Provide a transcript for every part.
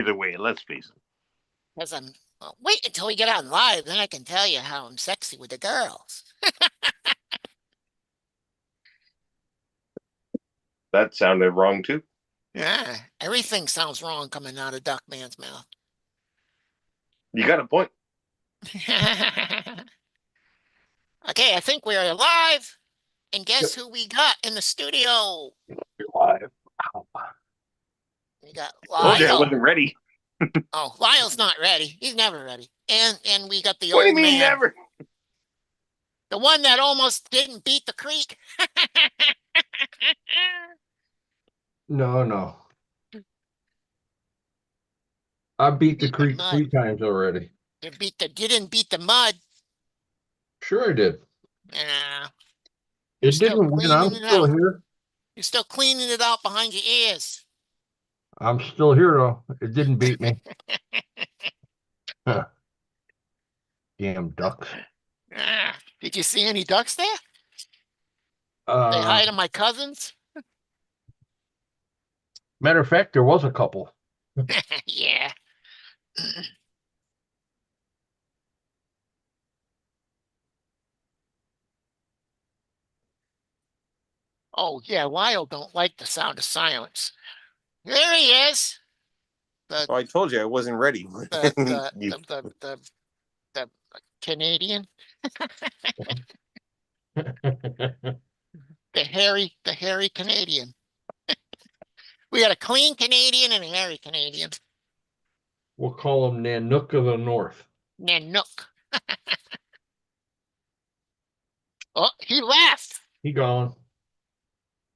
Either way, let's face it. Because well, wait until we get on live, then I can tell you how I'm sexy with the girls. That sounded wrong too. Yeah, everything sounds wrong coming out of Duckman's mouth. You got a point. Okay, I think we're live. And Yep. guess who we got in the studio? You're live. Ow. We got Told you I Lyle. wasn't ready. Oh, Lyle's not ready. He's never ready. And we got the What do you old mean man, never? the one that almost didn't beat the creek. No, no. I beat the Beat the creek mud. 3 times already. You didn't beat the mud. Sure I did. Nah, you're It still didn't win. cleaning I'm it still out. here. You're still cleaning it out behind your ears. I'm still here though. It didn't beat me. Huh. Damn ducks. Ah, did you see any ducks there? Say Uh, hi to my cousins. Matter of fact, there was a couple. Yeah. Oh, yeah, Lyle don't like the sound of silence. There he is. The Well, I told you I wasn't ready. the the You- the the the, the Canadian, the hairy Canadian. We got a clean Canadian and a hairy Canadian. We'll call them Nanook of the North. Nanook. Oh, he left. He gone.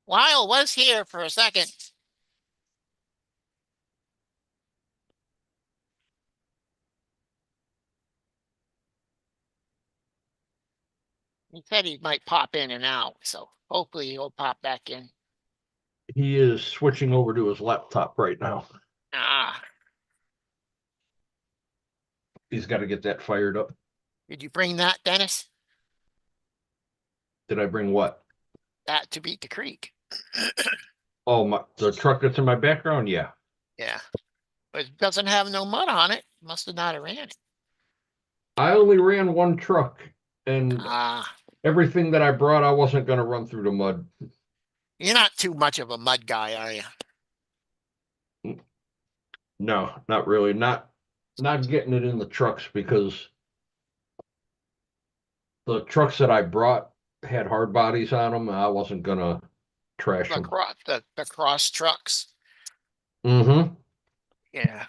Lyle was here for a second. He said he might pop in and out, so hopefully he'll pop back in. He is switching over to his laptop right now. Ah, He's got to get that fired up. did you bring that, Dennis? Did I bring what? That to beat the creek. Oh, the truck that's in my background? Yeah. Yeah. But it doesn't have no mud on it. Must have not have ran it. I only ran one truck, and Ah, everything that I brought, I wasn't going to run through the mud. you're not too much of a mud guy, are you? No, not really. Not getting it in the trucks because the trucks that I brought had hard bodies on them, and I wasn't gonna trash The them. cross, the cross trucks. Mm-hmm. Yeah.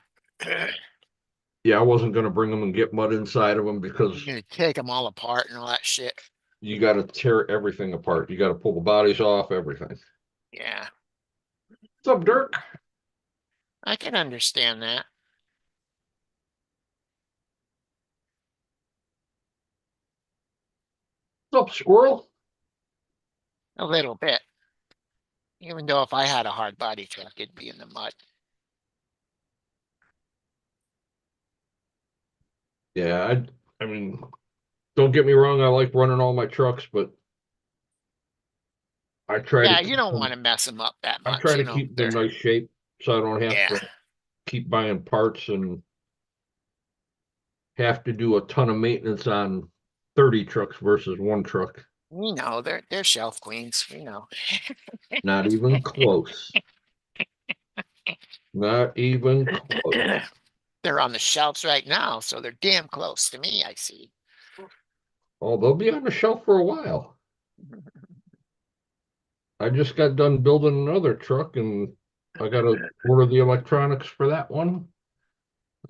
Yeah, I wasn't gonna bring them and get mud inside of them because You're gonna take them all apart and all that shit. you got to tear everything apart. You got to pull the bodies off, everything. Yeah. What's up, Dirk? I can understand that. What's up, Squirrel? A little bit. Even though if I had a hard body truck, it'd be in the mud. Yeah, I mean, don't get me wrong. I like running all my trucks, but I try to Yeah, you keep don't want them. to mess them up that I much. try You to know, keep them they're, in nice shape so I don't have yeah. to keep buying parts and have to do a ton of maintenance on 30 trucks versus one truck. We know they're shelf queens. We know. Not even close. Not even close. They're on the shelves right now, so they're damn close to me, I see. Oh, they'll be on the shelf for a while. I just got done building another truck and I got to order the electronics for that one.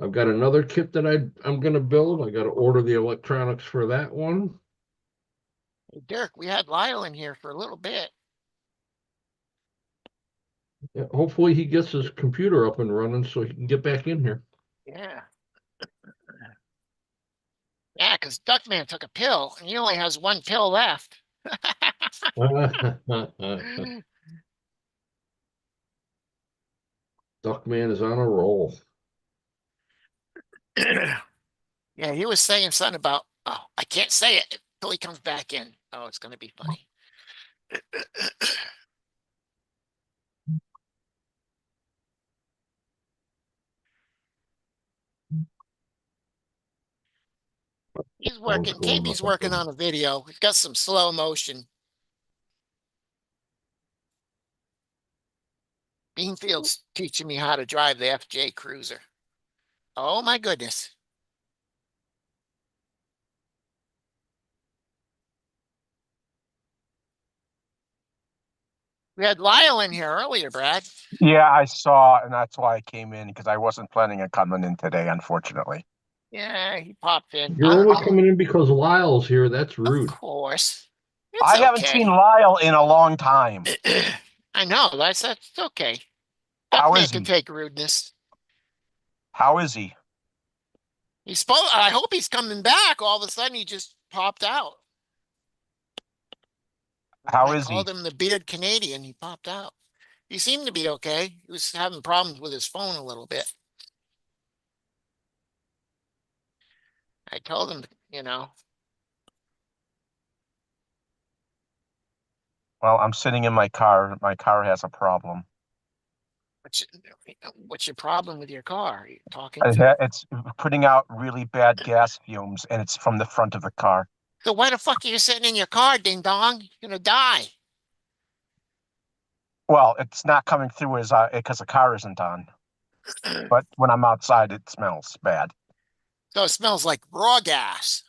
I've got another kit that I'm going to build. I got to order the electronics for that one. Hey, Dirk, we had Lyle in here for a little bit. Yeah, hopefully he gets his computer up and running so he can get back in here. Yeah. Yeah, because Duckman took a pill and he only has one pill left. Duckman is on a roll. Yeah, he was saying something about, oh, I can't say it until he comes back in. Oh, it's going to be funny. He's Phone's working. going KB's up working again. on a video. He's got some slow motion. Beanfield's teaching me how to drive the FJ Cruiser. Oh my goodness. We had Lyle in here earlier, Brad. Yeah, I saw, and that's why I came in because I wasn't planning on coming in today, unfortunately. Yeah, he popped in. You're only coming in because Lyle's here. That's Of rude. course. It's I haven't okay. seen Lyle in a long time. I know. That's okay. That How man is can he? take rudeness. How is he? He's supposed. I hope he's coming back. All of a sudden, he just popped out. When How I is called he? him the bearded Canadian, he popped out. He seemed to be okay. He was having problems with his phone a little bit. I told him, Well, I'm sitting in my car. My car has a problem. what's your problem with your car? Are you talking to? It's putting out really bad gas fumes, and it's from the front of the car. So why the fuck are you sitting in your car, ding dong? You're gonna die. Well, it's not coming through as because the car isn't on. But when I'm outside, it smells bad. So it smells like raw gas.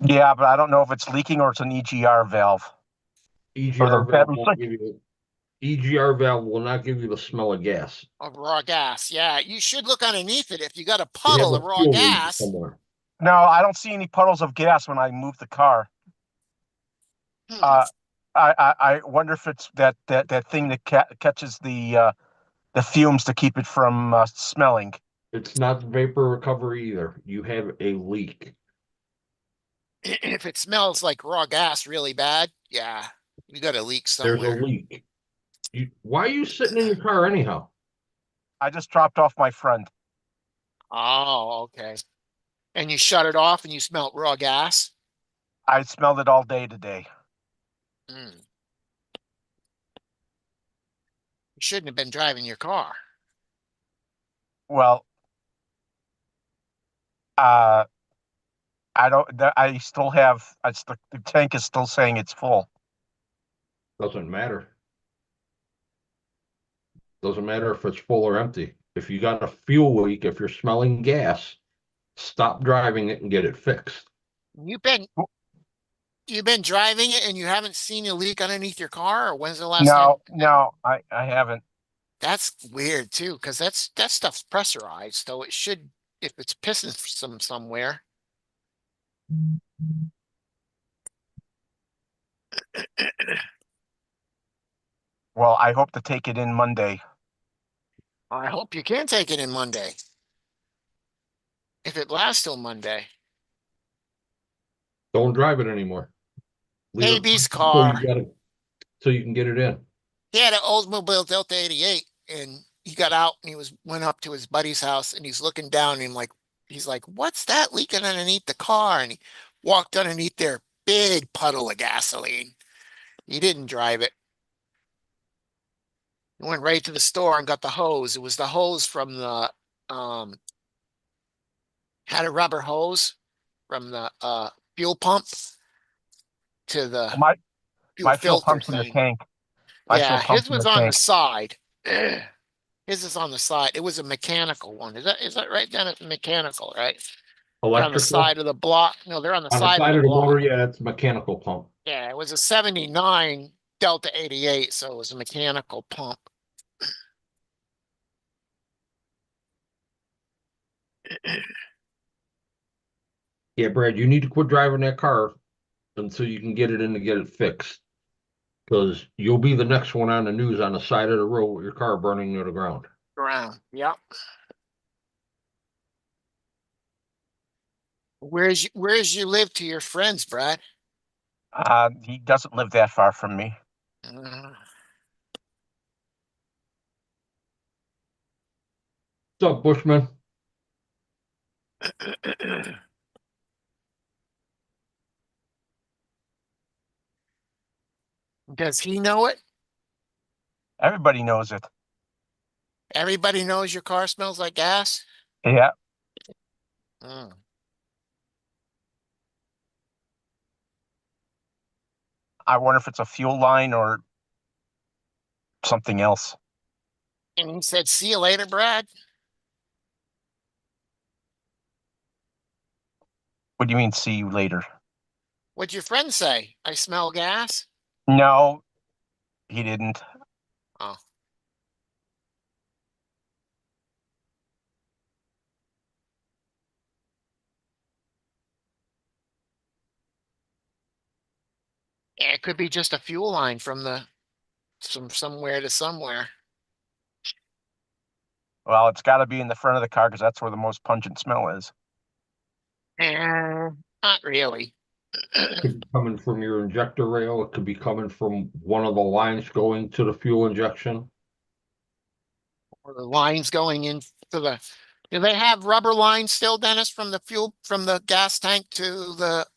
Yeah, but I don't know if it's leaking or it's an EGR valve or the EGR valve battery. won't give you EGR valve will not give you the smell of gas. Of raw gas. Yeah, you should look underneath it. If you got a You have puddle a of raw fuel leak gas, somewhere. No, I don't see any puddles of gas when I move the car. hmm, Uh, I wonder if it's that thing that catches the fumes to keep it from smelling. It's not vapor recovery either. You have a leak. if it smells like raw gas really bad, yeah, you got a leak There's a somewhere. leak. Why are you sitting in your car anyhow? I just dropped off my friend. Oh, okay. And you shut it off and you smelt raw gas? I smelled it all day today. Mm. You shouldn't have been driving your car. Well, uh, I don't. I still have. The tank is still saying it's full. Doesn't matter. Doesn't matter if it's full or empty. If you got a fuel leak, if you're smelling gas, stop driving it and get it fixed. You've been you've been driving it and you haven't seen a leak underneath your car, or when's the last time? No, I haven't. That's weird too, because that stuff's pressurized, so it should, if it's pissing somewhere. Well, I hope to take it in Monday. I hope you can take it in Monday. If it lasts till Monday. Don't drive it anymore. Leave it KB's so you car. got it, so you can get it in. He had an Oldsmobile Delta 88 and he got out and went up to his buddy's house and he's looking down and he's like, what's that leaking underneath the car? And he walked underneath their big puddle of gasoline. He didn't drive it. He went right to the store and got the hose. It was the hose from the had a rubber hose from the fuel pump to the My fuel my fuel filter pump's in the thing. tank. My fuel Yeah, his pump's in was the on the tank. side. His is on the side. It was a mechanical one. Is that right, Dennis? Mechanical, right? They're on the Electrical side of the block. No, they're on the on the side of side the of the block. motor, yeah, it's a mechanical pump. Yeah, it was a 79 Delta 88, so it was a mechanical pump. Yeah, Brad, you need to quit driving that car until you can get it in to get it fixed. Because you'll be the next one on the news on the side of the road with your car burning to the ground. Ground. Yep. Where's you live to your friends, Brad? He doesn't live that far from me. Uh, What's up, Bushman? Does he know it? Everybody knows it. Everybody knows your car smells like gas? Yeah, Mm. I wonder if it's a fuel line or something else. And he said, "See you later, Brad." What do you mean, see you later? What'd your friend say? I smell gas. No, he didn't. Oh, yeah, it could be just a fuel line from somewhere to somewhere. Well, it's got to be in the front of the car because that's where the most pungent smell is. Not really. Could be coming from your injector rail. It could be coming from one of the lines going to the fuel injection. Or the lines going in to the. Do they have rubber lines still, Dennis, from the gas tank to the?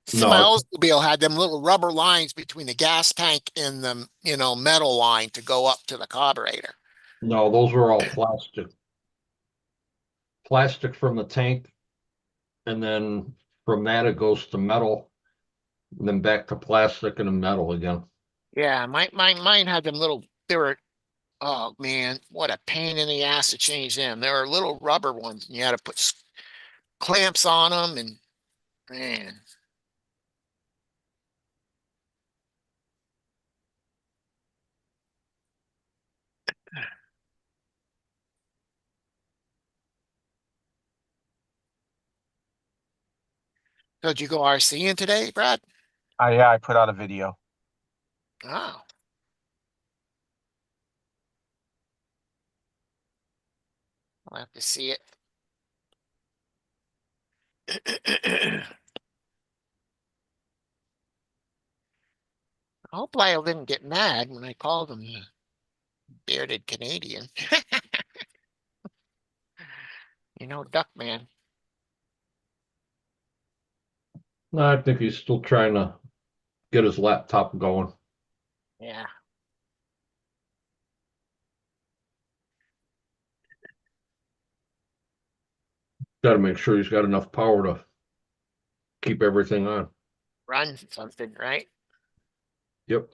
See, my No, Oldsmobile had them little rubber lines between the gas tank and the, metal line to go up to the carburetor. no, those are all plastic. Plastic from the tank, and then from that it goes to metal, and then back to plastic and then metal again. Yeah, mine had them little. They were. Oh man, what a pain in the ass to change them. They were little rubber ones, and you had to put clamps on them, and man. So did you go RCing today, Brad? Yeah, I put out a video. Oh, I'll have to see it. I hope Lyle didn't get mad when I called him the bearded Canadian. Duck man. No, I think he's still trying to get his laptop going. Yeah. Got to make sure he's got enough power to keep everything on. Run something, right? Yep.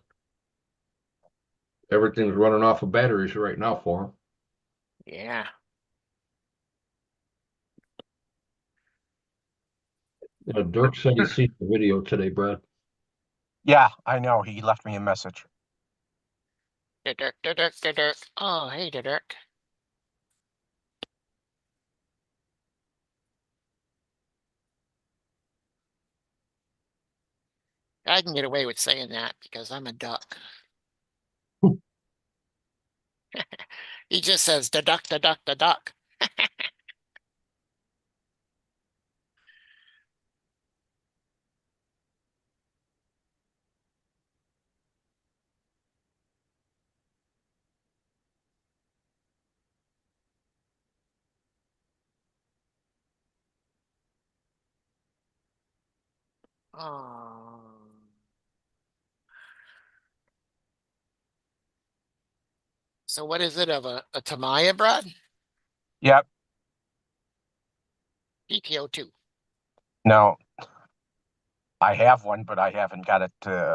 Everything's running off of batteries right now for him. Yeah. Dirk said he seen the video today, Brad. Yeah, I know. He left me a message. Dirk, Dirk, Dirk. Oh, hey, Dirk. I can get away with saying that because I'm a duck. He just says the duck, the duck, the duck. Oh. So what is it of a Tamiya, Brad? Yep. PTO2. No, I have one, but I haven't got it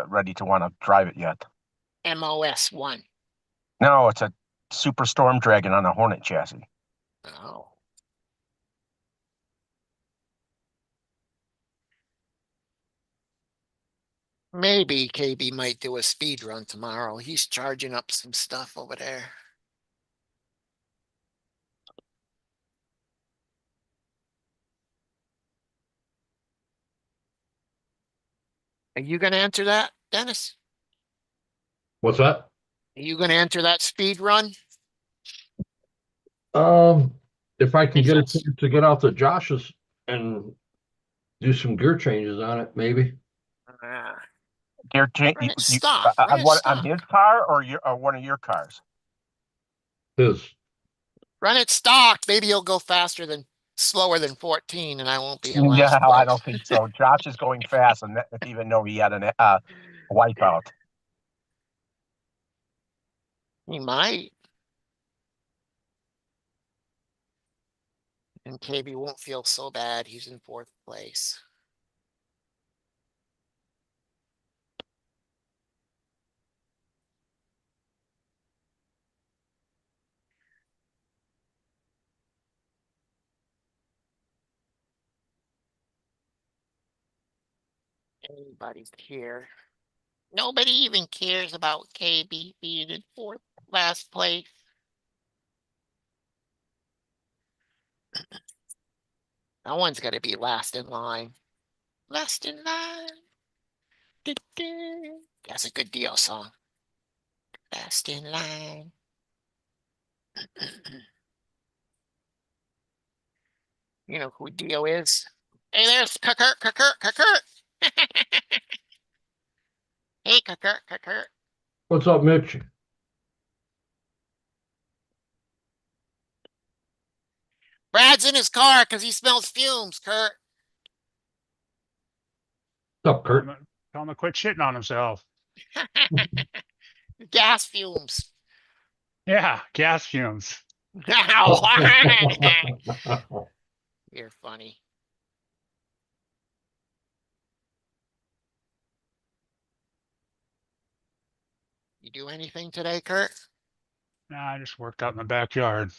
ready to want to drive it yet. MOS1. No, it's a Super Storm Dragon on a Hornet chassis. Oh. Maybe KB might do a speed run tomorrow. He's charging up some stuff over there. Are you going to enter that, Dennis? What's that? Are you going to enter that speed run? Um, if I can If get it it's to get out to Josh's and do some gear changes on it, maybe. uh, Gear change run it stock, run on it what, on his stock, car or one of your cars? His. run it stock. Maybe you'll go slower than 14, and I won't be in No, last I place. don't think so. Josh is going fast, and that, even though he had a wipeout. He might. And KB won't feel so bad. He's in fourth place. Anybody's here. Nobody even cares about KB being in fourth last place. That one's gonna be last in line. Last in line. Du-du. That's a good Dio song. Last in line. You know who Dio is? Hey, there's Kurt. Hey, Kurt. What's up, Mitch? Brad's in his car because he smells fumes, Kurt. What's up, Kurt? Tell him to quit shitting on himself. Gas fumes. Yeah, gas fumes. You're funny. You do anything today, Kurt? Nah, I just worked out in the backyard.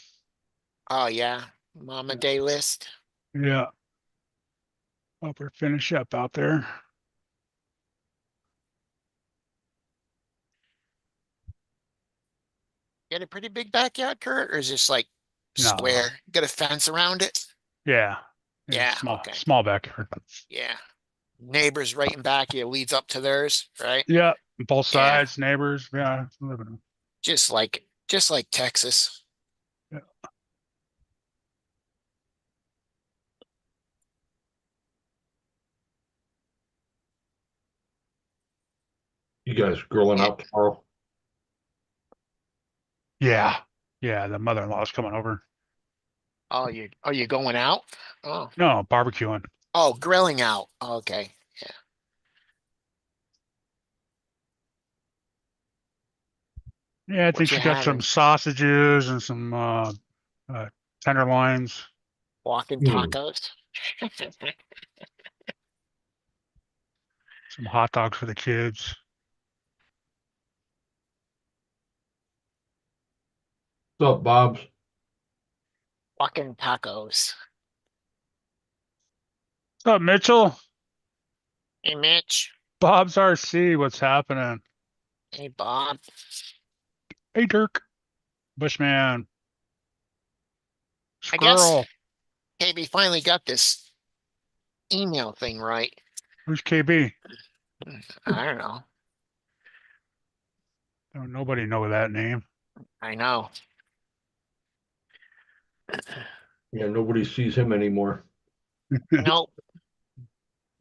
Oh, yeah. Mama Day list. Yeah. Hope we finish up out there. You got a pretty big backyard, Kurt, or is this like No. square? Got a fence around it? Yeah. Yeah, Small, okay. small backyard. Yeah. Neighbors right in back here leads up to theirs, right? Yeah. Both Yeah. sides, neighbors. Yeah. Living. Just like Texas. Yeah. You guys grilling out tomorrow? Yeah. Yeah. The mother-in-law's coming over. Oh, you going out? Oh. No, barbecuing. Oh, grilling out. Okay. Yeah, I What think you she got some having? sausages and some tenderloins. Walking Hmm. tacos. Some hot dogs for the kids. What's up, Bob's? Walking tacos. What's up, Mitchell? Hey, Mitch. Bob's RC, what's happening? Hey, Bob. Hey, Dirk. Bushman. I guess Squirrel. KB finally got this email thing right. Who's KB? I don't know. Don't nobody know that name. I know. Yeah, nobody sees him anymore. Nope.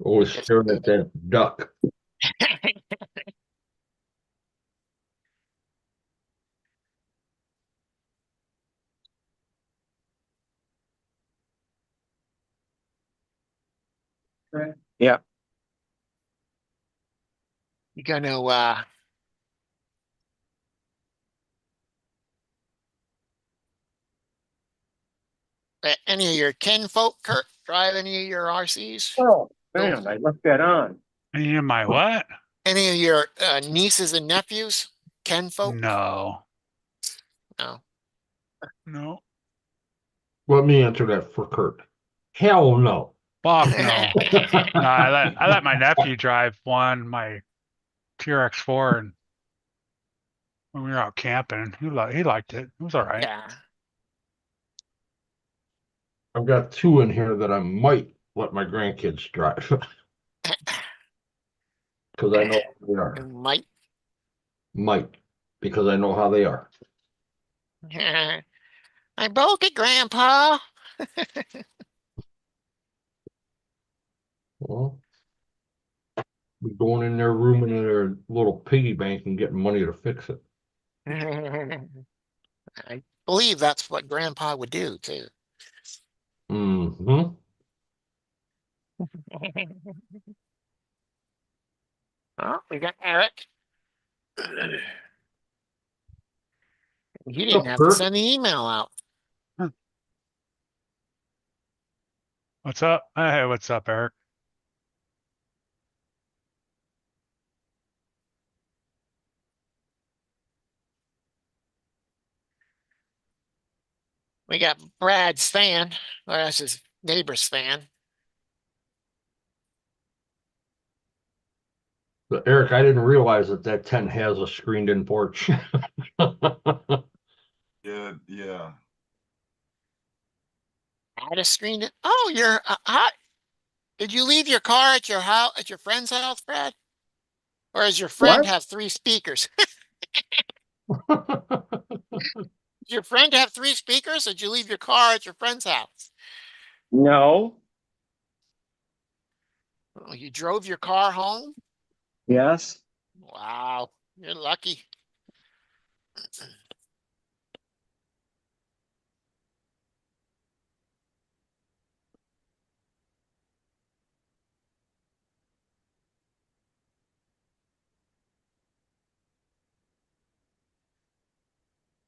Always staring at that duck. Yeah. You gonna let any of your kinfolk, Kurt, drive any of your RCs? Oh, man, I left that on. Any of my what? Any of your nieces and nephews, kinfolk? No. No. No. Let me answer that for Kurt. Hell no. Fuck no. No, I let my nephew drive one, my TRX4, and when we were out camping, he liked it. It was all right. Yeah. I've got two in here that I might let my grandkids drive. Because I know how they are. Might. Might. Because I know how they are. I broke it, Grandpa. Well, we going in their room in their little piggy bank and getting money to fix it. I believe that's what Grandpa would do too. Mm-hmm. Oh, we got Eric. He didn't have to Kurt? send the email out. What's up? Hey, what's up, Eric? We got Brad's fan, or that's his neighbor's fan. But Eric, I didn't realize that that tent has a screened-in porch. Yeah. Had a screen. Oh, you're hot. Did you leave your car at your house, at your friend's house, Brad? Or does your friend What? have 3 speakers? Did your friend have 3 speakers, or did you leave your car at your friend's house? No, Oh, you drove your car home? yes. Wow, you're lucky.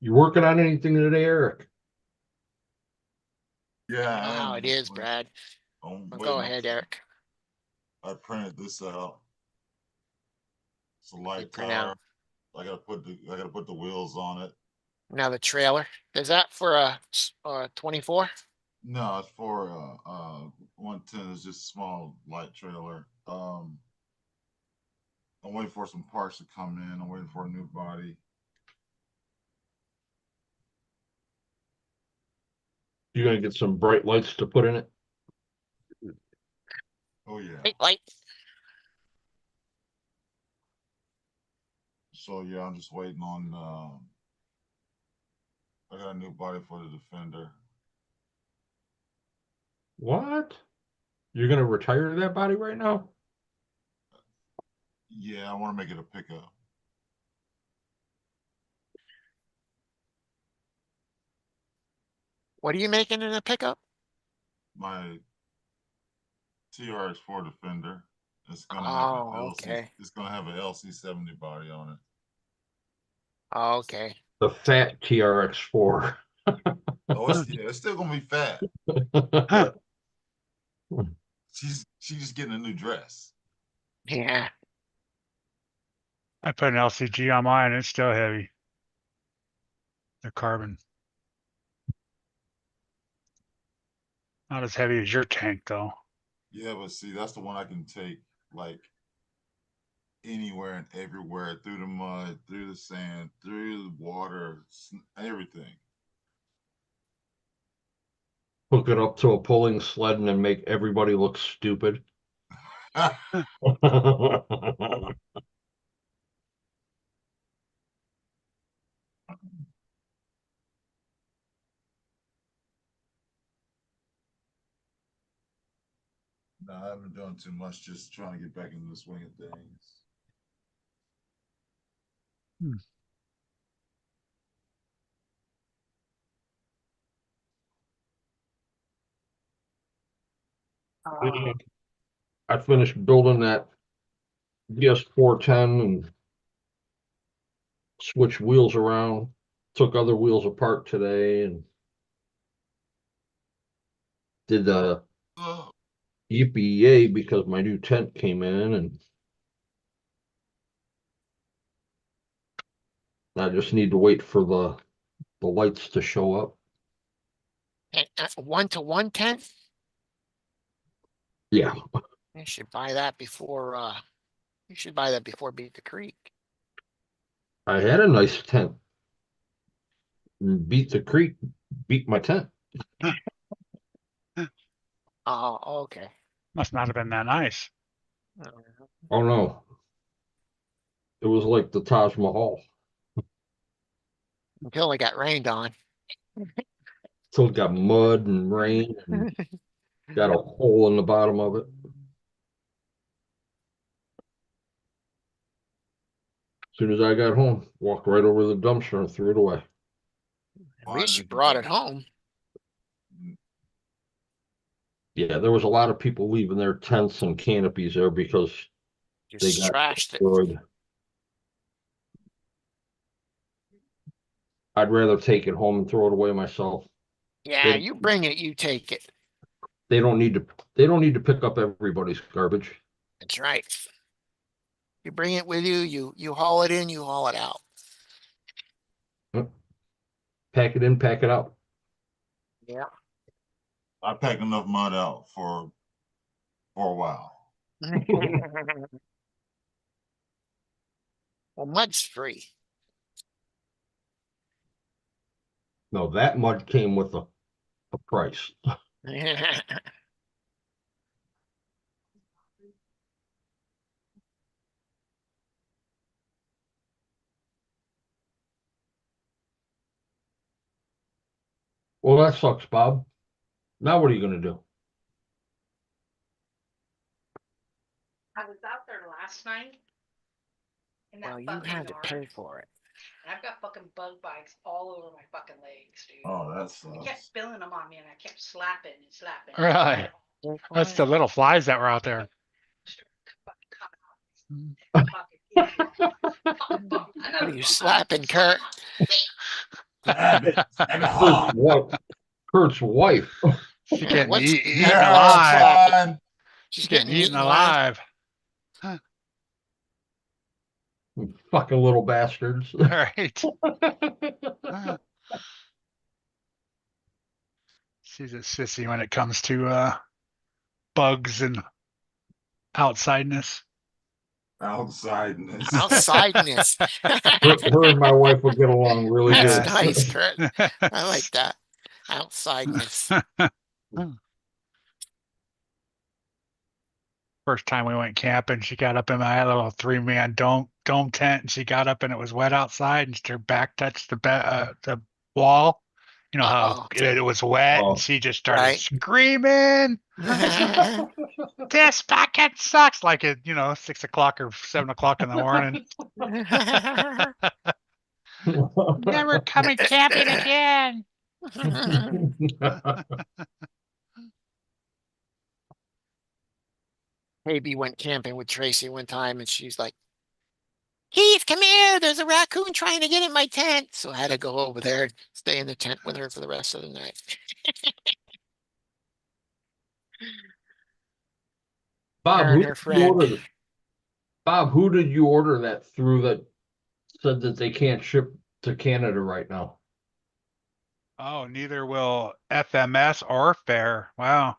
You working on anything today, Eric? Yeah, I Wow, am. it is, Brad. I'm Well, go waiting ahead, on- Eric. I printed this out. It's a You light print tower. out I gotta put the wheels on it. now the trailer. Is that for a 24? No, it's for 110. It's just a small light trailer. I'm waiting for some parts to come in. I'm waiting for a new body. You gonna get some bright lights to put in it? Oh yeah. Hey, light. So yeah, I'm just waiting on. I got a new body for the Defender. What? You're gonna retire that body right now? Yeah, I want to make it a pickup. What are you making in a pickup? My TRX4 Defender. It's gonna have an Oh, LC. okay. It's gonna have an LC70 body on it. Okay. The fat TRX4. Oh, it's still gonna be fat. Huh. She's just getting a new dress. Yeah. I put an LCG on mine. It's still heavy. The carbon. Not as heavy as your tank, though. Yeah, but see, that's the one I can take like anywhere and everywhere, through the mud, through the sand, through the water, everything. Hook it up to a pulling sled and then make everybody look stupid. No, I haven't done too much. Just trying to get back into the swing of things. Yeah, I finished building that DS410 and switched wheels around. Took other wheels apart today and did the Oh, EPA because my new tent came in and I just need to wait for the lights to show up. And 1-to-1 tent? Yeah, You should buy that before Beat the Creek. I had a nice tent. Beat the creek, beat my tent. Oh, okay. Must not have been that nice. Oh no. It was like the Taj Mahal. Until it got rained on. So it got mud and rain and got a hole in the bottom of it. As soon as I got home, walked right over to the dumpster and threw it away. At least you brought it home. Yeah, there was a lot of people leaving their tents and canopies there because You they got trashed it. destroyed. I'd rather take it home and throw it away myself. Yeah, you bring it, you take it. They don't need to pick up everybody's garbage. That's right. You bring it with you, you haul it in, you haul it out. Pack it in, pack it out. Yeah. I packed enough mud out for a while. Well, mud's free. No, that mud came with a price. Well, that sucks, Bob. Now what are you gonna do? I was out there last night. In that Well, you fucking had to yard, pay for it. and I've got fucking bug bites all over my fucking legs, dude. Oh, that I kept sucks. feeling them on me, and I kept slapping and slapping. Really? That's the little flies that were out there. What are you slapping, Kurt? Stab it. Stab it Kurt's hard. what? Kurt's wife. She's Yeah, getting what's- eaten Yeah, alive. fine. She's She's getting eaten alive. Fucking little bastards. All right. She's a sissy when it comes to bugs and outsideness. Outsideness. Outsideness. Her and my wife will get along really That's good. nice, Kurt. I like that. Outsideness. First time we went camping, she got up in my little 3-man dome tent, and she got up and it was wet outside, and her back touched the wall. You know how Uh-oh. it was wet, Oh. and she just started Right. screaming, "This bucket sucks!" Like at 6 o'clock or 7 o'clock in the morning. Never coming camping again. Baby went camping with Tracy one time and she's like, Keith, come here. There's a raccoon trying to get in my tent. So I had to go over there and stay in the tent with her for the rest of the night. Bob, Her who and her did you friend. order? Bob, who did you order that through that said that they can't ship to Canada right now? Oh, neither will FMS or Fair. Wow.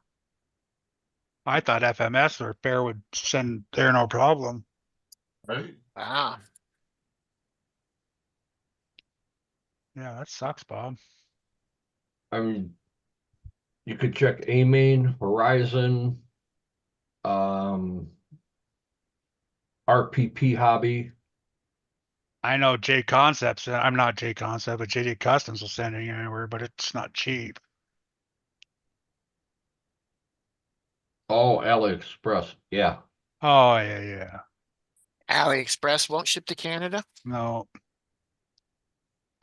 I thought FMS or Fair would send there no problem. Right? Wow. Yeah, that sucks, Bob. I mean, you could check A-Main, Horizon, RPP Hobby. I know J Concepts. I'm not J Concept, but JD Customs will send it anywhere, but it's not cheap. Oh, AliExpress. Yeah. Oh yeah. AliExpress won't ship to Canada? No,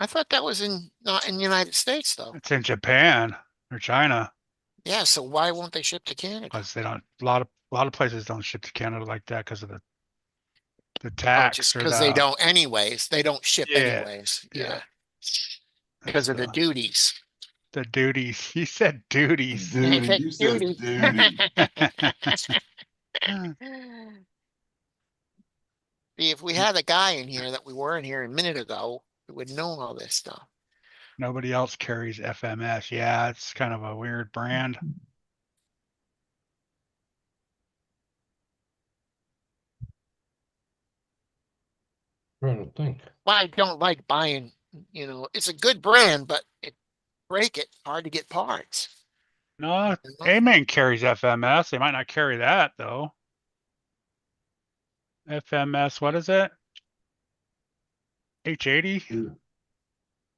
I thought that was not in the United States though. it's in Japan or China Yeah, so why won't they ship to Canada? because they don't. A lot of places don't ship to Canada like that because of the Oh, tax just or because they don't anyways. They don't ship Yeah, anyways. Yeah. Because of the duties. the duties. He said duties. Duty. You said duty. See, if we had a guy in here that we were in here a minute ago, we would know all this stuff. Nobody else carries FMS. Yeah, it's kind of a weird brand. Trying to think. Well, I don't like buying, it's a good brand, but break it, hard to get parts. No, You know? A-Main carries FMS. They might not carry that though. FMS, what is it? H80?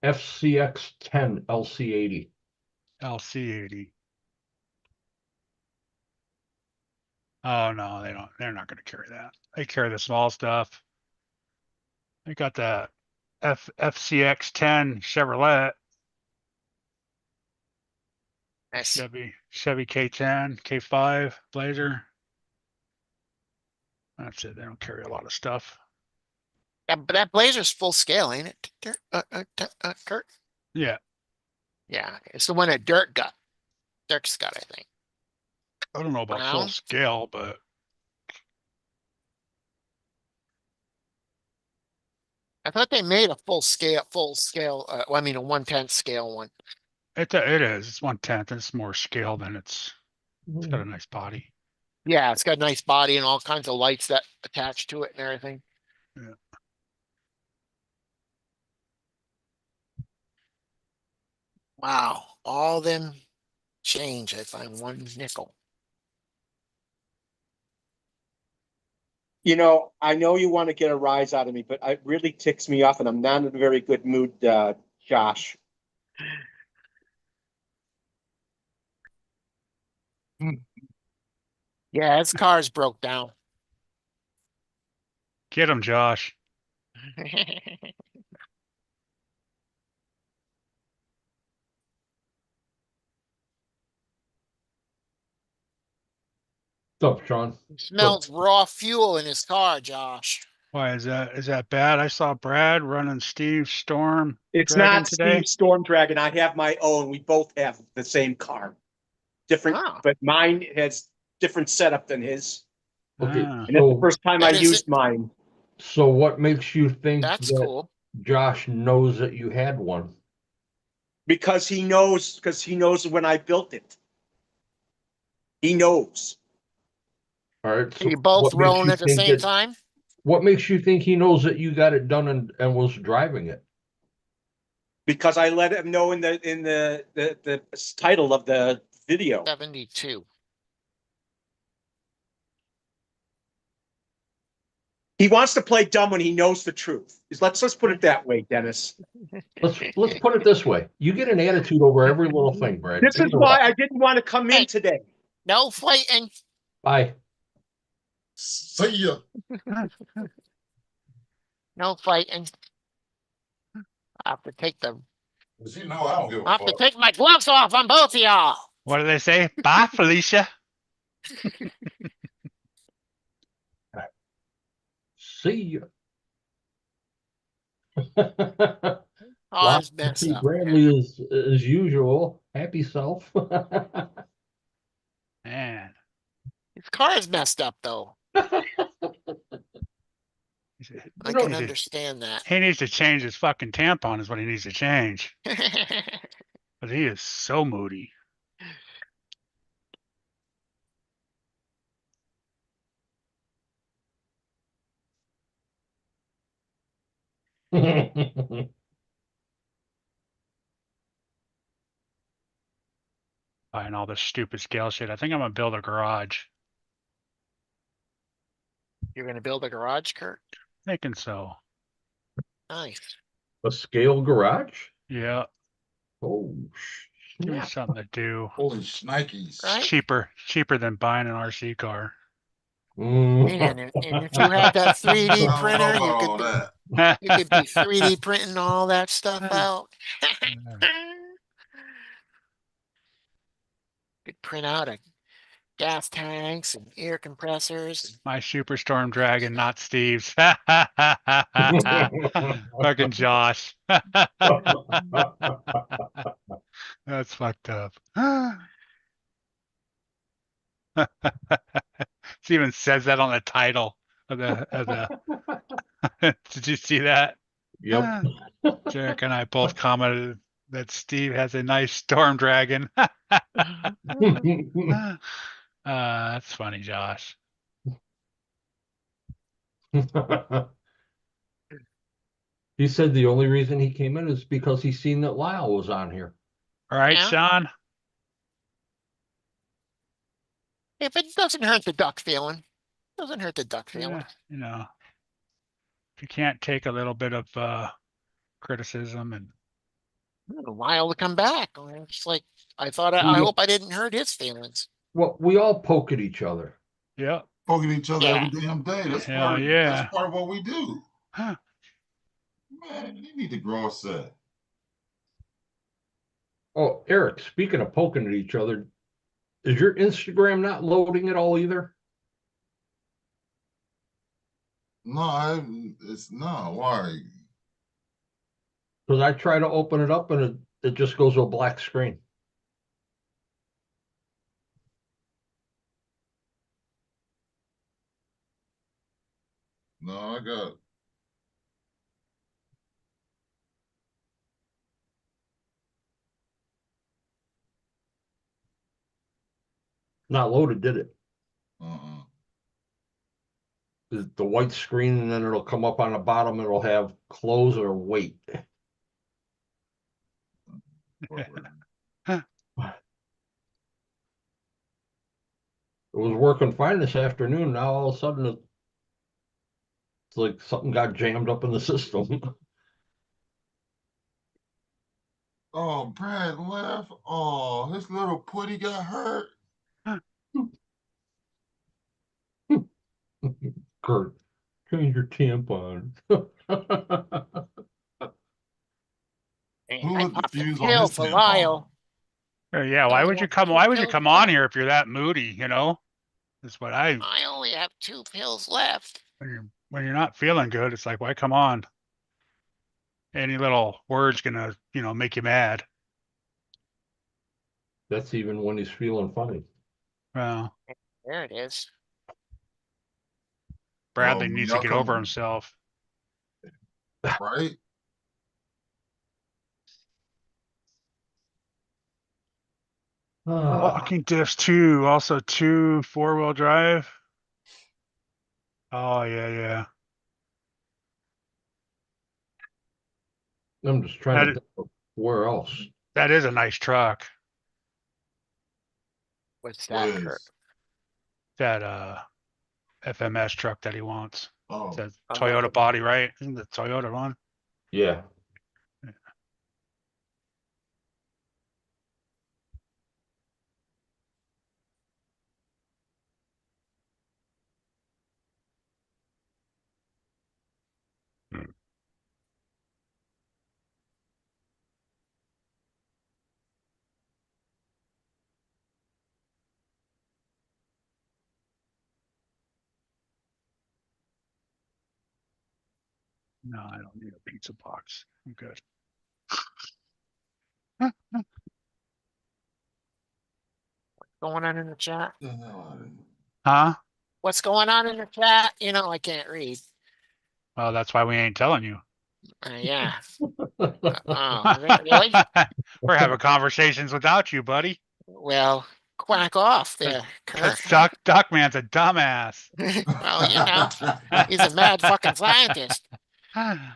FCX10 LC80. LC80. Oh no, they don't. They're not going to carry that. They carry the small stuff. They got the FCX10 Chevrolet, That's, Chevy K10, K5 Blazer. That's it. They don't carry a lot of stuff. but that Blazer's full scale, ain't it? Kurt? Yeah. Yeah, it's the one that Dirk's got, I think. I don't know about full Brown? scale, but I thought they made a full scale, well, I mean, a 1/10 scale one. it is. It's 1/10. It's more scale than it's got a nice body. Yeah, it's got a nice body and all kinds of lights that attach to it and everything. Yeah. Wow, all them change, I find one nickel. You know, I know you want to get a rise out of me, but it really ticks me off, and I'm not in a very good mood, Josh. Yeah, his car's broke down. Get him, Josh. What's up, Sean? Smells raw fuel in his car, Josh. Why is that? Is that bad? I saw Brad running Steve Storm It's Dragon not today. Steve Storm Dragon. I have my own. We both have the same car. Different, Oh. but mine has different setup than his. Okay, Ah. And that's the so first time I And is used it- mine. so what makes you think That's that cool. Josh knows that you had one? Because he knows when I built it. He knows. All right, Are so you both what makes rolling you at the think same that, time? what makes you think he knows that you got it done and was driving it? Because I let him know in the title of the video. 72. He wants to play dumb when he knows the truth. Let's put it that way, Dennis. Let's put it this way. You get an attitude over every little thing, Brad. This is why I didn't want to come in Hey. today. No fighting. Bye. See ya. No fighting. I have to take the But you know, I don't give a I have to fuck. take my gloves off on both of y'all. What do they say? Bye, Felicia. See you. Oh, it's messed See up. Bradley as usual. Happy self. Man, His car is messed up though. I know, can he did- understand that. he needs to change his fucking tampon. Is what he needs to change. But he is so moody. Buying all this stupid scale shit. I think I'm gonna build a garage. You're gonna build a garage, Kurt? Thinking so. Nice. A scale garage? Yeah. Oh, Give me snap. something to do. Holy shnikes. Right? Cheaper than buying an RC car. Man, and if you had that 3D I don't know printer, about all that. you could be 3D printing all that stuff out. Could print out a gas tanks and air compressors. My Superstorm Dragon, not Steve's. Fucking Josh. That's fucked up. It even says that on the title of the. Did you see that? Yep. Jack and I both commented that Steve has a nice storm dragon. That's funny, Josh. He said the only reason he came in is because he seen that Lyle was on here. All right, Yeah. Sean. If it doesn't hurt the duck feeling, doesn't hurt the duck feeling. Yeah, if you can't take a little bit of criticism and A while to come back. It's like I thought. I Yeah. hope I didn't hurt his feelings. Well, we all poke at each other. yeah, Poking each other Yeah. every damn day. That's Hell part. yeah. That's part of what we do. Huh. Man, you need to grow a set. Oh, Eric, speaking of poking at each other, is your Instagram not loading at all either? No, it's no. Why? Because I try to open it up and it just goes to a black screen. No, I got. Not loaded, did it? Uh-uh. The white screen, and then it'll come up on the bottom. It'll have close or wait. It was working fine this afternoon. Now all of a sudden it's like something got jammed up in the system. Oh, Brad left. Oh, his little putty got hurt. Kurt, change your tampon. Who I lit the popped a fuse on pill his for tampon? Lyle. Yeah, why would you come? Two Why would you pills come on left. here if you're that moody? You know, that's what I only have 2 pills left. when you're not feeling good, it's like, why come on? Any little word's gonna, make you mad. That's even when he's feeling funny. Well, There it is. Bradley When needs to y'all get over come, himself. right? Locking diffs too, also 2 4-wheel drive. Oh yeah. I'm just trying That to think of where else. that is a nice truck. What's What that, Kurt? is? That FMS truck that he wants. Oh, It's a Oh. Toyota body, right? Isn't the Toyota one? Yeah. No, I don't need a pizza box. I'm good. Going on in the chat? the hell out of here. Huh? What's going on in the chat? I can't read. Well, that's why we ain't telling you. Yeah. Oh, really? We're having conversations without you, buddy. Well, quack off there, Kurt. Because Duckman's a dumbass. Well, he's a mad fucking scientist. I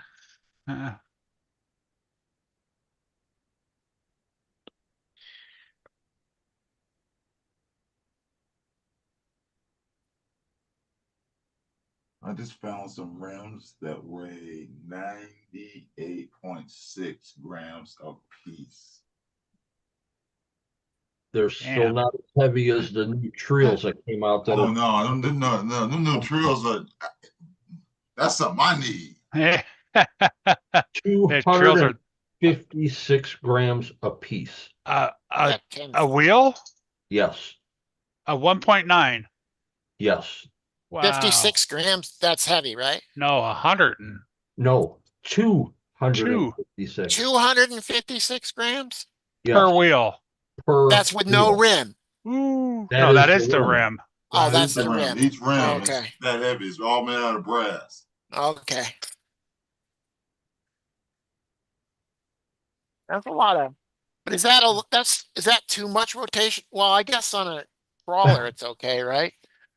just found some rims that weigh 98.6 grams a piece. They're still Damn. not as heavy as the new trails that came out. That Oh are no, them new trails are. That's something I need. Those trails are 256 grams a piece. a Yeah, wheel? Yes. A 1.9. Yes. Wow. 56 grams, that's heavy, right? No, 100 and No. 256. 256 grams? Yes. per wheel. Per That's with no wheel. rim. Ooh. That No, is that the is the rim. rim. Oh, That that's is the the rim. rim. Each rim is Okay. that heavy. It's all made out of brass. Okay. That's a lot of, but is that is that too much rotation? Well, I guess on a crawler, it's okay, right?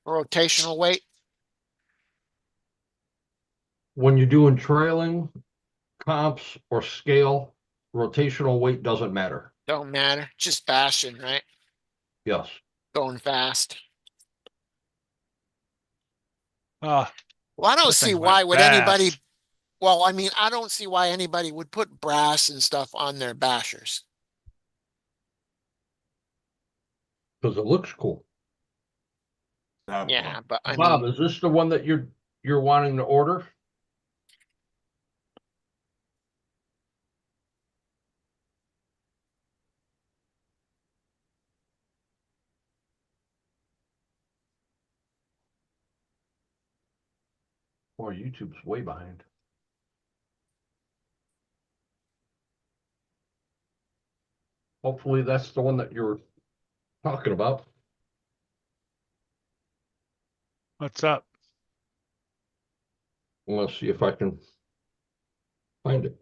Rotational weight. When you're doing trailing, comps, or scale, rotational weight doesn't matter. Don't matter. Just bashing, right? Yes. Going fast. Oh, Well, I don't that see thing why went would anybody, fast. well, I mean, I don't see why anybody would put brass and stuff on their bashers. Because it looks cool. That Yeah, part. but I Bob, mean, is this the one that you're wanting to order? Boy, YouTube's way behind. Hopefully that's the one that you're talking about. What's up? Let's see if I can find it.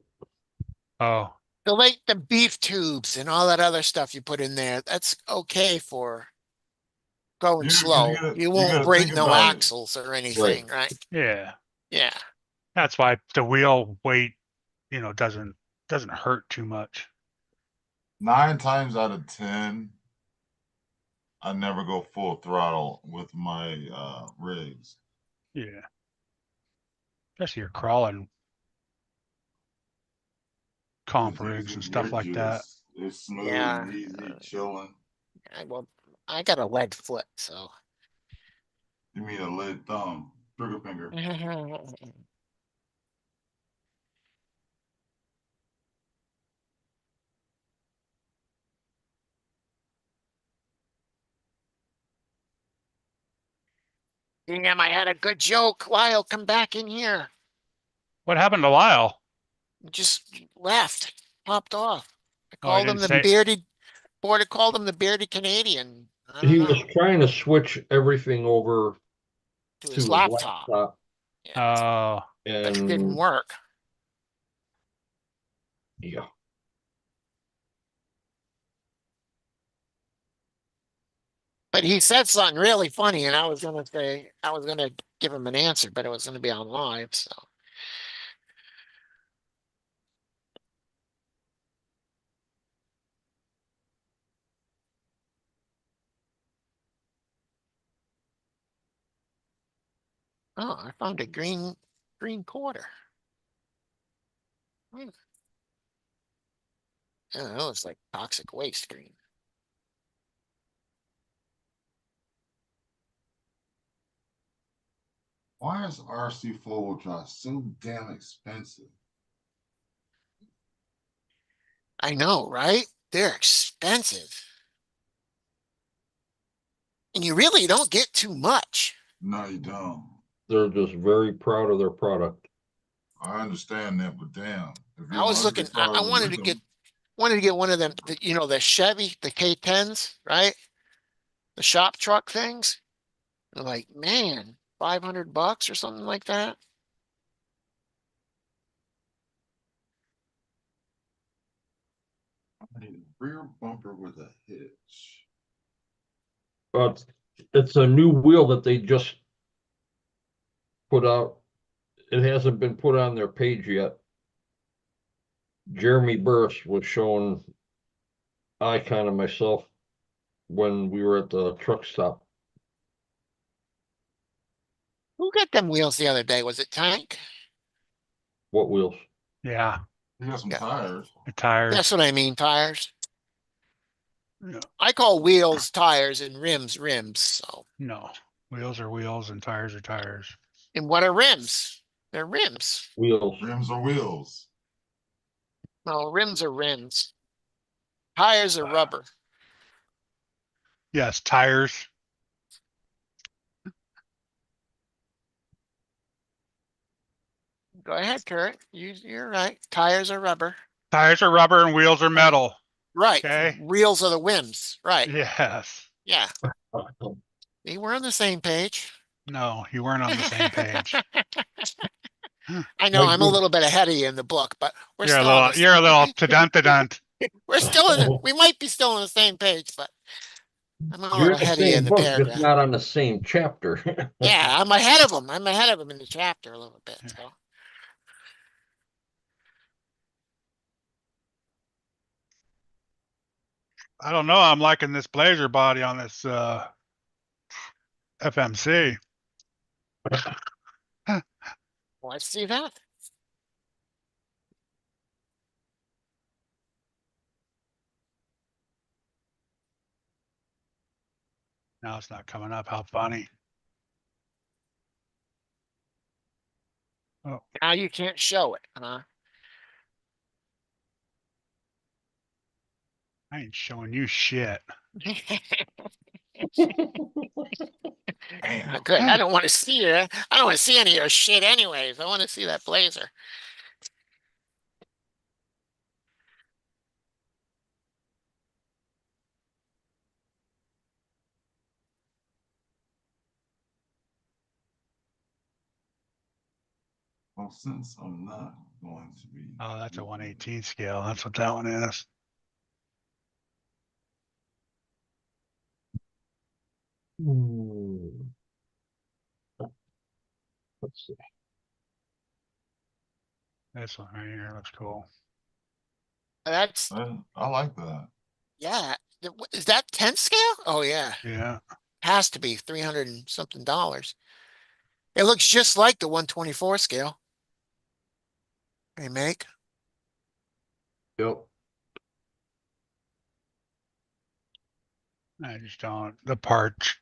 Oh, The beef tubes and all that other stuff you put in there, that's okay for going slow. You you won't gotta break think no about it. axles or anything, right? yeah. Yeah. That's why the wheel weight, doesn't hurt too much. 9 times out of 10, I never go full throttle with my rigs. Yeah. Especially your crawling comp rigs and stuff like that. It's smooth Yeah. and easy, chilling. Well, I got a lead foot, so. You mean a lead thumb, trigger finger. Damn, I had a good joke. Lyle, come back in here. What happened to Lyle? Just left, popped off. I Oh, he called him didn't the say. bearded, Board called him the bearded Canadian. I don't He was know, trying to switch everything over to his to his laptop. laptop, Yeah, Oh, but it didn't and work. yeah, But he said something really funny, and I was gonna give him an answer, but it was gonna be on live. So, oh, I found a green quarter. Hmm. Yeah, that looks like toxic waste green. Why is RC four-wheel drive so damn expensive? I know, right? They're expensive, and you really don't get too much. No, you don't. they're just very proud of their product. I understand that, but damn, if I your was looking. ugly I cars are wanted with to get them, one of them. The Chevy, the K10s, right? The shop truck things. And I'm like, man, $500 or something like that. I need a rear bumper with a hitch. But it's a new wheel that they just put out. It hasn't been put on their page yet. Jeremy Burris was showing Icon and myself when we were at the truck stop. Who got them wheels the other day? Was it Tank? What wheels? yeah. You got some Yeah, tires. The tires. that's what I mean. Tires. No, I call wheels tires and rims rims. So, no. Wheels are wheels and tires are tires. and what are rims? They're rims. Wheels. Rims or wheels. No, rims are rims. Tires are rubber. Yes, tires. Go ahead, Kurt. You're right. Tires are rubber. Tires are rubber and wheels are metal. Right. Okay. Wheels are the whims. Right. Yes. Yeah. We were on the same page. No, you weren't on the same page. I know My I'm a good, little bit ahead of you in the book, but we're You're a still on little, this. you're a little to-dunt. We're still in. We might be still on the same page, but I'm a you're little in the ahead of you in same the book, just paragraph. not on the same chapter. Yeah, I'm ahead of him. I'm ahead of him in the chapter a little bit. So I don't know. I'm liking this blazer body on this FMC. let's see that. Now it's not coming up. How funny. Oh, Now you can't show it, huh? I ain't showing you shit. Damn. Good. I don't want to see it. I don't want to see any of your shit anyways. I want to see that blazer. Well, since I'm not going to be. Oh, that's a 118 scale. That's what that one is. Hmm. Let's see. This one right here looks cool. That's, I like that. yeah. Is that 10 scale? Oh, yeah. Yeah. Has to be 300 and something dollars. It looks just like the 124 scale they make. Yep. I just don't. The parts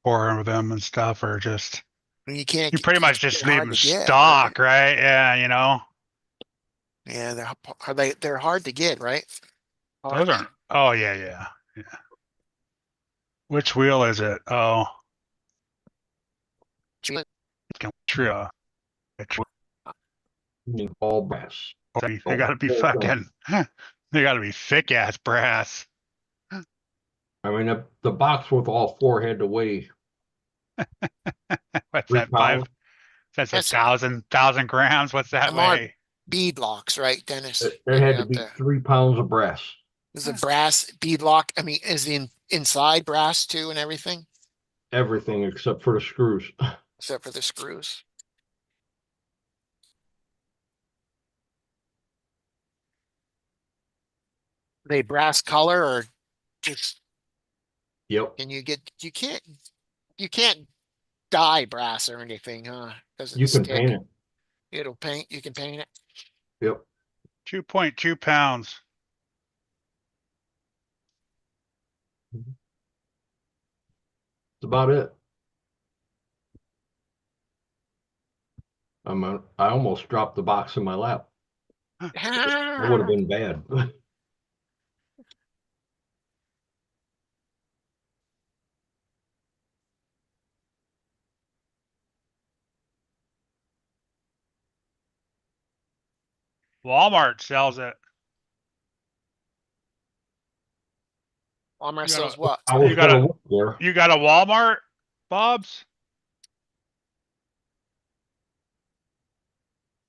for them and stuff are just. You can't You get, pretty much just they're leave hard them to get, right? stock, right? Yeah, you know. Yeah, they're hard to get, right? Those aren't. Oh yeah, yeah, yeah. Which wheel is it? Oh, Tria. All brass. They gotta be fucking. They gotta be thick ass brass. I mean, the box with all four had to weigh What's 3 that? pounds. That's a That's thousand grams. What's that them are weigh? bead locks, right, Dennis? It had to Up be there. 3 pounds of brass. Is the brass bead lock? I mean, is the inside brass too and everything, Everything except for the screws. except for the screws? They brass color or just Yep. can you get you can't dye brass or anything, huh? Doesn't You can stick. paint it. It'll paint. You can paint it. Yep. 2.2 pounds. That's about it. I almost dropped the box in my lap. That would have been bad. Walmart sells it. Walmart You sells got what? I was You got gonna a look there. you got a Walmart, Bob's?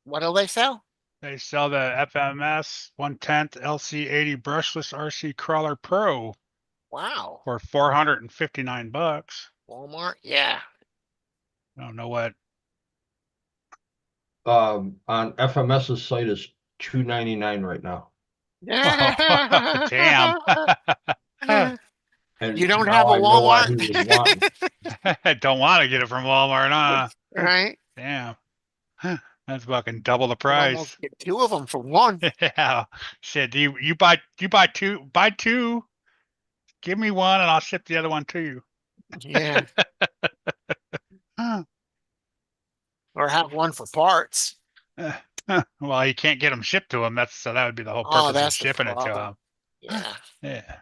What do they sell? They sell the FMS 1/10 LC80 brushless RC Crawler Pro Wow. for $459. Walmart. Yeah. I don't know what. On FMS's site is $2.99 right now. Damn. And You don't now have a I know why he Walmart, was wanting. I don't want to get it from Walmart, huh? right? Damn. That's fucking double the You can price. almost get two of them for one. Yeah. Shit, you buy two, give me one and I'll ship the other one to you. Yeah. Or have one for parts. Well, you can't get them shipped to him. That would be the whole Oh, purpose of that's the shipping it to problem. him. Yeah. Yeah.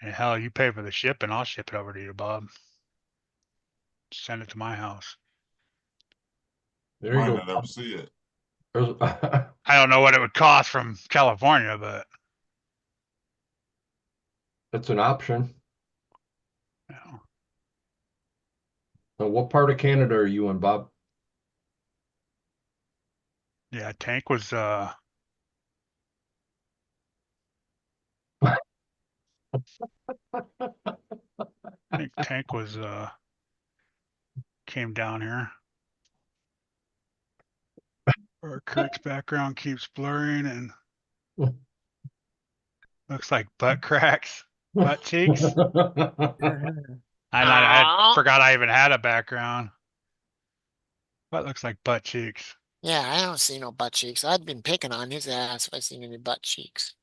And hell, you pay for the shipping, I'll ship it over to you, Bob. Send it to my house. There you Might go. not ever see it. There's- I don't know what it would cost from California, but That's an option. you know. Now, what part of Canada are you in, Bob? Yeah, Tank was I think Tank was came down here. Or Kurt's background keeps blurring and looks like butt cracks, butt cheeks. I Aw. forgot I even had a background. What looks like butt cheeks? Yeah, I don't see no butt cheeks. I've been picking on his ass if I seen any butt cheeks.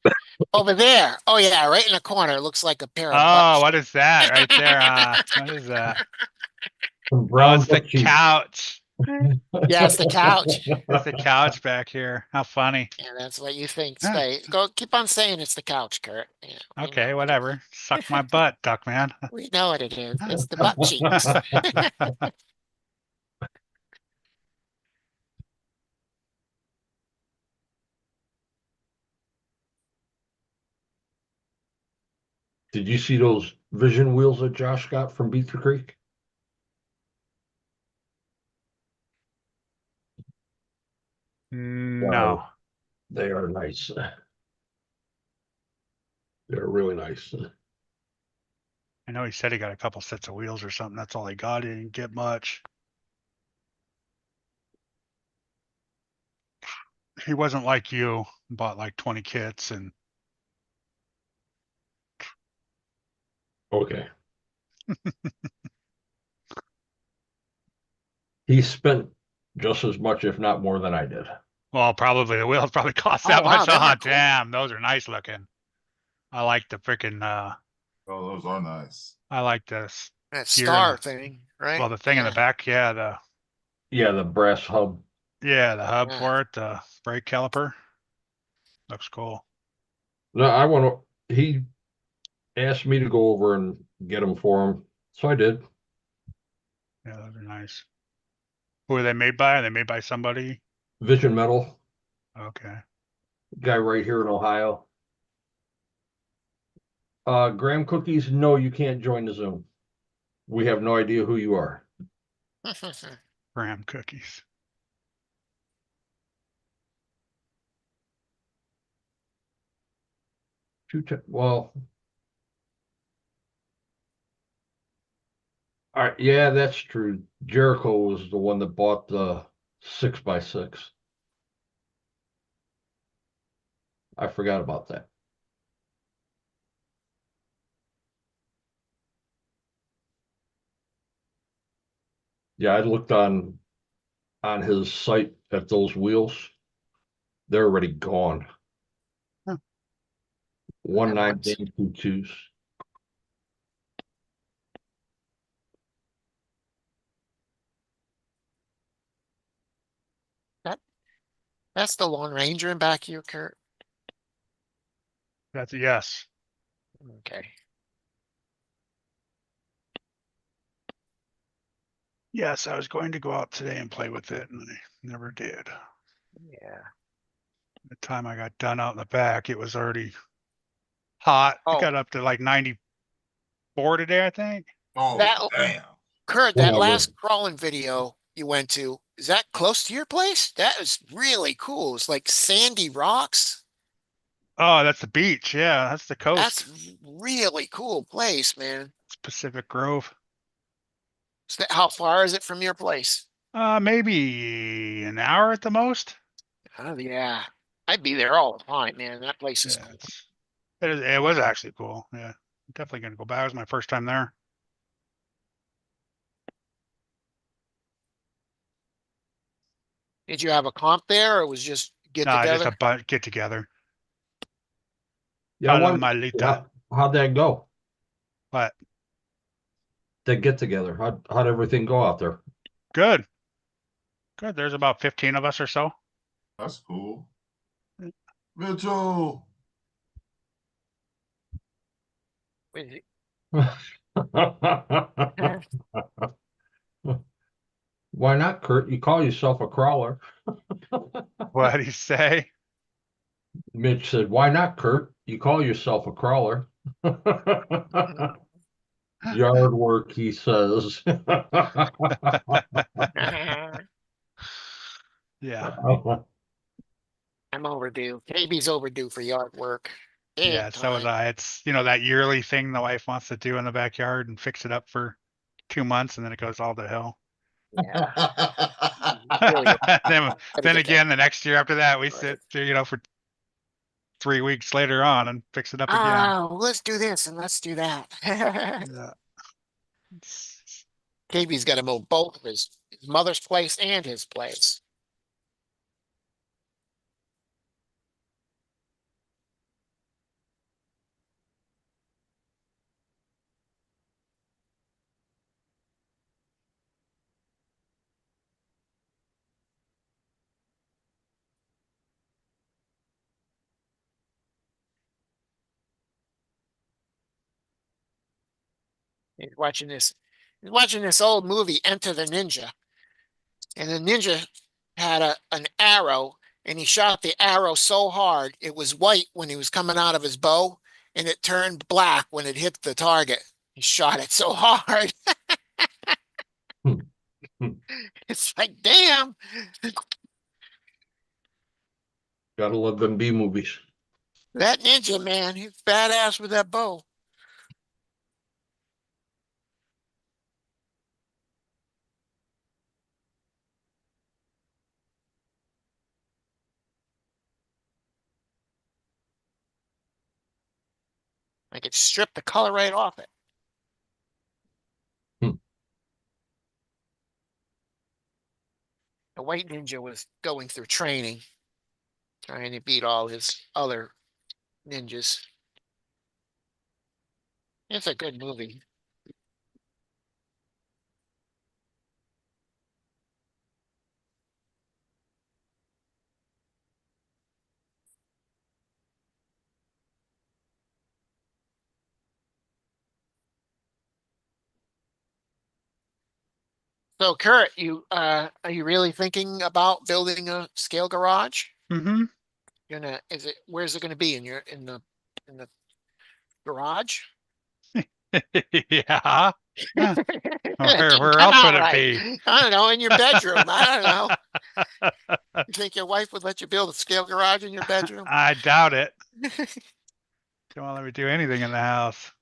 Over there. Oh yeah, right in the corner. Looks like a pair of butt Oh, cheeks. what is that right there? What is that? Some Oh, brown it's the butt cheeks. couch. Yeah, it's the couch. It's the couch back here. How funny. Yeah, that's what you think. Stay. Go keep on saying it's the couch, Kurt. Yeah, we Okay, know. whatever. Suck my butt, duck man. We know what it is. It's the butt cheeks. Did you see those vision wheels that Josh got from Beaver Creek? No. They are nice. They're really nice. I know he said he got a couple sets of wheels or something. That's all he got. He didn't get much. He wasn't like you, bought like 20 kits and Okay. He spent just as much, if not more, than I did. well, probably the wheels probably cost Oh, that wow, much. them Oh, are cool. damn, those are nice looking. I like the freaking Oh, those are nice. I like this That gear in star the, thing, right? well, the thing in the back, yeah, the brass hub. hub Yeah. for it, the brake caliper. Looks cool. No, he asked me to go over and get them for him. So I did. Yeah, those are nice. Who are they made by? Are they made by somebody? Vision Metal, Okay. guy right here in Ohio. Graham Cookies, no, you can't join the Zoom. We have no idea who you are. Graham cookies. Well, all right, yeah, that's true. Jericho was the one that bought the 6x6. I forgot about that. Yeah, I looked on his site at those wheels. They're already gone. Huh. 1922s. That's the Lone Ranger in back here, Kurt. That's a yes. Okay. Yes, I was going to go out today and play with it, and I never did. Yeah. The time I got done out in the back, it was already hot. It Oh, got up to like 94 today, I think. Oh, that damn. Kurt, that Whatever. last crawling video you went to, is that close to your place? That is really cool. It's like sandy rocks. Oh, that's the beach. Yeah, that's the coast. That's really cool place, man. It's Pacific Grove. So how far is it from your place? Maybe an hour at the most. Oh yeah. I'd be there all the time, man. That place is Yeah, cool. it was actually cool. Yeah, definitely gonna go back. It was my first time there. Did you have a comp there or was just get Nah, just a together? bunch get together. Yeah, Hola, Malita. how'd that go? But That get together. How'd everything go out there? good. Good. There's about 15 of us or so. That's cool. Mitchell. Why not, Kurt? You call yourself a crawler. What'd he say? Mitch said, why not, Kurt? You call yourself a crawler. Yard work, he says. Yeah. I'm overdue. KB's overdue for yard work. Yeah, Big so was time. I. It's, that yearly thing the wife wants to do in the backyard and fix it up for 2 months and then it goes all to hell. Yeah. Really then gotta get again, that the next year after that, we started. sit, for 3 weeks later on and fix it up again. Oh, let's do this and let's do that. Yeah. KB's got to mow both of his mother's place and his place. He's watching this old movie, Enter the Ninja. And the ninja had an arrow and he shot the arrow so hard it was white when he was coming out of his bow and it turned black when it hit the target. He shot it so hard. It's like, damn. Gotta love them B movies. That ninja, man, he's badass with that bow. I could strip the color right off it. Hmm. The white ninja was going through training, trying to beat all his other ninjas. It's a good movie. So, Kurt, are you really thinking about building a scale garage? Mm-hmm. Where's it gonna be in the garage? Yeah. Huh. It didn't Where come else out would it right. be? I don't know, in your bedroom. I don't know. You think your wife would let you build a scale garage in your bedroom? I doubt it. Don't want to let me do anything in the house.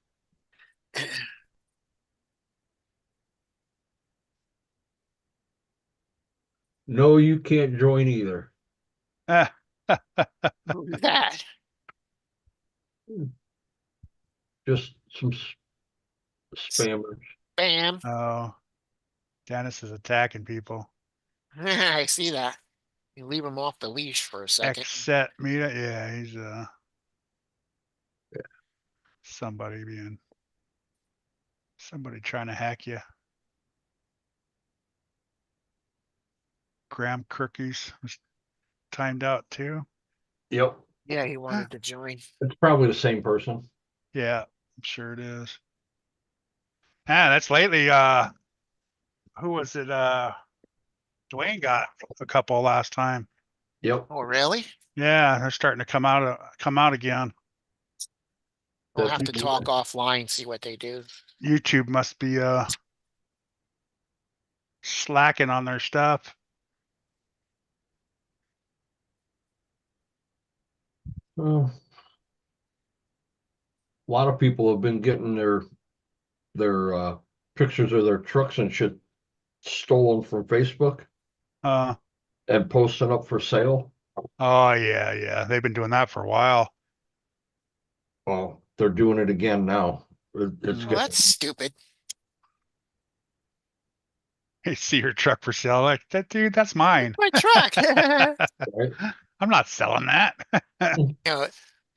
No, you can't join either. Who's that? Just some spammers. Bam. Oh, Dennis is attacking people. I see that. You leave him off the leash for a second. Except me. Yeah, he's somebody trying to hack you. Graham Cookies was timed out too. Yep. Yeah, he wanted to join. It's probably the same person. Yeah, I'm sure it is. That's lately. Who was it? Dwayne got a couple last time. Yep. Oh, really? Yeah, they're starting to come out again. We'll That's have to talk offline, see what they do. YouTube must be slacking on their stuff. a lot of people have been getting their pictures of their trucks and shit stolen from Facebook Uh and posting up for sale. oh yeah. They've been doing that for a while. Well, they're doing it again now. It's Well, getting that's stupid. They see your truck for sale, like that dude, that's mine. My truck. right. I'm not selling that. You know,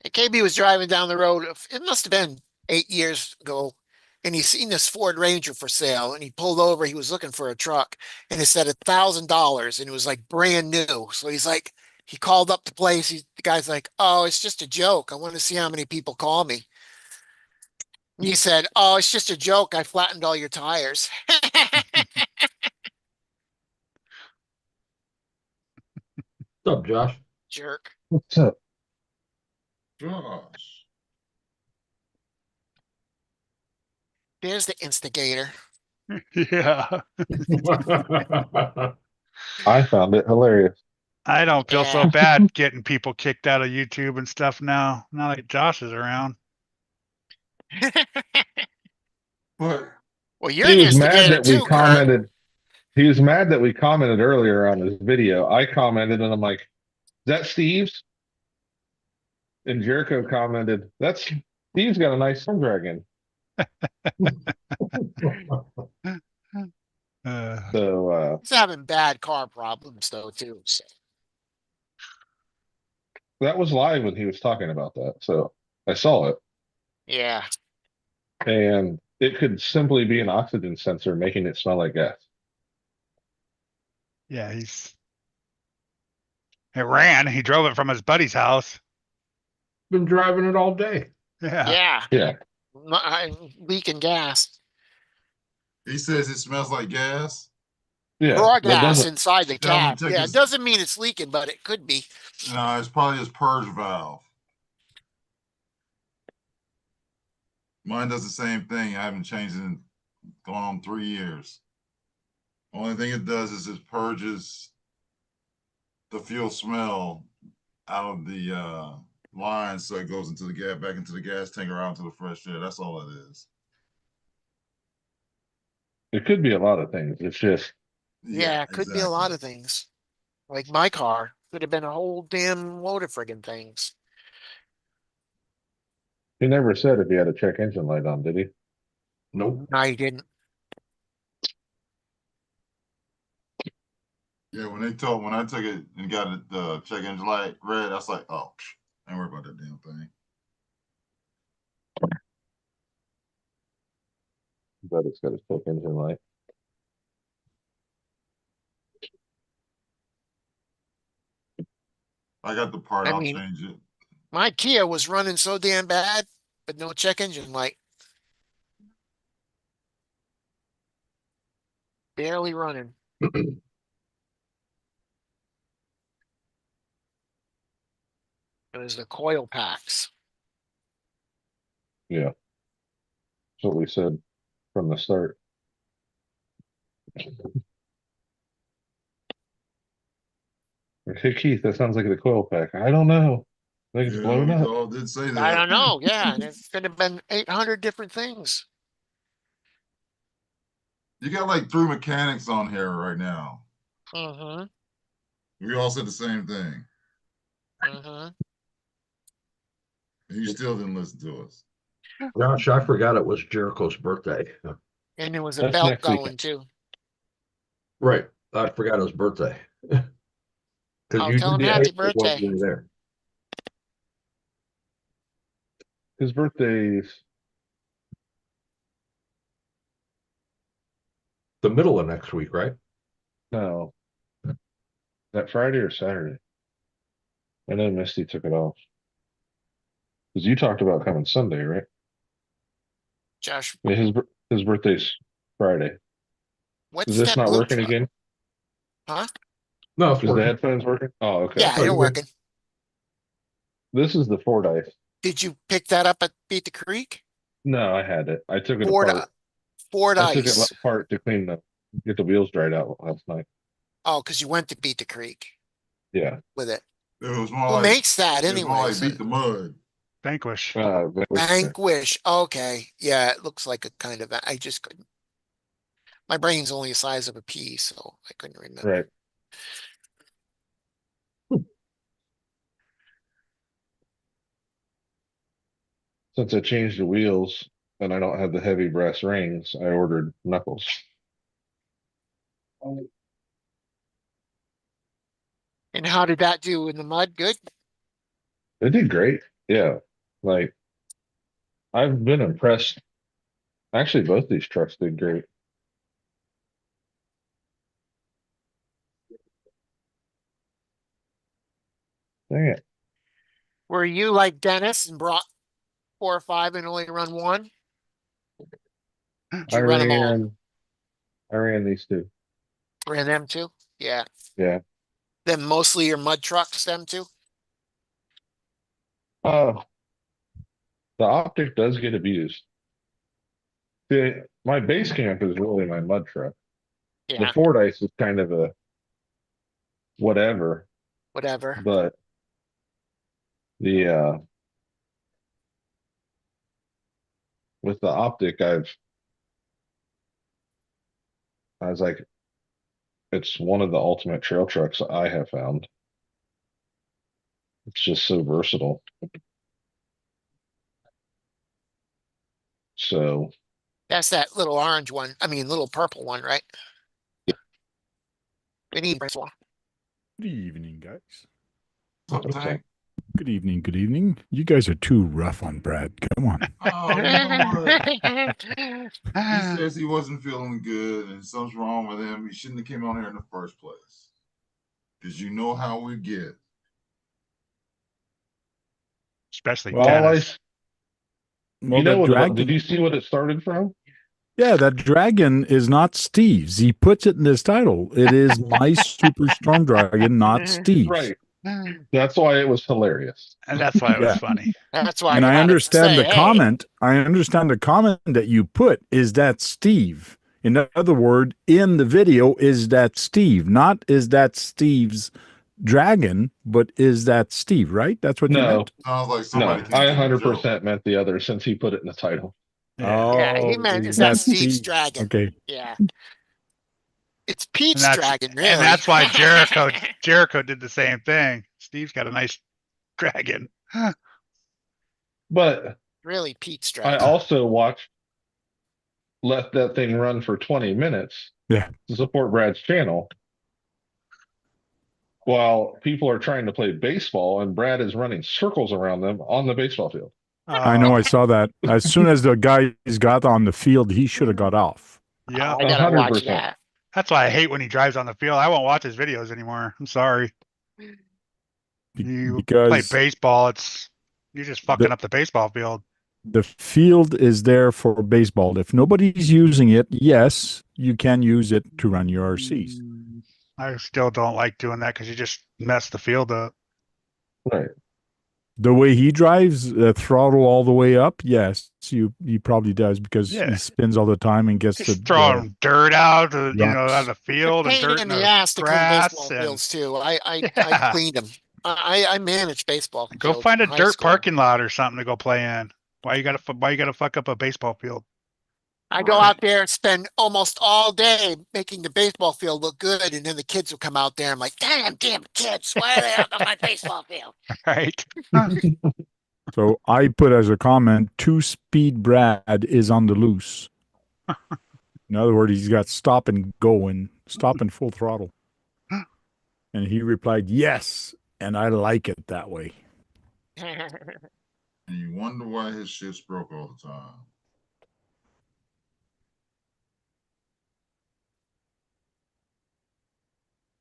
KB was driving down the road. It must have been 8 years ago, and he seen this Ford Ranger for sale. And he pulled over. He was looking for a truck, and it said $1,000, and it was like brand new. So he's like, he called up the place. The guy's like, "Oh, it's just a joke. I want to see how many people call me." And he said, "Oh, it's just a joke. I flattened all your tires." What's up, Josh? Jerk. What's up? Josh. There's the instigator. Yeah. I found it hilarious. I don't feel so Yeah. bad getting people kicked out of YouTube and stuff now. Now that Josh is around. But Well, you're He an was mad instigator that we too, Kurt. commented. He was mad that we commented earlier on his video. I commented and I'm like, "Is that Steve's?" And Jericho commented, "That's Steve's got a nice sun dragon." Uh, So He's having bad car problems though too. So. that was live when he was talking about that. So I saw it, Yeah. and it could simply be an oxygen sensor making it smell like gas. yeah, it ran. He drove it from his buddy's house. Been driving it all day. Yeah. Yeah. Yeah, Leaking gas. he says it smells like gas. yeah. Raw That gas doesn't. inside the Tell him cab. to take Yeah, it his. doesn't mean it's leaking, but it could be. No, it's probably his purge valve. Mine does the same thing. I haven't changed it in going on 3 years. Only thing it does is it purges the fuel smell out of the line, so it goes into the gas, back into the gas tank or out into the fresh air. That's all it is. It could be a lot of things. It's just Yeah, it could be a lot exactly. of things. Like my car could have been a whole damn load of friggin' things. he never said if he had a check engine light on, did he? Nope. No, you didn't. Yeah, when I took it and got it, the check engine light red, I was like, oh, ain't worry about that damn thing. But it's got a check engine light. I got the part, I I'll mean, change it. my Kia was running so damn bad, but no check engine light. Barely running. It was the coil packs. Yeah. That's what we said from the start. Hey Keith, that sounds like the coil pack. I don't know. I think it's Yeah, blown we up. all did say that. I don't know. Yeah, and it could have been 800 different things. You got like 3 mechanics on here right now. Mm-hmm. We all said the same thing. Mm-hmm. And you still didn't listen to us. Gosh, I forgot it was Jericho's birthday. And there was a That's belt next weekend. going too. Right. I forgot his birthday. Because I'll you tell him did happy it while birthday. we were there. His birthday's The middle of next week, right? no. That Friday or Saturday? I know Misty took it off. Because you talked about coming Sunday, right? Josh, Yeah, his birthday's Friday. what's Is this that not blue working truck? again? Huh? No, it's Is the working. headphones working? Oh, okay. Yeah, Oh, you're you're good. working. This is the Ford Ice. Did you pick that up at Beat the Creek? No, I had it. I took it Ford, apart. Ford I took it Ice. apart to get the wheels dried out last night. Oh, because you went to Beat the Creek Yeah. with it. It was more Who like makes that it was more like anyways? beat the mud. Vanquish. Vanquish. Okay. Yeah, it looks like a kind of, I just couldn't. My brain's only the size of a pea, so I couldn't remember. Right. Since I changed the wheels and I don't have the heavy brass rings, I ordered knuckles. And how did that do in the mud? Good? They did great. Yeah. Like I've been impressed. Actually, both these trucks did great. Dang it. Were you like Dennis and brought 4 or 5 and only run one? Did I you run them all? ran these two. Ran them too? Yeah. Yeah. Then mostly your mud trucks, them too? Uh the optic does get abused. My base camp is really my mud truck. The Yeah, Ford Ice is kind of a whatever, whatever. but the with the optic I was like, it's one of the ultimate trail trucks I have found. It's just so versatile. So That's that little orange one. I mean, little purple one, right? Good evening, Francois. Good evening, guys. What's up, Tank? Good evening. Good evening. You guys are too rough on Brad. Come on. Oh, you know what? He says he wasn't feeling good and something's wrong with him. He shouldn't have came on here in the first place. Because you know how we get. Especially well, Dennis. Well, you know that what? Did dragon. you see what it started from? Yeah, that dragon is not Steve's. He puts it in his title. It is my super storm dragon, not Steve's. Right. That's why it was hilarious. And that's why it was Yeah. funny. That's why And you I had to understand say, the hey. comment. I understand the comment that you put is that Steve. In other words, in the video, is that Steve, not is that Steve's Dragon, but is that Steve, right? That's what you No, meant? Sounds like no, somebody I came to the joke. 100% meant the other since he put it in the title. Yeah. Yeah, he Oh, meant, is that that's Steve's Steve. dragon? Okay. Yeah. It's And Pete's dragon, really. and that's why Jericho did the same thing. Steve's got a nice dragon. But Really Pete's I dragon. also let that thing run for 20 minutes Yeah. to support Brad's channel while people are trying to play baseball and Brad is running circles around them on the baseball field. I know. I saw that. As soon as the guys got on the field, he should have got off. Yeah. I gotta watch 100%. that. That's why I hate when he drives on the field. I won't watch his videos anymore. I'm sorry. You play Because baseball, you're just fucking up the baseball field. the field is there for baseball. If nobody's using it, yes, you can use it to run your RCs. I still don't like doing that because you just mess the field up. Right. The way he drives, throttle all the way up, yes, he probably does because Yeah. he spins all the time and gets Just throwing dirt out, out of the field and Pain dirt in in the ass to clean grass. baseball And fields too. I Yeah. cleaned them. I managed baseball go fields find in a high dirt school. parking lot or something to go play in. Why you gotta fuck up a baseball field? I go out there and spend almost all day making the baseball field look good, and then the kids will come out there. I'm like, damn kids, why are they out on my baseball field? Right. So I put as a comment, 2-speed Brad is on the loose. In other words, he's got stop and go and stop and full throttle. And he replied, yes. And I like it that way. And you wonder why his shit's broke all the time.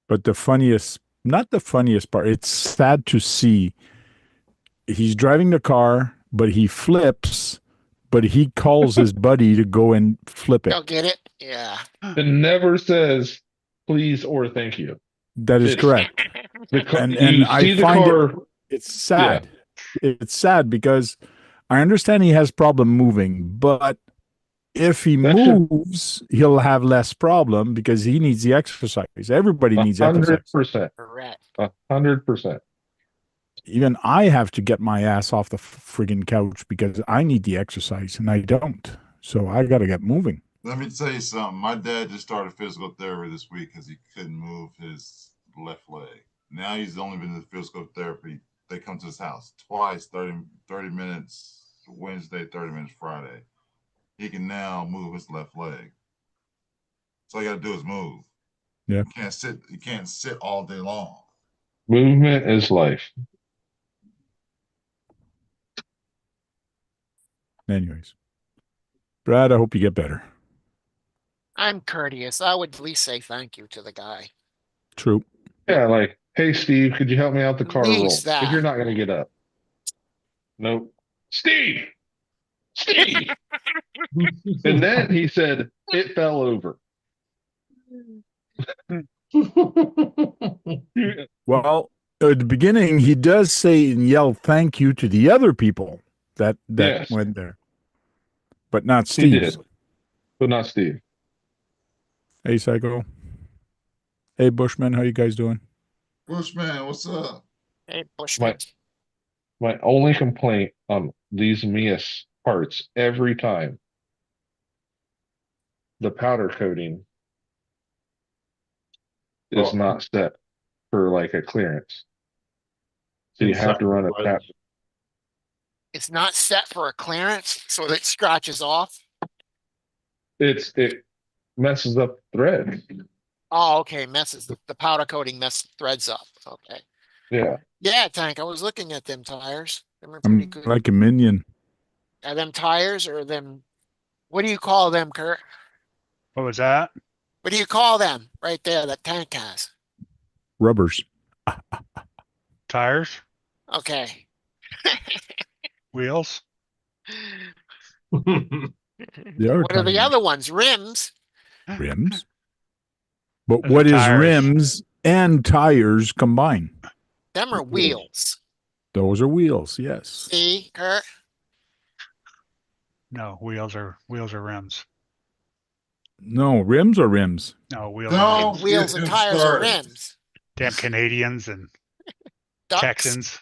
But not the funniest part, it's sad to see. He's driving the car, but he flips, but he calls his buddy to go and flip it. Go get it? Yeah. It never says please or thank you. That is It's- correct. And And I find it's sad. It's sad because I understand he has problem moving, but if he moves, he'll have less problem because he needs the exercise. Everybody needs exercise. 100%. Correct. 100%. Even I have to get my ass off the friggin' couch because I need the exercise and I don't. So I got to get moving. Let me tell you something. My dad just started physical therapy this week because he couldn't move his left leg. Now he's only been to physical therapy. They come to his house twice, 30 minutes Wednesday, 30 minutes Friday. He can now move his left leg. So all you got to do is move. Yeah. You can't sit all day long. Movement is life. Anyways, Brad, I hope you get better. I'm courteous. I would at least say thank you to the guy. True. Yeah, like, hey, Steve, could you help me out the car roll? Leaves that. If you're not going to get up. Nope. Steve! Steve! And then he said, it fell over. Well, at the beginning, he does say and yell thank you to the other people that Yes. went there, but not He Steve. did. But not Steve. Hey, Psycho. Hey, Bushman, how you guys doing? Bushman, what's up? Hey, Bushman. My only complaint on these Mias parts every time, the powder coating is not set for like a clearance. So you have to run a tap. It's not set for a clearance, so it scratches off. It messes up threads. Oh, okay. Messes the powder coating messes threads up. Okay. Yeah. Yeah, Tank. I was looking at them tires. They were I'm pretty good. like a minion. Are them tires or them? What do you call them, Kurt? What was that? What do you call them right there that Tank has? Rubbers. Tires? Okay. Wheels? They are What are the tires. other ones? Rims. Rims. But Those what are is tires. rims and tires combined? Them are wheels. Those are wheels, yes. See, Kurt? No, wheels are rims. No, rims are rims. No, wheels No. are rims. Wheels get and him tires are started. rims. Damn Canadians and Ducks. Texans.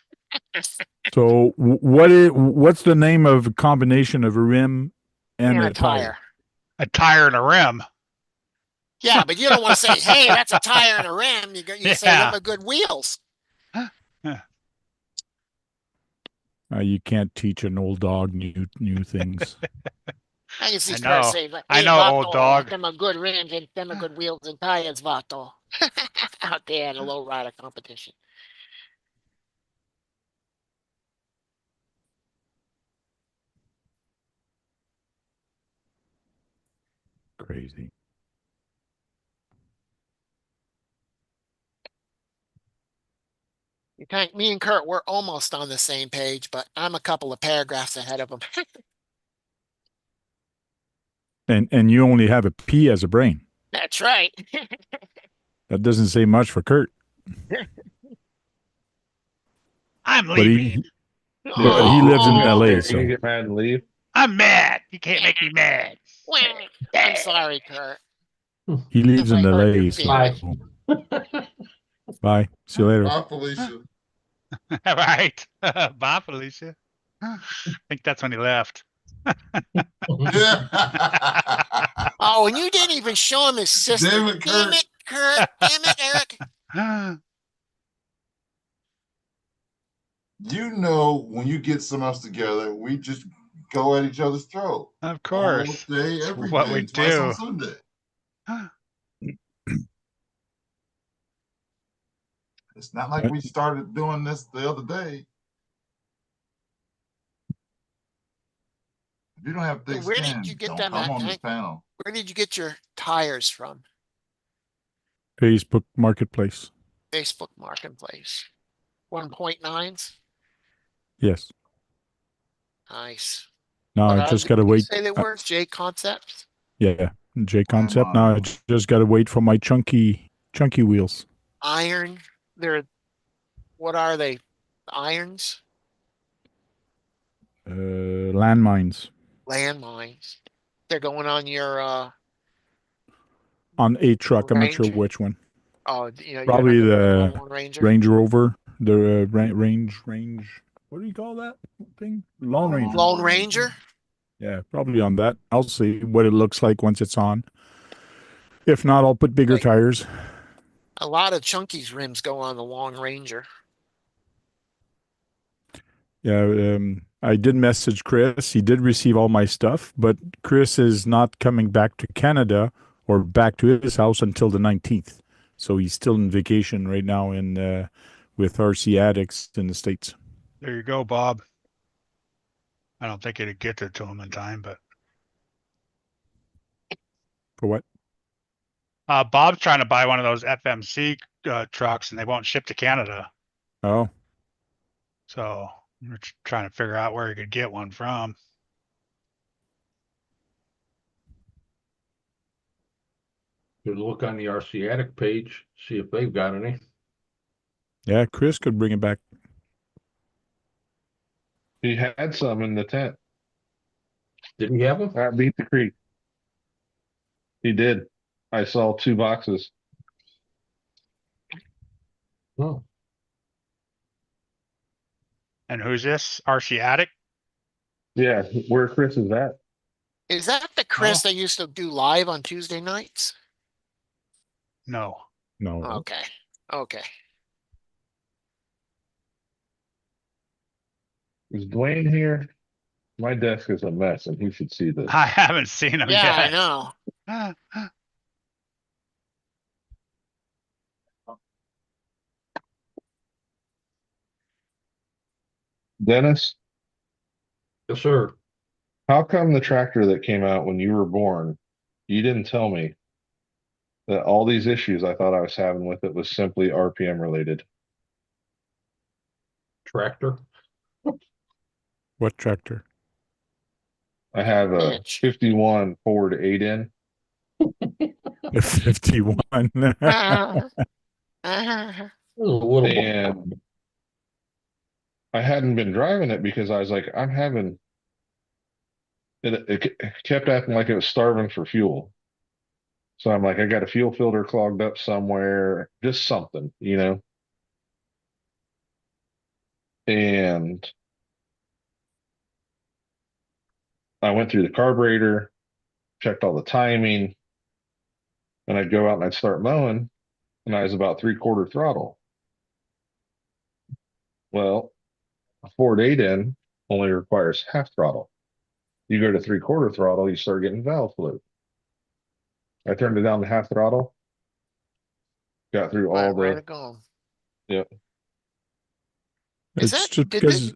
So what's the name of a combination of a rim and And a a tire. A tire and a rim. Yeah, but you don't want to say, "Hey, that's a tire and a rim." You say them Yeah. are good wheels. You can't teach an old dog new things. I can see I Kurt know. say, "Hey, I know, old Vato, dog. them are good rims and them are good wheels and tires, Vato." Out there in a low rider competition. Crazy. Me and Kurt, we're almost on the same page, but I'm a couple of paragraphs ahead of him. And you only have a P as a brain. That's right. That doesn't say much for Kurt. I'm But leaving. he lives in Get LA, there, so you get mad and leave. I'm mad. You can't make me mad. I'm sorry, Kurt. he lives If in I hurt your LA. So feelings. bye. See you later. Bye, Felicia. All right. Bye, Felicia. I think that's when he left. Oh, and you didn't even show him his sister. Damn it, Damn Kurt. it, Kurt. Damn it, Eric. You know, when you get some of us together, we just go at each other's throat Of all course. day, It's every what day, we and twice on do. Sunday. It's not like we started doing this the other day. If you don't have thick Where did skin, you get don't them come at, on the Hank? panel. Where did you get your tires from? Facebook Marketplace. Facebook Marketplace. 1.9s? Yes. Nice. Now I just gotta What did you wait. say they were? J Concepts? Yeah, J Concept. I'm, Now I just gotta wait for my chunky wheels. Iron. They're, what are they? Irons? Landmines Landmines. They're going on your on a truck. I'm not sure Ranger? which one. Oh, you know, Probably you're not the going Lone Ranger. Range Rover. The range. What do you call that thing? Lone Ranger. Lone Ranger? Yeah, probably on that. I'll see what it looks like once it's on. If not, I'll put bigger Like- tires. A lot of Chunky's rims go on the Long Ranger. Yeah, I did message Chris. He did receive all my stuff, but Chris is not coming back to Canada or back to his house until the 19th. So he's still in vacation right now in with RC Addicts in the States. There you go, Bob. I don't think it'd get there to him in time, but For what? Bob's trying to buy one of those FMC trucks, and they won't ship to Canada. Oh, So we're trying to figure out where he could get one from. Could look on the RC Attic page, see if they've got any. yeah, Chris could bring it back. He had some in the tent Did he have them? at Beat the Creek. He did. I saw 2 boxes. Oh, And who's this? RC Attic? Yeah, where Chris is at. Is that the Chris Oh. that used to do live on Tuesday nights? No. No. Okay. Okay. Is Dwayne here? My desk is a mess, and he should see this. I haven't seen him Yeah, I yet. know. Dennis, yes, sir. how come the tractor that came out when you were born, you didn't tell me that all these issues I thought I was having with it was simply RPM related? Tractor. What tractor? I have a Mitch. 51 Ford 8N. The 51. Ah. A little bit. And I hadn't been driving it because I was like, I'm having it kept acting like it was starving for fuel. So I'm like, I got a fuel filter clogged up somewhere, just something, you know? And I went through the carburetor, checked all the timing, and I'd go out and I'd start mowing, and I was about 3/4 throttle. Well, a Ford 8N only requires half throttle. You go to 3/4 throttle, you start getting valve fluid. I turned it down to half throttle, got through all Right the, it going. yep. Is It's that, just did because.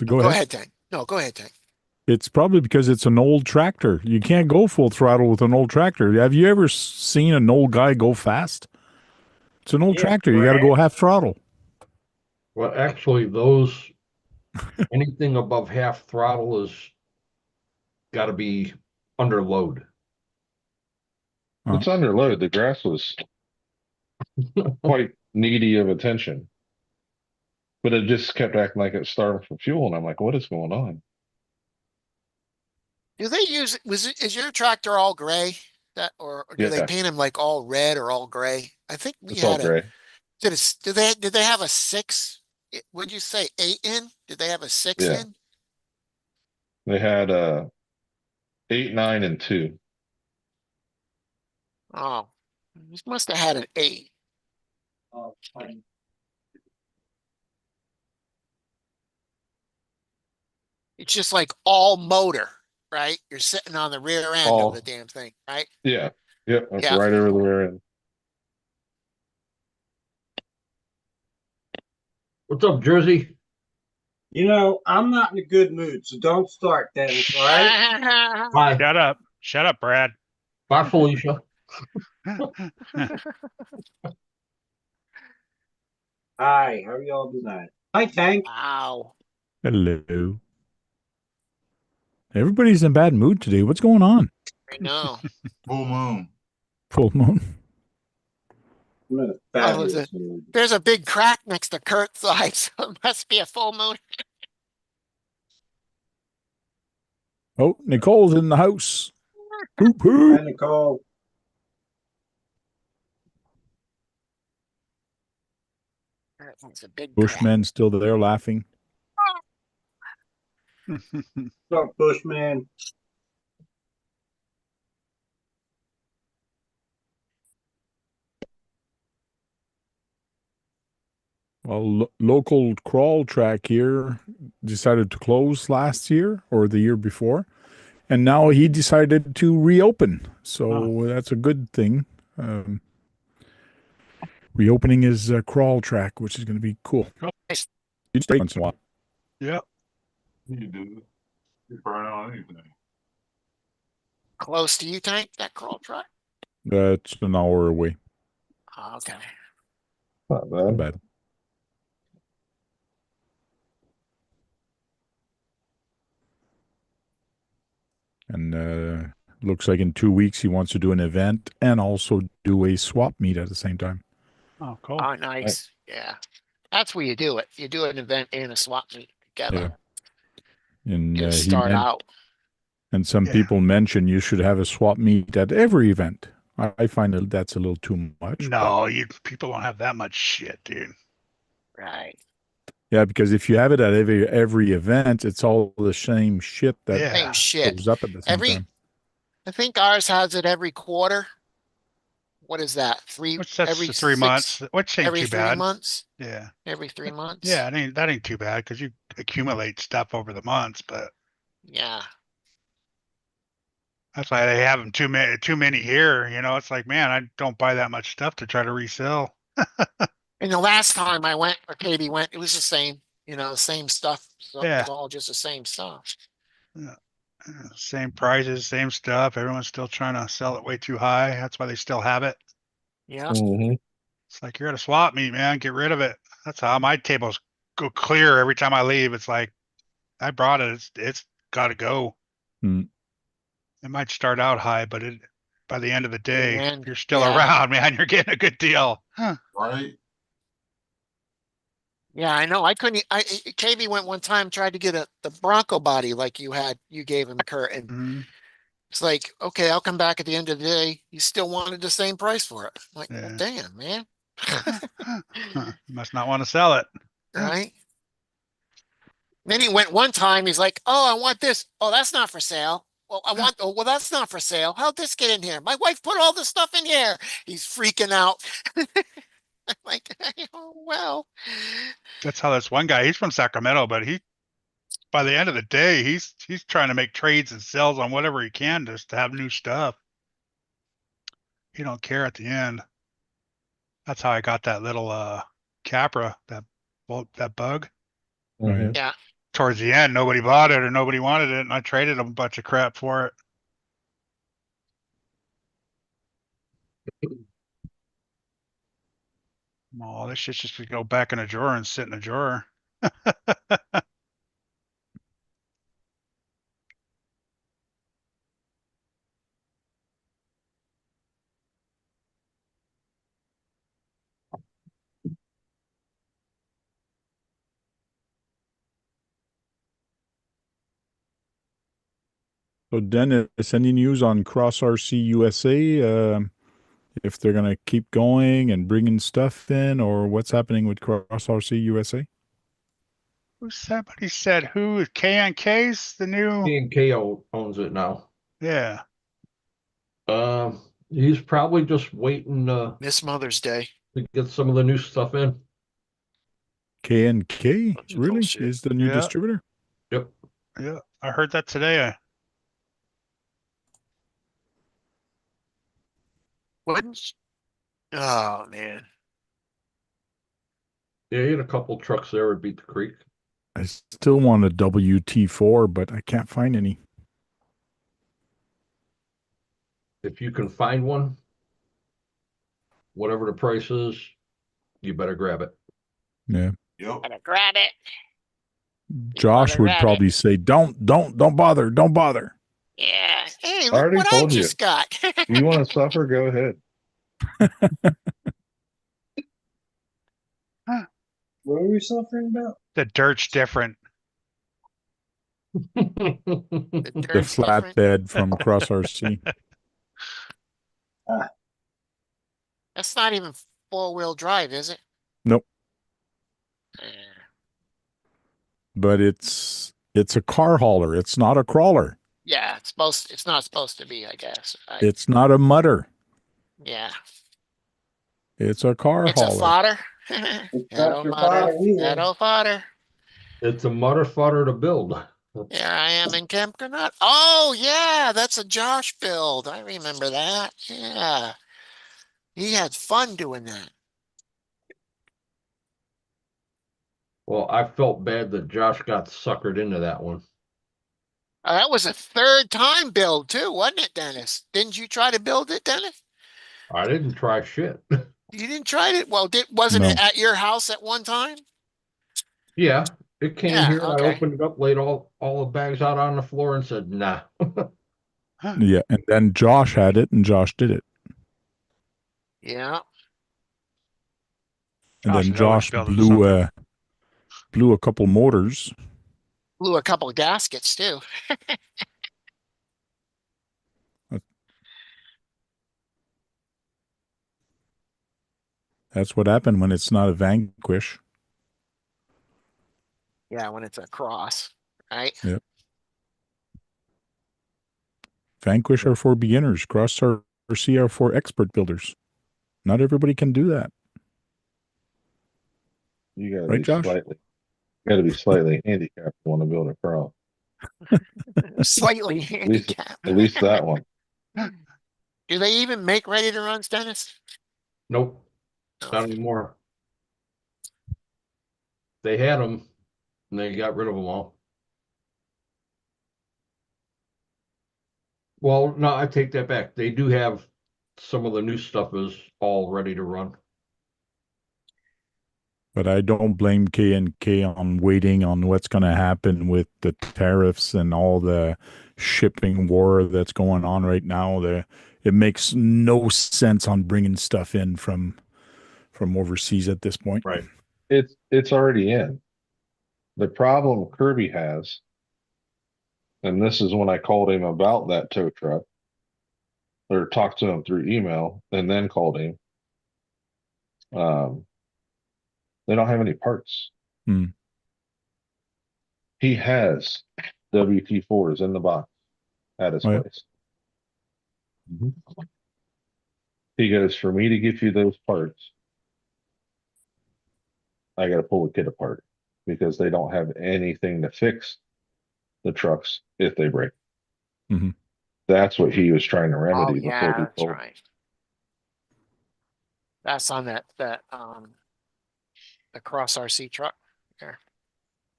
Go go ahead. ahead, Tank. No, go ahead, Tank. It's probably because it's an old tractor. You can't go full throttle with an old tractor. Have you ever seen an old guy go fast? It's an old Yeah, tractor. You got to go half throttle. Well, actually, those, anything above half throttle is got to be under load. It's under load. The grass was quite needy of attention, but it just kept acting like it was starving for fuel. And I'm like, what is going on? Do they use, is your tractor all gray? Or do they Yeah, paint them like all red or all gray? I think we it's all had a, gray. did they have a 6? Would you say 8 in? Did they have a 6 Yeah. in? They had 8, 9, and 2. Oh, you must have had an 8. It's just like all motor, right? You're sitting on the rear end of the All, damn thing, right? yeah, yep, that's Yeah. right over the rear end. What's up, Jersey? I'm not in a good mood, so don't start, Dennis, all right? Bye. Shut up. Shut up, Brad. Bye, Felicia. Hi, how are y'all tonight? Hi, Tank. Wow. Hello. Everybody's in a bad mood today. What's going on? I know. Full moon. Full moon. I'm in a Oh, fabulous mood. there's a big crack next to Kurt's eye, so it must be a full moon. Oh, Nicole's in the house. Poop Hi, poop. Nicole. It's a big crack. Bushman still there laughing. What's up, Bushman? Well, local crawl track here decided to close last year or the year before, and now he decided to reopen. So that's a good thing. Reopening his crawl track, which is going to be cool. Nice. You stay once in a while. Yep. You do. You burn on anything. Close to you, Tank, that crawl track? That's an hour away. Oh, okay. Not Not bad. bad. And looks like in 2 weeks he wants to do an event and also do a swap meet at the same time. Oh, cool. Oh, nice. Yeah. That's where you do it. You do an event and a swap meet together. And You he start out. and some Yeah. people mention you should have a swap meet at every event. I find that that's a little too much. No, people don't have that much shit, dude. Right. Yeah, because if you have it at every event, it's all the same shit that Yeah. Same shit. goes up at the same time. I think ours has it every quarter. What is that? Which that's every 3 months, which ain't every too 3 bad. months? Yeah. Every 3 months? Yeah, that ain't too bad because you accumulate stuff over the months, but Yeah. that's why they have them too many here. It's like, man, I don't buy that much stuff to try to resell. And the last time I went, or Katie went, it was the same, same stuff. So it Yeah. was all just the same stuff. Same prices, same stuff. Everyone's still trying to sell it way too high. That's why they still have it. Yeah. Hmm. It's like you're at a swap meet, man. Get rid of it. That's how my tables go clear every time I leave. It's like I brought it. It's got to go. Hmm. It might start out high, but by the end of the day, end, if you're still yeah. around, man, you're getting a good deal. Right? Yeah, I know. I couldn't. KB went one time, tried to get the Bronco body like you gave him, Kurt, and Mhm. It's like, okay, I'll come back at the end of the day. You still wanted the same price for it. I'm like, well, Yeah. damn, man. Must not want to sell it. Right? Then he went one time, he's like, oh, I want this. Oh, that's not for sale. Well, that's not for sale. How'd this get in here? My wife put all this stuff in here. He's freaking out. I'm like, oh, well. That's how this one guy, he's from Sacramento, but by the end of the day, he's trying to make trades and sells on whatever he can just to have new stuff. He don't care at the end. That's how I got that little Capra, that bug. Mhm. Yeah. Towards the end, nobody bought it or nobody wanted it, and I traded a bunch of crap for it. Oh, this shit's just gonna go back in a drawer and sit in a drawer. So Dennis, any news on Cross RC USA? If they're gonna keep going and bringing stuff in, or what's happening with Cross RC USA? Somebody said who? K&K's the new? K owns it now. Yeah. He's probably just waiting Miss Mother's Day. to get some of the new stuff in. K&K Bunch of really bullshit. is the new Yeah. distributor? Yep. Yeah. I heard that today. Wouldn't Oh, man. Yeah, he had a couple trucks there at Beat the Creek. I still want a WT4, but I can't find any. If you can find one, whatever the price is, you better grab it. Yeah. Yep. Gotta grab it. Josh wanna would grab probably say, don't bother, don't bother. Yeah. Hey, I look already what I told you. just got. You want to suffer? Go ahead. What are we suffering about? The dirt's different. The The dirt's different. flatbed from Cross RC. That's not even four-wheel drive, is it? Nope. Eh, But it's a car hauler. It's not a crawler. Yeah, it's not supposed to be, I guess. It's not a mutter. Yeah. It's a car It's a hauler. fodder. It's That not old your fodder. fodder either. That old fodder. It's a mutter fodder to build. Here I am in Camp Granada. Oh, yeah, that's a Josh build. I remember that. Yeah. He had fun doing that. Well, I felt bad that Josh got suckered into that one. That was a third time build too, wasn't it, Dennis? Didn't you try to build it, Dennis? I didn't try shit. You didn't try it? Well, wasn't No. it at your house at one time? Yeah, it came Yeah, here. I okay. opened it up, laid all the bags out on the floor, and said, "Nah." Yeah, and then Josh had it, and Josh did it. Yeah. And Josh then is always Josh building blew a couple motors. Blew a couple of gaskets too. That's what happened when it's not a Vanquish. Yeah, when it's a cross, right? Yep. Vanquish are for beginners. Cross RC are for expert builders. Not everybody can do that. You gotta Right, be Josh? slightly handicapped to want to build a cross. Slightly At least, handicapped. at least that one. Do they even make ready to runs, Dennis? Nope, No. not anymore. They had them, and they got rid of them all. Well, no, I take that back. They do have some of the new stuff is all ready to run. But I don't blame K&K on waiting on what's going to happen with the tariffs and all the shipping war that's going on right now. It makes no sense on bringing stuff in from overseas at this point. Right. It's already in. The problem Kirby has, And this is when I called him about that tow truck, or talked to him through email, and then called him. They don't have any parts. Hmm. He has WT4s in the box at his Oh, yeah. place. He goes, for me to give you those parts, I got to pull the kit apart because they don't have anything to fix the trucks if they break. Mhm. That's what he was trying to Oh, remedy before yeah, he that's told. right. That's on that, the Cross RC truck there.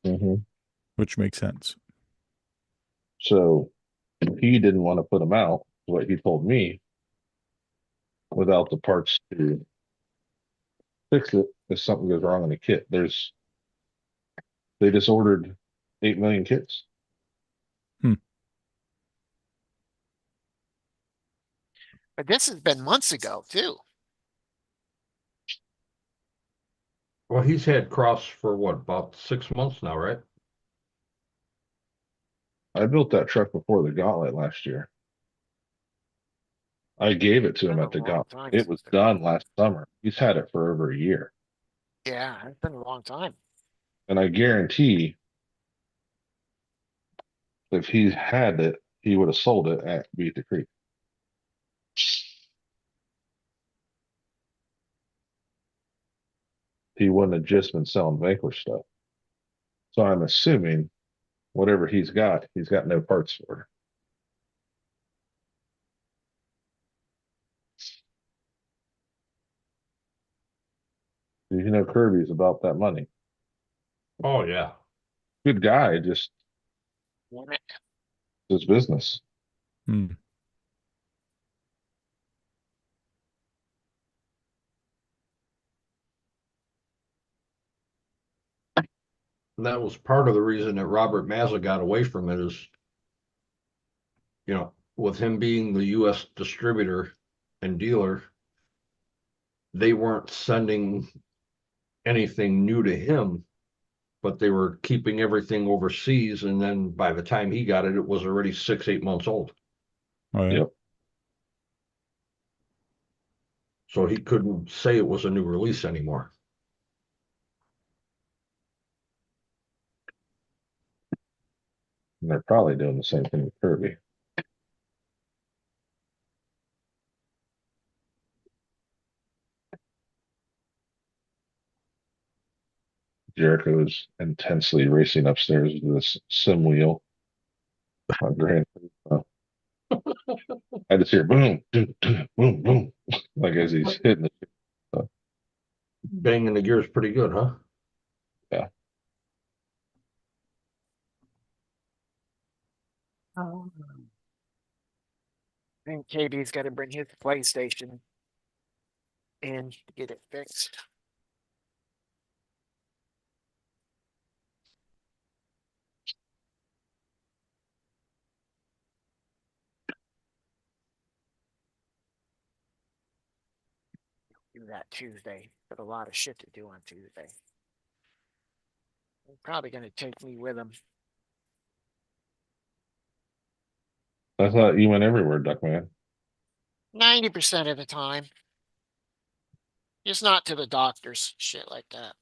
Mhm. Which makes sense. So he didn't want to put them out, what he told me, without the parts to fix it if something goes wrong in the kit. They just ordered 8 million kits. But this has been months ago too. Well, he's had Cross for what, about 6 months now, right? I built that truck before the gauntlet last year. I gave it to him Been a at the long gauntlet. time It since was the done Gauntlet. last summer. He's had it for over a year. Yeah, it's been a long time. And I guarantee if he had it, he would have sold it at Beat the Creek. He wouldn't have just been selling Vanquish stuff. So I'm assuming whatever he's got no parts for. You know, Kirby's about that money. Oh, yeah. Good guy, just Want it? his business. Hmm. That was part of the reason that Robert Mazza got away from it is, with him being the US distributor and dealer, they weren't sending anything new to him, but they were keeping everything overseas. And then by the time he got it, it was already 6, 8 months old. Oh, yeah. Yep. So he couldn't say it was a new release anymore. And they're probably doing the same thing with Kirby. Jericho is intensely racing upstairs with this sim wheel. My grand, I just hear boom, boom, boom, boom, like as he's hitting it. Banging the gears pretty good, huh? Yeah. Oh. I think KB's got to bring his PlayStation in to get it fixed. Do that Tuesday. Got a lot of shit to do on Tuesday. He's probably going to take me with him. I thought you went everywhere, Duckman. 90% of the time. Just not to the doctors, shit like that.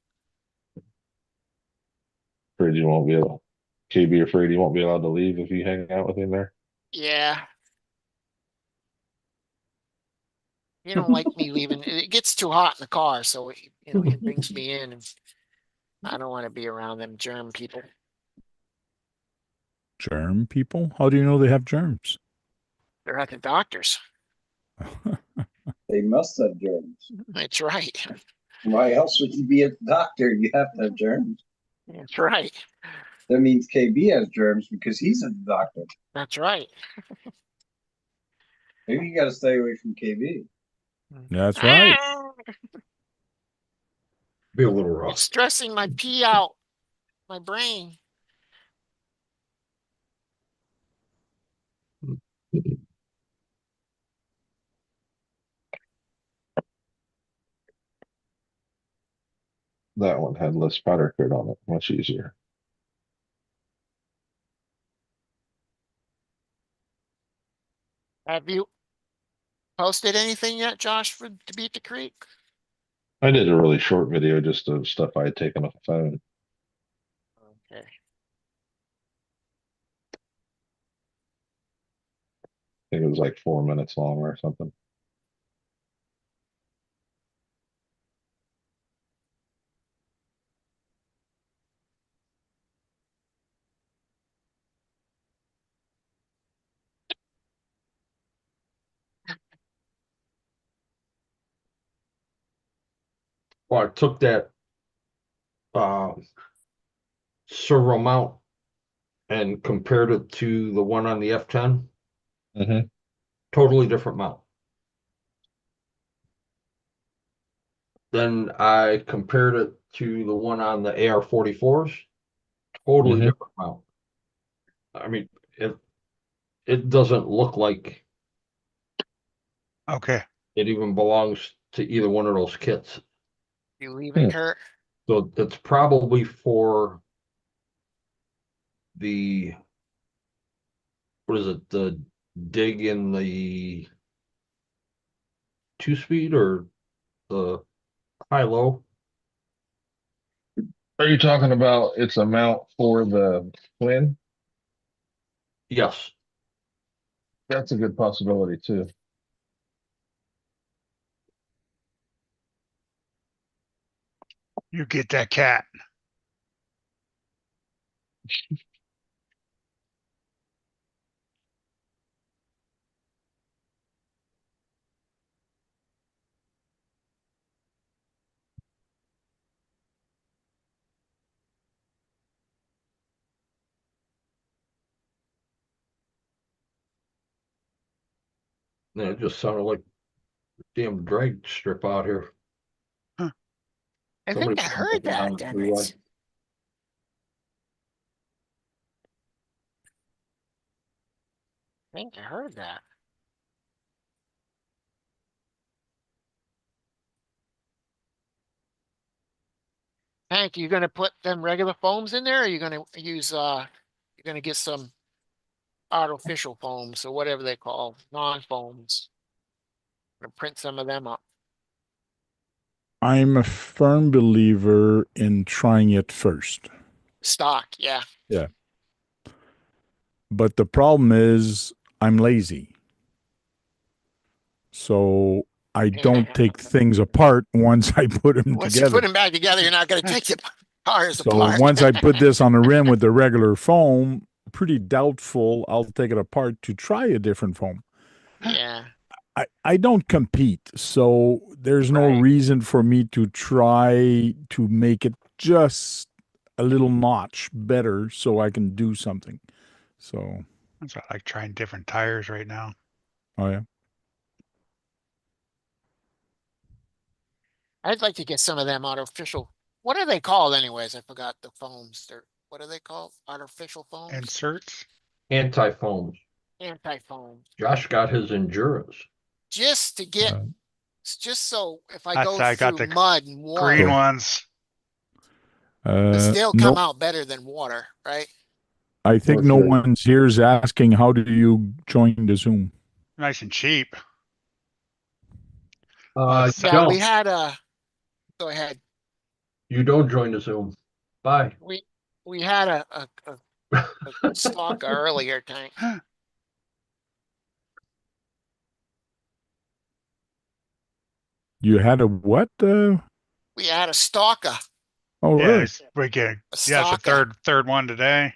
Afraid you won't be able. KB afraid you won't be allowed to leave if you hang out with him there. Yeah. He don't like me leaving. It gets too hot in the car, so he brings me in, and I don't want to be around them germ people. Germ people? How do you know they have germs? They're at the doctors. They must have germs. That's right. Why else would you be a doctor? You have to have germs. That's right. That means KB has germs because he's a doctor. That's right. Maybe you got to stay away from KB. That's right. Ah, Be a little it's rough. stressing my pee out, my brain. That one had less powder coat on it, much easier. Have you posted anything yet, Josh, to Beat the Creek? I did a really short video just of stuff I had taken off the phone. Okay. I think it was like 4 minutes long or something. Well, I took that servo mount and compared it to the one on the F10. Mm-hmm. Totally different mount. Then I compared it to the one on the AR-44s. Totally Mhm. different mount. I mean, it doesn't look like Okay. it even belongs to either one of those kits. You leaving, Kurt? So it's probably for the, what is it, the dig in the 2-speed or the high-low? Are you talking about its amount for the twin? Yes. That's a good possibility too. You get that cat. And it just sounded like a damn drag strip out here. Huh. I Somebody think I put heard something that, on the damn freeway. it. I think I heard that. Hank, you gonna put them regular foams in there, or you gonna use you're gonna get some artificial foams or whatever they call non-foams? Gonna print some of them up. I'm a firm believer in trying it first. Stock, yeah. Yeah. But the problem is I'm lazy. So I don't take things apart once I put them Once you together. put them back together, you're not gonna take the cars So apart. once I put this on the rim with the regular foam, pretty doubtful I'll take it apart to try a different foam. Yeah. I don't compete, so there's no Right. reason for me to try to make it just a little notch better so I can do something. So, That's why I like trying different tires right now. oh yeah. I'd like to get some of them artificial. What are they called anyways? I forgot the foams. What are they called? Artificial foams? Inserts. Anti-foams. Anti-foam. Josh got his Enduras. Just to get, Uh, just so if I That's go I got through the mud and green water, ones. they'll come Nope. out better than water, right? I think For no sure. one's here is asking how do you join the Zoom? Nice and cheap. You Yeah, we don't. had go ahead. You don't join the Zoom. Bye. We had a stalker earlier, Tank. You had a what? We had a stalker. Oh, Yeah, really? we get A yeah, it's the stalker. third one today.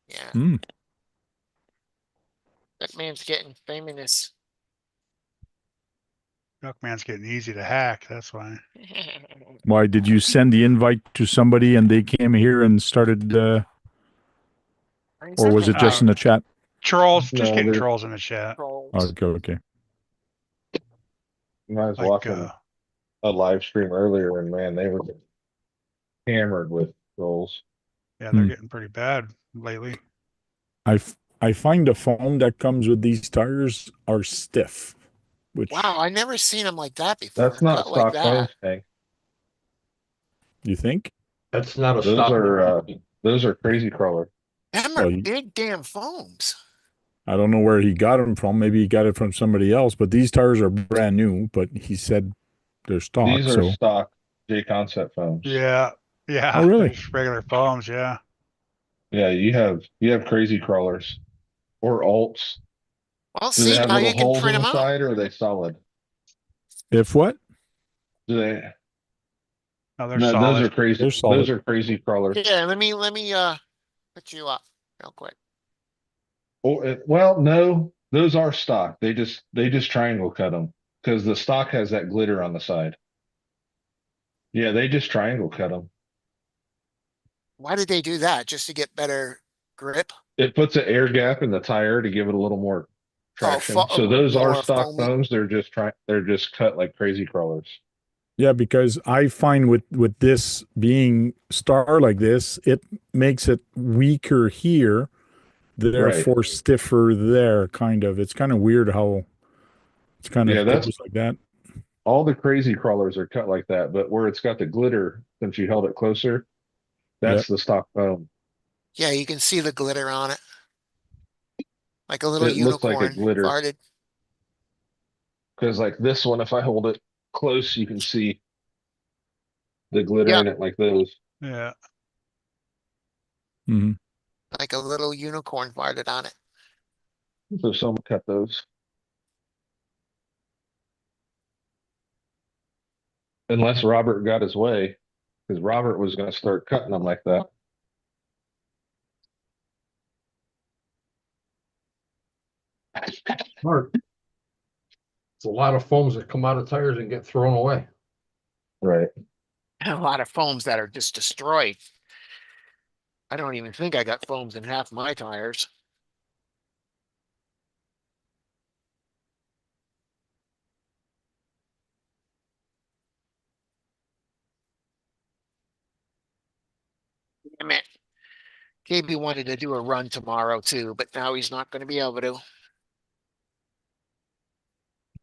Yeah, Mm. that man's getting famous. Milkman's getting easy to hack. That's why. Why did you send the invite to somebody and they came here and started, or was it just in the chat? Trolls, just No, getting there's- trolls in the chat. Trolls. Okay, okay. I was Like watching a live stream earlier and man, they were hammered with trolls. yeah, they're Hmm. getting pretty bad lately. I find the foam that comes with these tires are stiff, which Wow, I never seen them like that before. That's not Cut like stock foam, that. Hank. you think? That's not a Those stock. are crazy crawler. Them Well, are big damn foams. I don't know where he got them from. Maybe he got it from somebody else, but these tires are brand new, but he said they're stock. These are So, stock J Concept foams. Yeah. oh, Yeah. really? There's regular foams. Yeah. Yeah, you have crazy crawlers or alts. Well, Do they see, have now little you can holes in print the them out. side or are they solid? If what? Do they? No, they're No, those solid. are crazy. They're Those solid. are crazy crawlers. Yeah, let me put you up real quick. Oh, well, no, those are stock. They just triangle cut them because the stock has that glitter on the side. Yeah, they just triangle cut them. Why did they do that? Just to get better grip? It puts an air gap in the tire to give it a little more Oh, traction. So those are more stock foamy. foams. They're just cut like crazy crawlers. Yeah, because I find with this being star like this, it makes it weaker here, Right. therefore stiffer there, kind of. It's kind of weird how it's kind Yeah, of that's goes like that. all the crazy crawlers are cut like that, but where it's got the glitter, since you held it closer, Yeah. that's the stock foam. Yeah, you can see the glitter on it. Like a little It looks like a unicorn glitter farted. because like this one, if I hold it close, you can see the glitter Yep, in it like those. Yeah. Hmm. like a little unicorn farted on it. So someone cut those. Unless Robert got his way, because Robert was going to start cutting them like that. Mark, it's a lot of foams that come out of tires and get thrown away. Right. A lot of foams that are just destroyed. I don't even think I got foams in half my tires. Damn it. KB wanted to do a run tomorrow too, but now he's not going to be able to.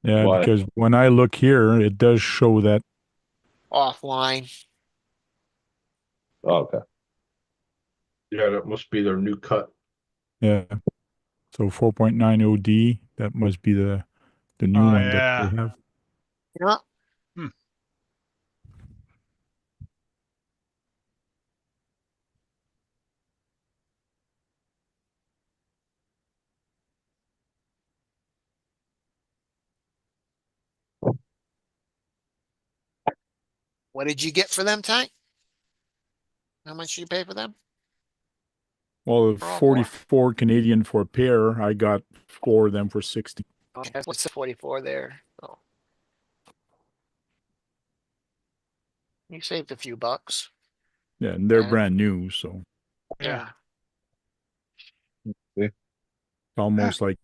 Yeah, Why? because when I look here, it does show that. Offline. Oh, okay. Yeah, that must be their new cut. Yeah. So 4.90 OD, that must be the new Oh one that they yeah. have. Yeah. Hmm. What did you get for them, Ty? How much did you pay for them? Well, For all four? 44 Canadian for a pair. I got 4 of them for 60. Okay, what's the 44 there? Oh, you saved a few bucks. Yeah, and they're Yeah. brand new, so Yeah. it's almost like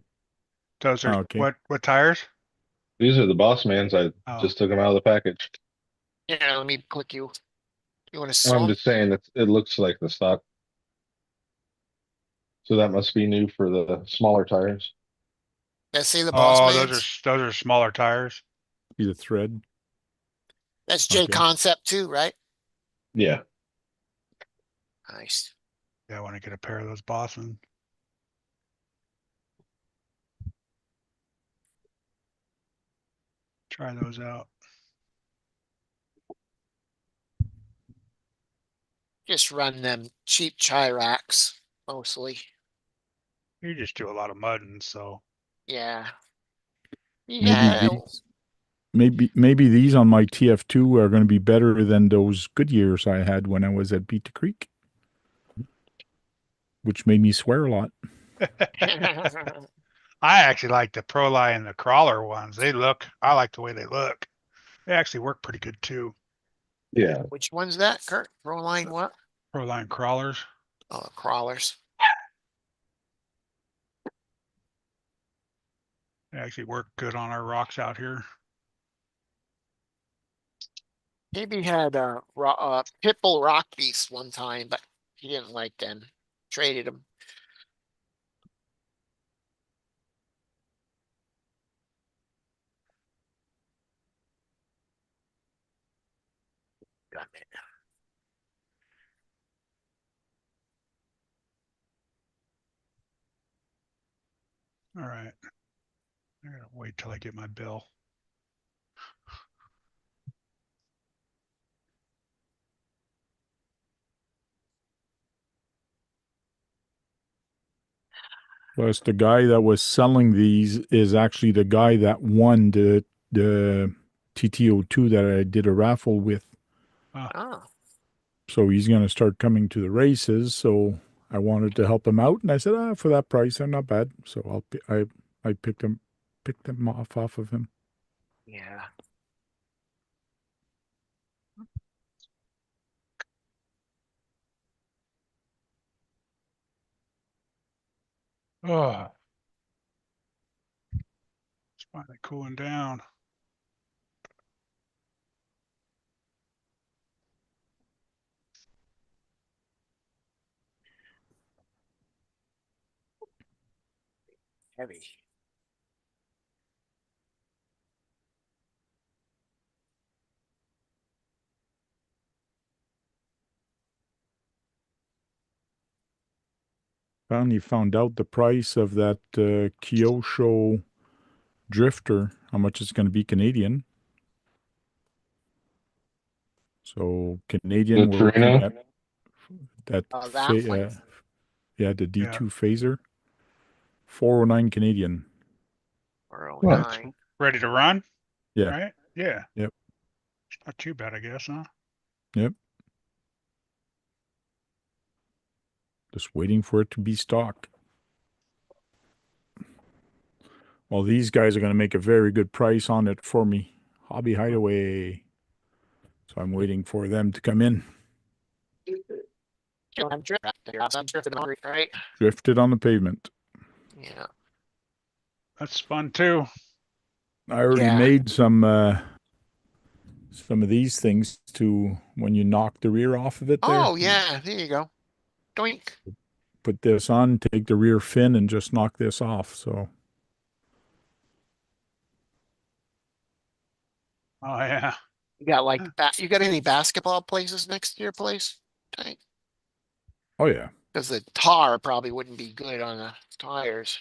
Those are okay. what tires? These are the boss mans. I Oh. just took them out of the package. Yeah, let me click you. You want to I'm swim? just saying that it looks like the stock. So that must be new for the smaller tires. Let's see the boss Oh, mans. those are smaller tires. See the thread. That's J Okay. Concept too, right? Yeah. Nice. Yeah, I want to get a pair of those Boston. Try those out. Just run them cheap Chiracs mostly. You just do a lot of mudding, so Yeah. Maybe Yeah. maybe these on my TF2 are going to be better than those Goodyears I had when I was at Beat Creek, which made me swear a lot. I actually like the Proline and the crawler ones. I like the way they look. They actually work pretty good too. Yeah. Which one's that, Kurt? Proline what? Proline crawlers. Oh, crawlers. They actually work good on our rocks out here. Maybe had a Pitbull Rock Beast one time, but he didn't like them. Traded them. Got it. All right. I gotta wait till I get my bill. Plus, the guy that was selling these is actually the guy that won the TTO2 that I did a raffle with. Oh, So he's going to start coming to the races. So I wanted to help him out, and I said, for that price, they're not bad. So I picked them off of him. yeah. Oh, it's finally cooling down. Heavy. Finally found out the price of that Kyosho Drifter, how much it's going to be Canadian. So Canadian, The we're looking Torino? at that, Oh, that one. yeah, the D2 Yeah. Phaser, 409 Canadian. 409. Ready to run? Yeah. Right? Yeah. Yep. It's not too bad, I guess, huh? Yep. Just waiting for it to be stocked. Well, these guys are going to make a very good price on it for me. Hobby Hideaway. So I'm waiting for them to come in. I'm drifting on it, right? Drifted on the pavement. Yeah. That's fun too. I already Yeah. made some of these things to when you knock the rear off of it there. Oh, yeah. There you go. Doink. Put this on, take the rear fin, and just knock this off. So Oh yeah. You got like you got any basketball places next to your place? oh yeah. Because the tar probably wouldn't be good on the tires.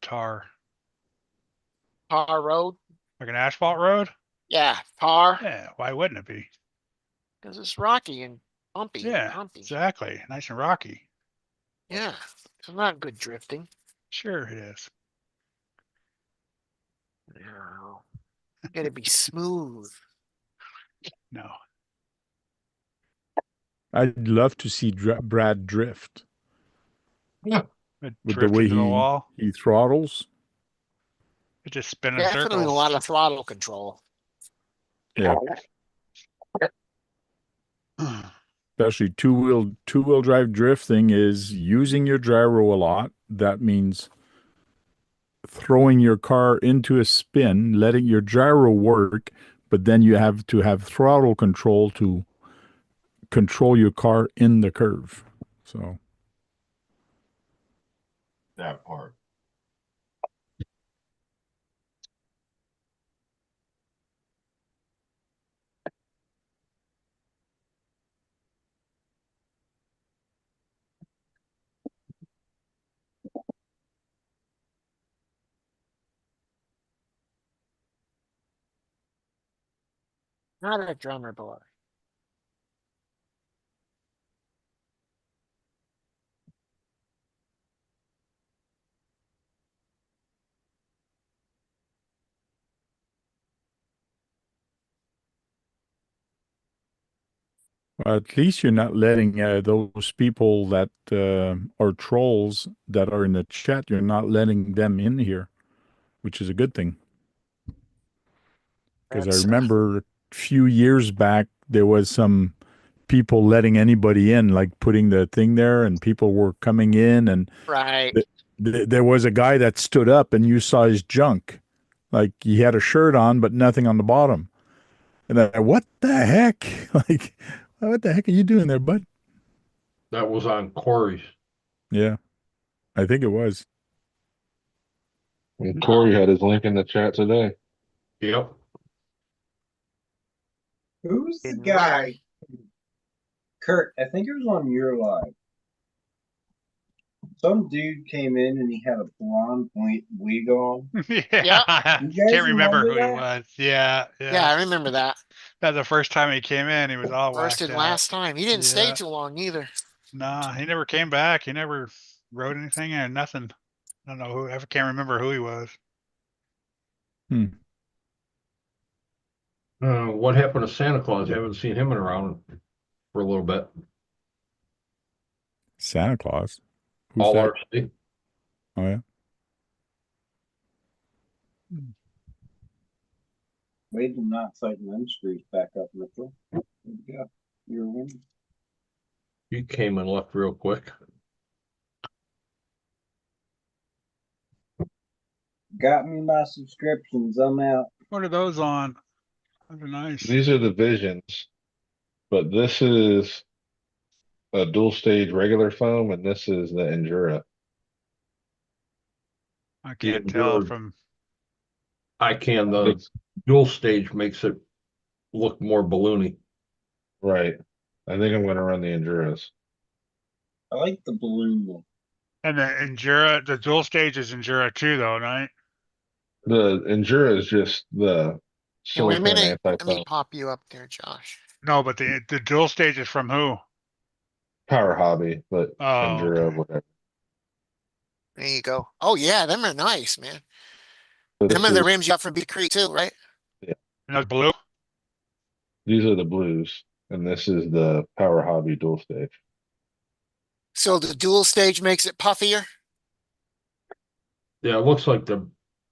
Tar. Tar road? Like an asphalt road? Yeah, tar. Yeah, why wouldn't it be? Because it's rocky and bumpy and Yeah, humpy. exactly. Nice and rocky. Yeah. It's not good drifting. Sure it is. No. Gotta be smooth. No. I'd love to see Brad drift It with the drift way into the wall. he throttles. It just spin in Definitely a circles. lot of throttle control. Yeah. Especially two-wheel drive drifting is using your gyro a lot. That means throwing your car into a spin, letting your gyro work, but then you have to have throttle control to control your car in the curve. So That part. Not a drummer boy. at least you're not letting those people that are trolls that are in the chat, you're not letting them in here, which is a good thing. Because I That's remember a few years back, there was some people letting anybody in, like putting the thing there, and people were coming in, and right. there was a guy that stood up, and you saw his junk, like he had a shirt on but nothing on the bottom. And what the heck? Like, what the heck are you doing there, bud? That was on Corey's. Yeah, I think it was. And Corey had his link in the chat today. Yep. Who's the Didn't guy? Kurt, I think it was on your live. Some dude came in and he had a blonde wig on. Yeah. You guys Can't remember remember who he that? was. Yeah, Yeah, I yeah. remember that. That the first time he came in, he was all First whacked and out. last time. He didn't stay Yeah. too long either. Nah, he never came back. He never wrote anything or nothing. I don't know who. I can't remember who he was. What happened to Santa Claus? I haven't seen him around for a little bit. Santa Claus. Who's All that? RC. Oh yeah. Way to not tighten them screws back up, Mitchell. There you go. You're winning. He came and left real quick. Got me my subscriptions. I'm out. What are those on? Those are nice. These are the Visions, but this is a dual stage regular foam, and this is the Endura. I can't The tell Enduro- from. I can. The It's dual stage makes it look more balloony. right. I think I'm going to run the Enduras. I like the balloon one. And the Endura, the dual stage is Endura too, though, right? The Endura is just the Yeah, wait a silicone minute. Let me anti-foam. pop you up there, Josh. No, but the dual stage is from who? Power Hobby, but Oh, Endura, okay. whatever. There you go. Oh yeah, them are nice, man. So Them this are the is, rims you got from Big Creek too, right? And that's blue. these are the blues, and this is the Power Hobby dual stage. So the dual stage makes it puffier. Yeah, it looks like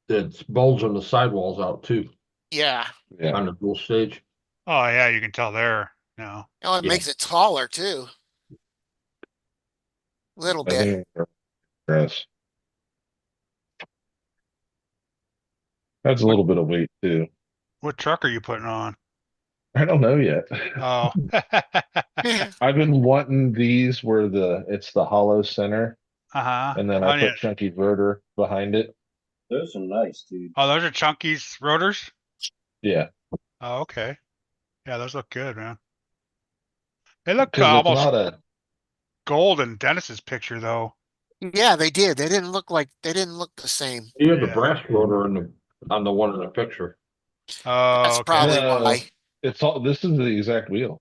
it's bulging the sidewalls out too Yeah. Yeah, on the dual stage. Oh yeah, you can tell there now. Oh, it Yeah. makes it taller too. Little I bit. think I'm gonna press. That's a little bit of weight too. What truck are you putting on? I don't know yet. Oh, I've been wanting these where it's the hollow center, uh-huh. and then Oh, I yeah. put chunky rotor behind it. Those are nice, dude. Oh, those are Chunky's rotors? Yeah, Oh, okay. Yeah, those look good, man. They look because it's almost not a. gold in Dennis's picture, though. Yeah, they did. They didn't look the same. He had the Yeah. brass rotor on the one in the picture. Oh, That's okay. probably No, why. it's all. This is the exact wheel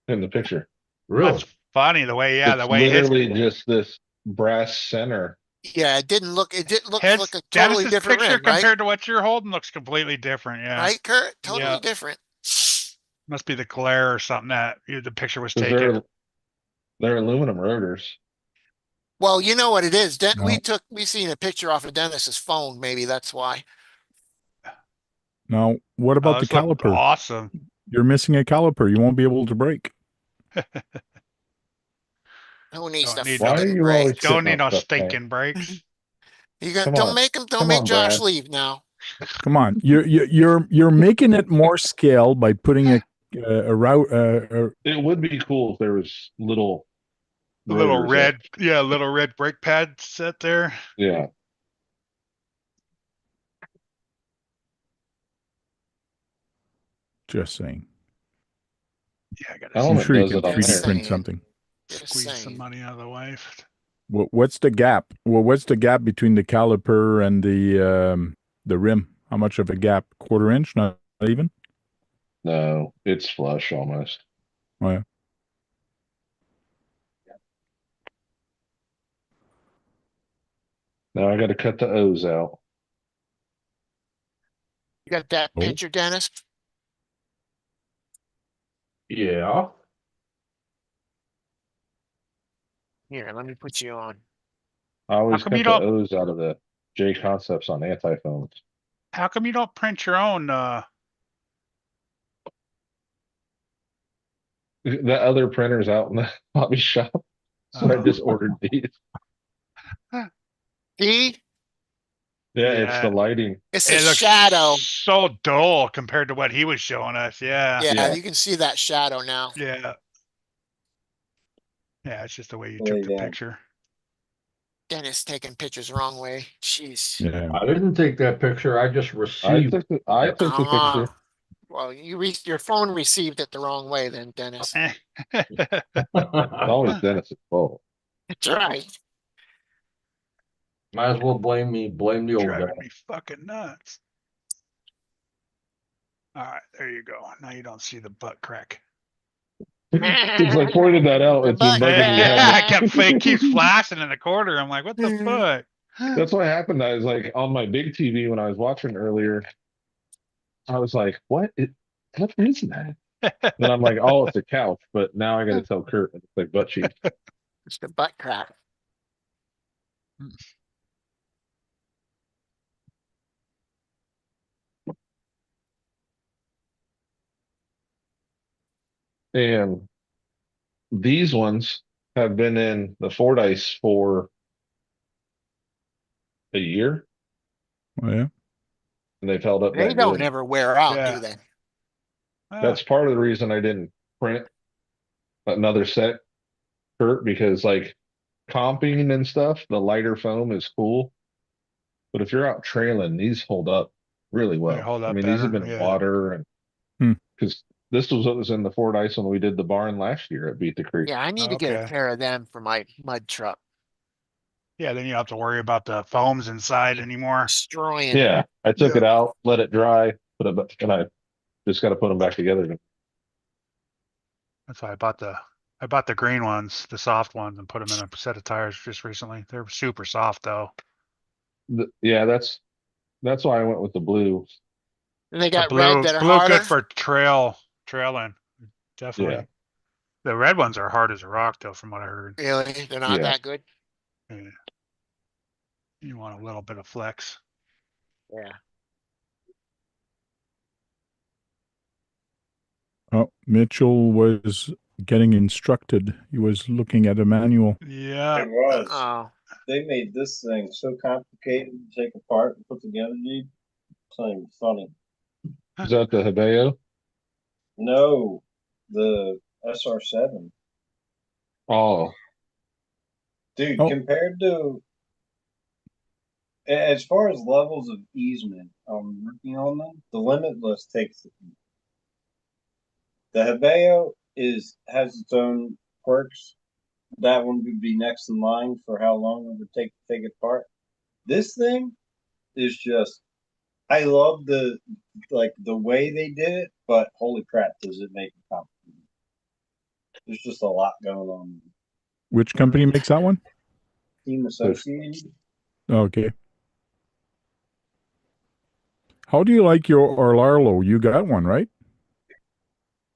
in the picture. Really? That's funny the way, yeah, the It's way his literally just this brass center. Yeah, it didn't look his like a totally Dennis's different picture rim, right? compared to what you're holding looks completely different. Yeah. Right, Kurt? Totally Yeah. different. Must be the glare or something that the picture was 'Cause taken. they're aluminum rotors. Well, you know what it is. No. We seen a picture off of Dennis's phone. Maybe that's why. Now, what about the Those look caliper? awesome. You're missing a caliper. You won't be able to brake. Who needs Don't to need Why are friggin' you always break? Don't sitting need on no stuff, man? stinking brakes. You got Come don't on. make him don't Come make on, Josh Brad. leave now. Come on, you're making it more scale by putting a route. It would be cool if there was little A little rotors red, yeah, little red brake pad set there. Yeah. Just saying. Yeah, I gotta I'm Element sure you does can it on 3D there. print Saying. something. Just squeeze some saying. money out of the wife. What's the gap? Well, what's the gap between the caliper and the rim? How much of a gap? Quarter inch? Not even? No, it's flush almost. Oh, yeah. Now I got to cut the O's out. You got that Oh. picture, Dennis? Yeah. Here, let me put you on. I always come cut you the don't- O's out of the J concepts on anti-foams. How come you don't print your own? The other printer's out in the hobby shop, so I just ordered these. See? Yeah, it's the lighting. It's It a looks shadow. so dull compared to what he was showing us. Yeah. Yeah, Yeah. you can see that shadow now. Yeah. Yeah, it's just the way you Lay took the down. picture. Dennis taking pictures the wrong way. Jeez. Yeah. I didn't take that picture. I just I received. took the Ah. picture. Well, your phone received it the wrong way then, Dennis. It's always Dennis's fault. That's right. Might as well blame me. Blame the old guy. Driving me fucking nuts. All right, there you go. Now you don't see the butt crack. Since I pointed that out, it's been bugging me. I kept fake keeps flashing in the corner. I'm like, what the fuck? That's what happened. I was like on my big TV when I was watching earlier. I was like, what is that? Then I'm like, oh, it's a couch. But now I got to tell Kurt it's like butt cheeks. It's the butt crack. And these ones have been in the Fordyce for a year, Oh, yeah. and they've held up They that don't good. ever wear out, Yeah. do they? That's part of the reason I didn't print another set, Kurt, because like comping and stuff, the lighter foam is cool. But if you're out trailing, these hold up really They well. hold I up mean, these have better, been yeah. water and Hmm. because this was what was in the Fordyce when we did the barn last year at Beat the Creek. Yeah, I need to get a Okay. pair of them for my mud truck. Yeah, then you don't have to worry about the foams inside anymore. Destroying. Yeah, I took Yeah. it out, let it dry, put it back, and I just got to put them back together. That's why I bought the green ones, the soft ones, and put them in a set of tires just recently. They're super soft though. Yeah, that's why I went with the blue. And they The got red blue, that are blue harder. good for trailing. Definitely. Yeah. The red ones are hard as a rock though, from what I heard. Really? They're not Yeah. that good? Yeah. You want a little bit of flex. Yeah. Oh, Mitchell was getting instructed. He was looking at a manual. Yeah. It was. Oh. They made this thing so complicated to take apart and put together, dude. It's not even funny. Is that the Hibeo? No, the SR7. Oh, Dude, Oh. compared to as far as levels of easement working on them, the Limitless takes the heat. The Hibeo has its own quirks. That one would be next in line for how long it would take to take it apart. This thing is just I love the way they did it, but holy crap, does it make it complicated. There's just a lot going on. Which company makes that one? Team Associated. Okay. How do you like your Orlarlo? You got one, right?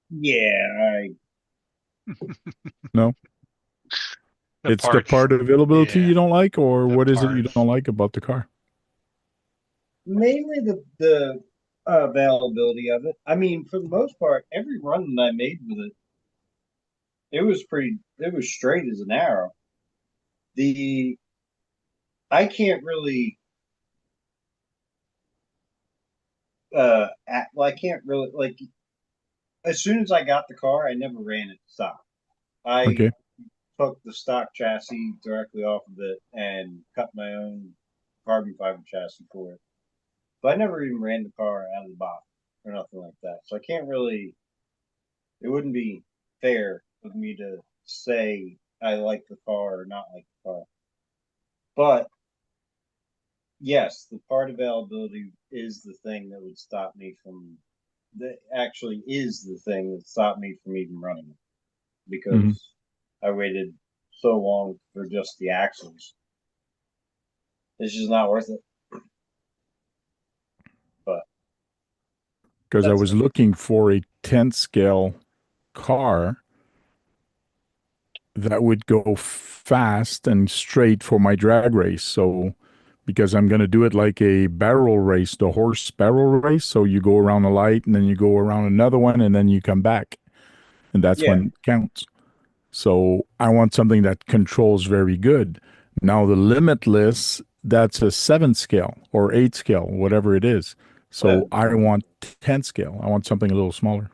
Yeah, No. The It's the parts. part availability Yeah. you don't like, or The what is it you parts. don't like about the car? mainly the availability of it. I mean, for the most part, every run that I made with it, it was straight as an arrow. I can't really I can't really like as soon as I got the car, I never ran it stock. I Okay. took the stock chassis directly off of it and cut my own carbon fiber chassis for it. But I never even ran the car out of the box or nothing like that. So I can't really. It wouldn't be fair of me to say I like the car or not like the car. But yes, the part availability is the thing that would stop me from. That actually is the thing that stopped me from even running it because I waited so long for just the axles. It's just not worth it. But Because I that's was it. looking for a 10 scale car that would go fast and straight for my drag race. So, because I'm going to do it like a barrel race, the horse barrel race. So you go around a light and then you go around another one and then you come back. And that's Yeah. when it counts. So I want something that controls very good. Now, the Limitless, that's a 7 scale or 8 scale, whatever it is. So I want 10 scale. I want something a little smaller.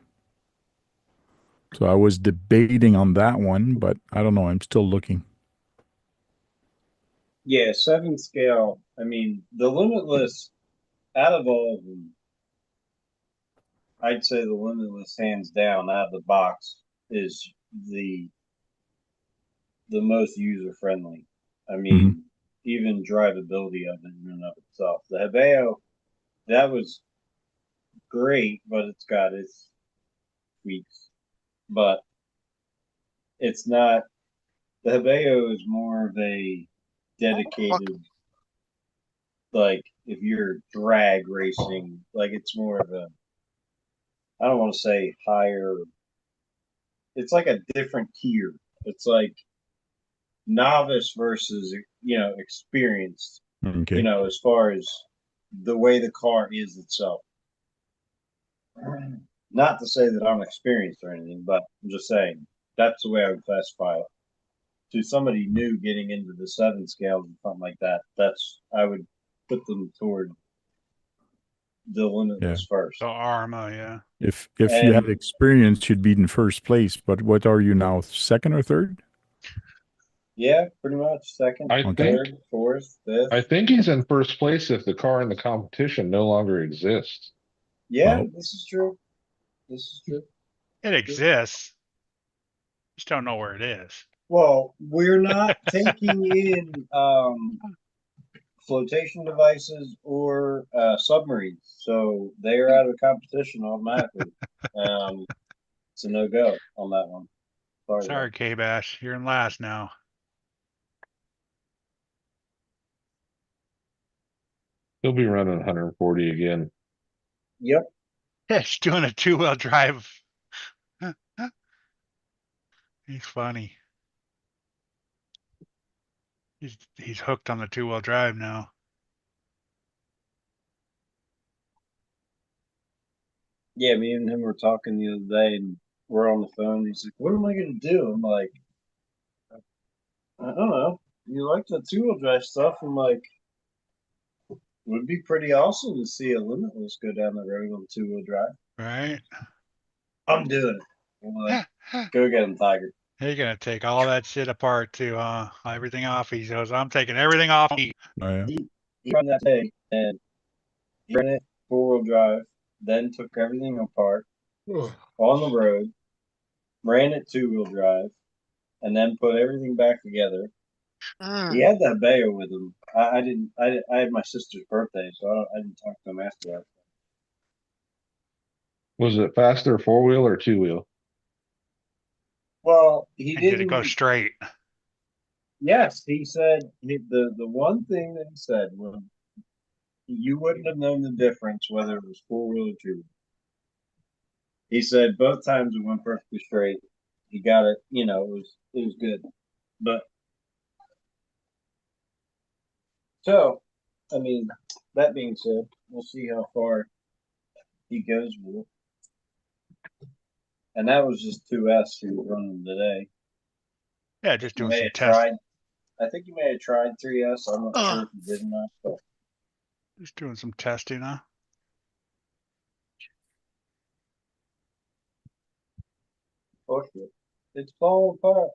So I was debating on that one, but I don't know. I'm still looking. Yeah, 7 scale. I mean, the Limitless, out of all of them, I'd say the Limitless, hands down, out of the box, is the most user friendly. I mean, even drivability of it in and of itself. The Hebeo, that was great, but it's got its tweaks. But it's not. The Hebeo is more of a dedicated, like if you're drag racing, like it's more of a. I don't want to say higher. It's like a different tier. It's like novice versus experienced. Okay. As far as the way the car is itself. Not to say that I'm experienced or anything, but I'm just saying that's the way I would classify it. To somebody new getting into the 7 scales or something like that, I would put them toward the limitless first. The Arma, yeah. If you had experience, you'd be in first place. But what are you now? Second or third? Yeah, pretty much second, I third, think fourth, fifth. I think he's in first place if the car in the competition no longer exists. Yeah, Oh. this is true. This is true. It exists. Just don't know where it is. Well, we're not taking in flotation devices or submarines, so they are out of competition automatically. It's a no-go on that one. Sorry, K-Bash. You're in last now. He'll be running 140 again. Yep. Yeah, he's doing a 2-wheel drive. He's funny. He's hooked on the 2-wheel drive now. Yeah, me and him were talking the other day, and we're on the phone. He's like, "What am I going to do?" I'm like, "I don't know. You like the 2-wheel drive stuff?" I'm like, "Would be pretty awesome to see a Limitless go down the road on 2-wheel drive." Right? I'm doing it. I'm like, go get him, Tiger. You're gonna take all that shit apart too, everything off. He goes, I'm taking everything off. Oh, yeah. He ran that day, and he ran it 4-wheel drive, then took everything apart on the road, ran it 2-wheel drive, and then put everything back together. He had that Bayo with him. I didn't. I had my sister's birthday, so I didn't talk to him after that. Was it faster 4-wheel or 2-wheel? Well, he And did it didn't. go straight? Yes, he said the one thing that he said was you wouldn't have known the difference whether it was 4-wheel or 2-wheel. He said both times it went perfectly straight. He got it. It was good. But so, I mean, that being said, we'll see how far he goes with it. And that was just 2S he was running today. Yeah, just He doing may some have tests. tried. I think he may have tried 3S. I'm not sure if he did or not. But Just doing some testing, huh? oh shit, it's falling apart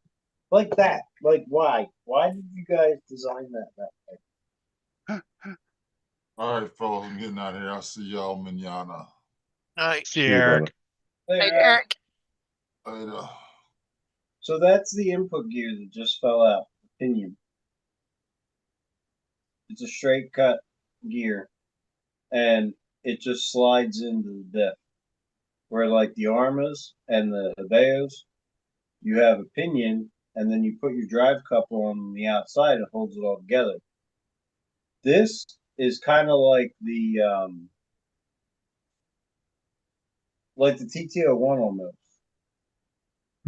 like that. Like why? Why did you guys design that way? All right, fellas, I'm getting out of here. I'll see y'all manana. Nice. See you, See you, brother. Eric. Hey, Hey, Eric. Later. So that's the input gear that just fell out. Pinion. It's a straight cut gear, and it just slides into the diff. Where like the Armas and the Hebeos, you have a pinion, and then you put your drive couple on the outside. It holds it all together. This is kind of like the TTO1 almost,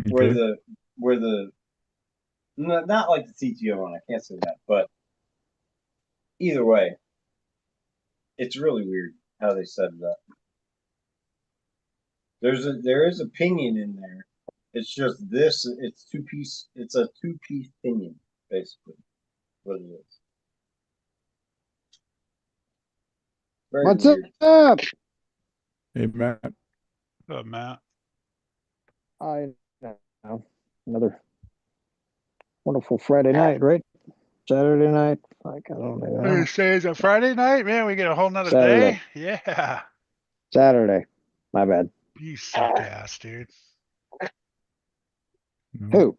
where Okay. the not like the TTO1. I can't say that, but either way, it's really weird how they set it up. There is a pinion in there. It's just this. It's two-piece. It's a two-piece pinion, basically. What it is. Very What's weird. up? Hey, Matt. What's up, Matt? I know. Another wonderful Friday night, right? Saturday night. Like, I don't What even do you know. say? Is it Friday night? Man, we get a whole nother Saturday. day? Yeah. Saturday. My bad. You suck ass, dude. Who?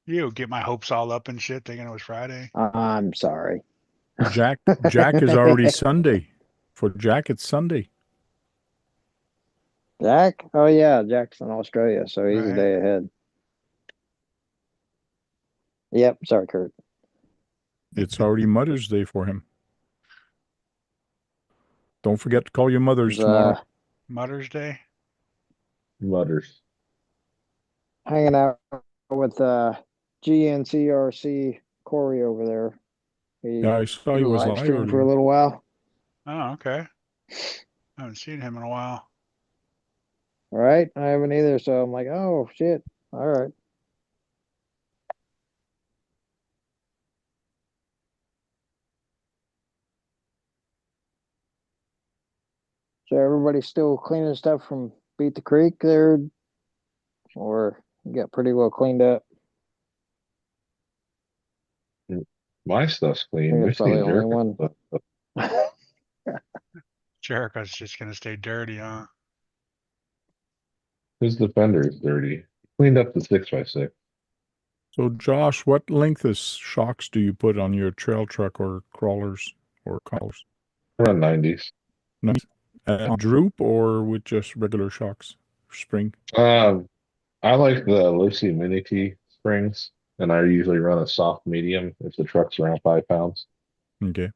You get my hopes all up and shit thinking it was Friday. I'm sorry. Jack is already Sunday. For Jack, it's Sunday. Jack? Oh yeah, Jack's in Australia, so he's a Right. day ahead. Yep, sorry, Kurt. It's already Mother's Day for him. Don't forget to call your mothers He's, tomorrow. Mother's Day. Mutters. hanging out with GNCRC Corey over there. He Yeah, I saw he was live live streamed for a earlier. little while. Oh, okay. I haven't seen him in a while. All right, I haven't either, so I'm like, oh shit. All right. So everybody's still cleaning stuff from Beat the Creek there, or you got pretty well cleaned up? My stuff's I clean. think We it's probably seen only Jericho one. stuff. Jericho's just gonna stay dirty, huh? His defender is dirty. Cleaned up the 6x6. So, Josh, what length of shocks do you put on your trail truck or crawlers or collars? Run 90s. Nice. Droop or with just regular shocks? Spring? I like the Lucy Mini T springs, and I usually run a soft medium if the truck's around 5 pounds. Okay.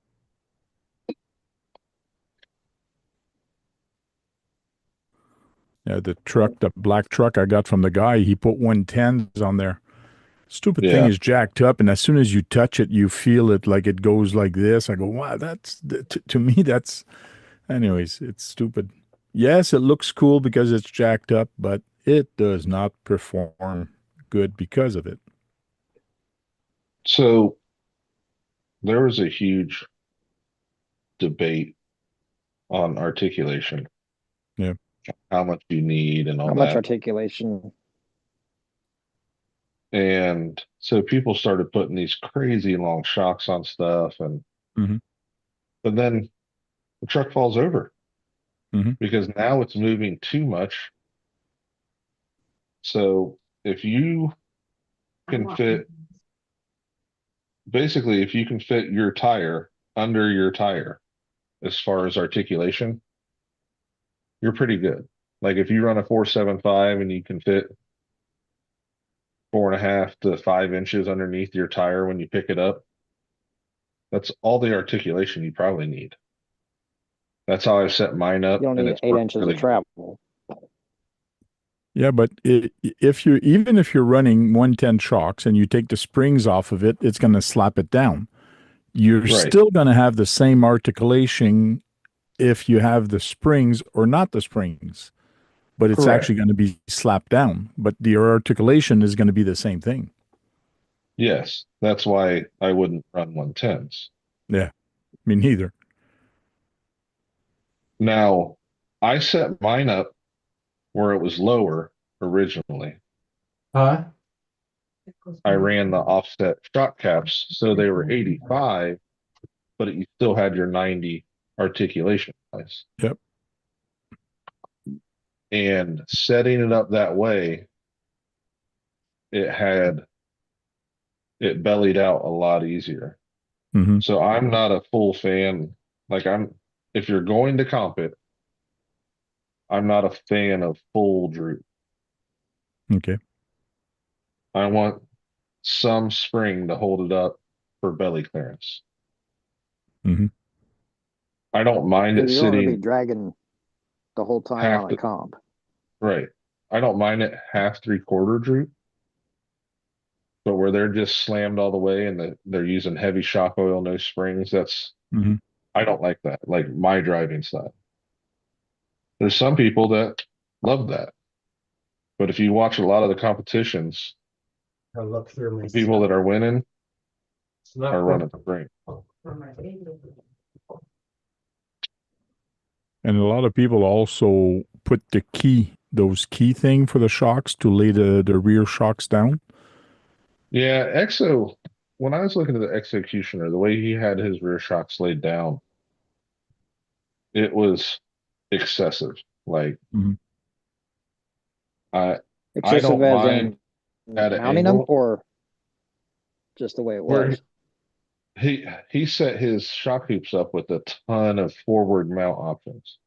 Yeah, the black truck I got from the guy, he put 110s on there. Stupid thing Yeah. is jacked up, and as soon as you touch it, you feel it like it goes like this. I go, wow, to me, that's, anyways, it's stupid. Yes, it looks cool because it's jacked up, but it does not perform good because of it. So there was a huge debate on articulation. Yeah. How much you need and all How much that. articulation? And so people started putting these crazy long shocks on stuff, and Mhm. but then the truck falls over Mhm. because now it's moving too much. So if you can fit, basically, if you can fit your tire under your tire as far as articulation, you're pretty good. Like if you run a 475 and you can fit 4.5 to 5 inches underneath your tire when you pick it up, that's all the articulation you probably need. That's how I set mine up, You don't and need it's 8 inches really of travel. Yeah, but if you're running 110 shocks and you take the springs off of it, it's going to slap it down. You're Right. still going to have the same articulation if you have the springs or not the springs, but it's Correct. actually going to be slapped down. But the articulation is going to be the same thing. Yes, that's why I wouldn't run 110s. Yeah, me neither. Now, I set mine up where it was lower originally. Huh? I ran the offset shock caps, so they were 85, but you still had your 90 articulation size. Yep. And setting it up that way, it bellied out a lot easier. Mhm. So I'm not a full fan. Like if you're going to comp it, I'm not a fan of full droop. Okay. I want some spring to hold it up for belly clearance. Mhm. I don't mind it Because you don't want to be sitting dragging the whole time half on a the, comp. right. I don't mind it half 3/4 droop, but where they're just slammed all the way and they're using heavy shock oil, no springs, Mhm. I don't like that. Like my driving style. There's some people that love that. But if you watch a lot of the competitions, I look through my the people that are winning It's not are running spring. And a lot of people also put those key thing for the shocks to lay the rear shocks down. Yeah, when I was looking at the executioner, the way he had his rear shocks laid down, it was excessive. Like Mhm. I Excessive don't as mind in at an mounting them, angle or just the way it where was? he set his shock hoops up with a ton of forward mount options,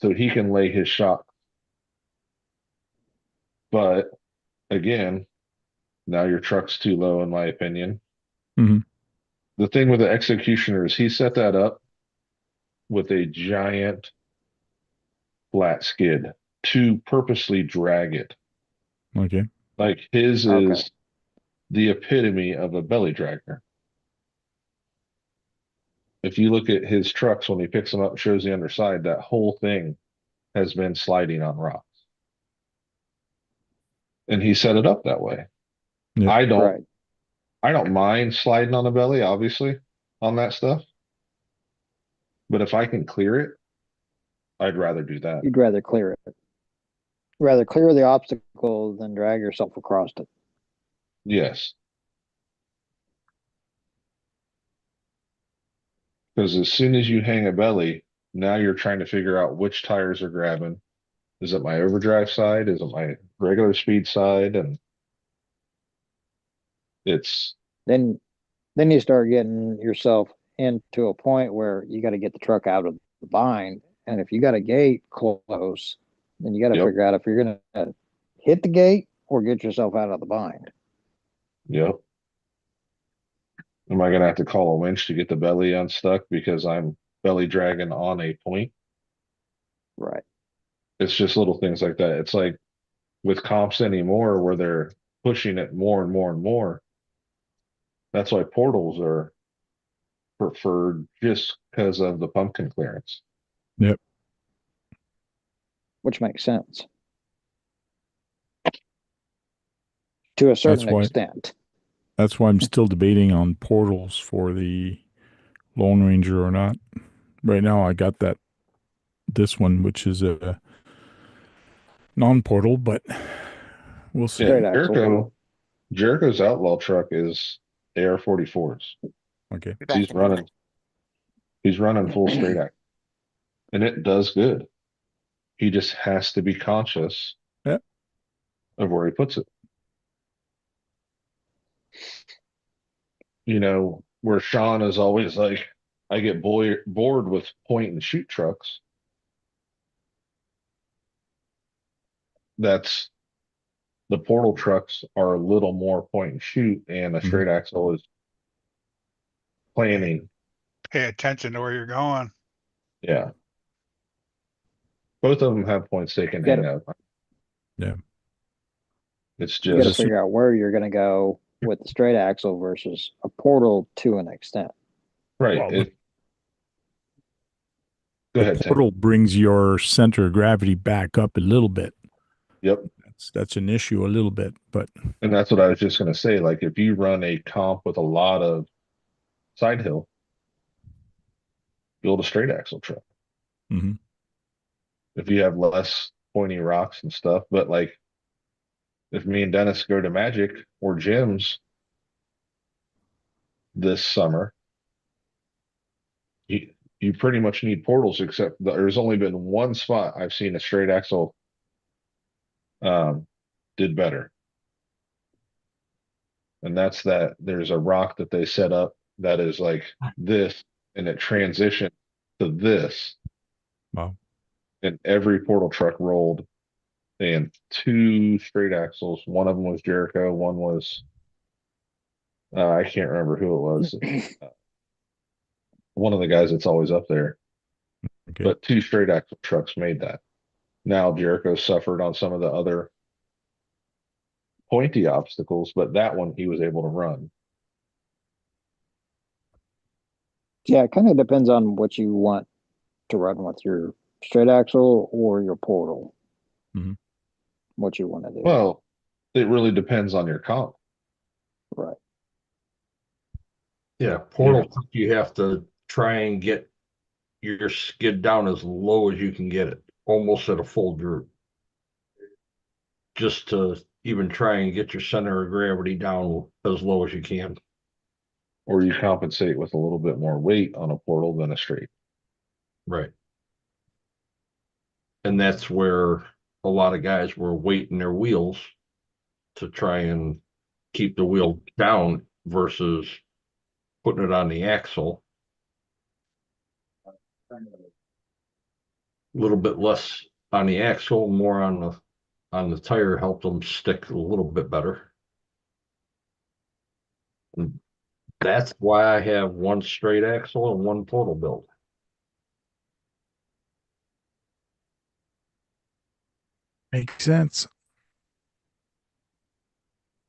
so he can lay his shock. But again, now your truck's too low, in my opinion. Mhm. The thing with the Executioner is he set that up with a giant flat skid to purposely drag it. Okay. Like his Okay. is the epitome of a belly dragger. If you look at his trucks when he picks them up and shows the underside, that whole thing has been sliding on rocks. And he set it up that way. Yep. I don't Right. I don't mind sliding on the belly, obviously, on that stuff. But if I can clear it, I'd rather do that. You'd rather clear it. Rather clear the obstacle than drag yourself across it. Yes. Because as soon as you hang a belly, now you're trying to figure out which tires are grabbing. Is it my overdrive side? Is it my regular speed side? And it's Then you start getting yourself into a point where you got to get the truck out of the bind. And if you got a gate close, then you got to Yep. figure out if you're going to hit the gate or get yourself out of the bind. Yep. Am I gonna have to call a winch to get the belly unstuck because I'm belly dragging on a point? Right. It's just little things like that. It's like with comps anymore where they're pushing it more and more and more. That's why portals are preferred just because of the pumpkin clearance. Yep. Which makes sense. To a certain why- extent. That's why I'm still debating on portals for the Lone Ranger or not. Right now, I got this one, which is a non-portal, but we'll see. Straight Yeah, axle. Jericho's outlaw truck is AR-44s. Okay. Back He's in- running full straight act. And it does good. He just has to be conscious Yeah. of where he puts it. You know, where Sean is always like, I get bored with point and shoot trucks. That's the portal trucks are a little more point and shoot, and a straight axle is planning. Pay attention to where you're going. Yeah. Both of them have points they can Get hang it. out. Yeah. It's You got to just figure out where you're going to go with the straight axle versus a portal to an extent. right. Well, Go The ahead, Tim. portal brings your center of gravity back up a little bit. Yep. That's an issue a little bit, but And that's what I was just going to say. Like, if you run a comp with a lot of side hill, build a straight axle truck. Mhm. If you have less pointy rocks and stuff, but like, if me and Dennis go to Magic or gyms this summer, you pretty much need portals, except there's only been one spot I've seen a straight axle did better. And that's that there's a rock that they set up that is like this, and it transitioned to this. Wow. And every portal truck rolled, and two straight axles. One of them was Jericho, one was I can't remember who it was. One of the guys that's always up there. Okay. But two straight axle trucks made that. Now Jericho suffered on some of the other pointy obstacles, but that one he was able to run. Yeah, it kind of depends on what you want to run with your straight axle or your portal. Mhm. What you want to do. Well, it really depends on your comp. Right. Yeah, portal, you have to try and get your skid down as low as you can get it, almost at a full droop. Just to even try and get your center of gravity down as low as you can. Or you compensate with a little bit more weight on a portal than a straight. Right. And that's where a lot of guys were weighting their wheels to try and keep the wheel down versus putting it on the axle. A little bit less on the axle, more on the tire helped them stick a little bit better. And that's why I have one straight axle and one total build. Makes sense.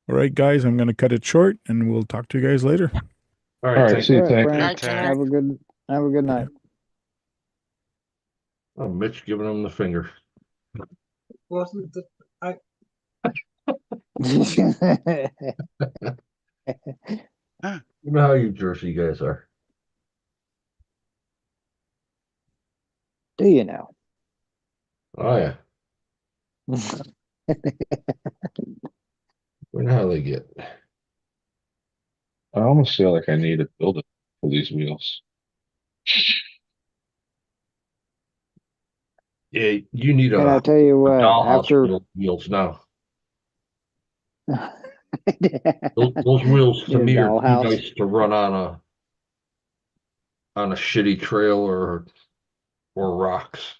All right, guys, I'm going to cut it short and we'll talk to you guys later. All All right, right, thank see you. you, All right, Tank. Frank. Night, Tank. Have a good night. Oh, Mitch giving him the finger. Wasn't the, I You know how you Jersey guys are. Do you know? Oh yeah, we know how they get. I almost feel like I need to build it for these wheels. Yeah, you need And I a tell you what, dollhouse after wheels now. Those wheels to Need a me are too dollhouse. nice to run on a shitty trail or rocks.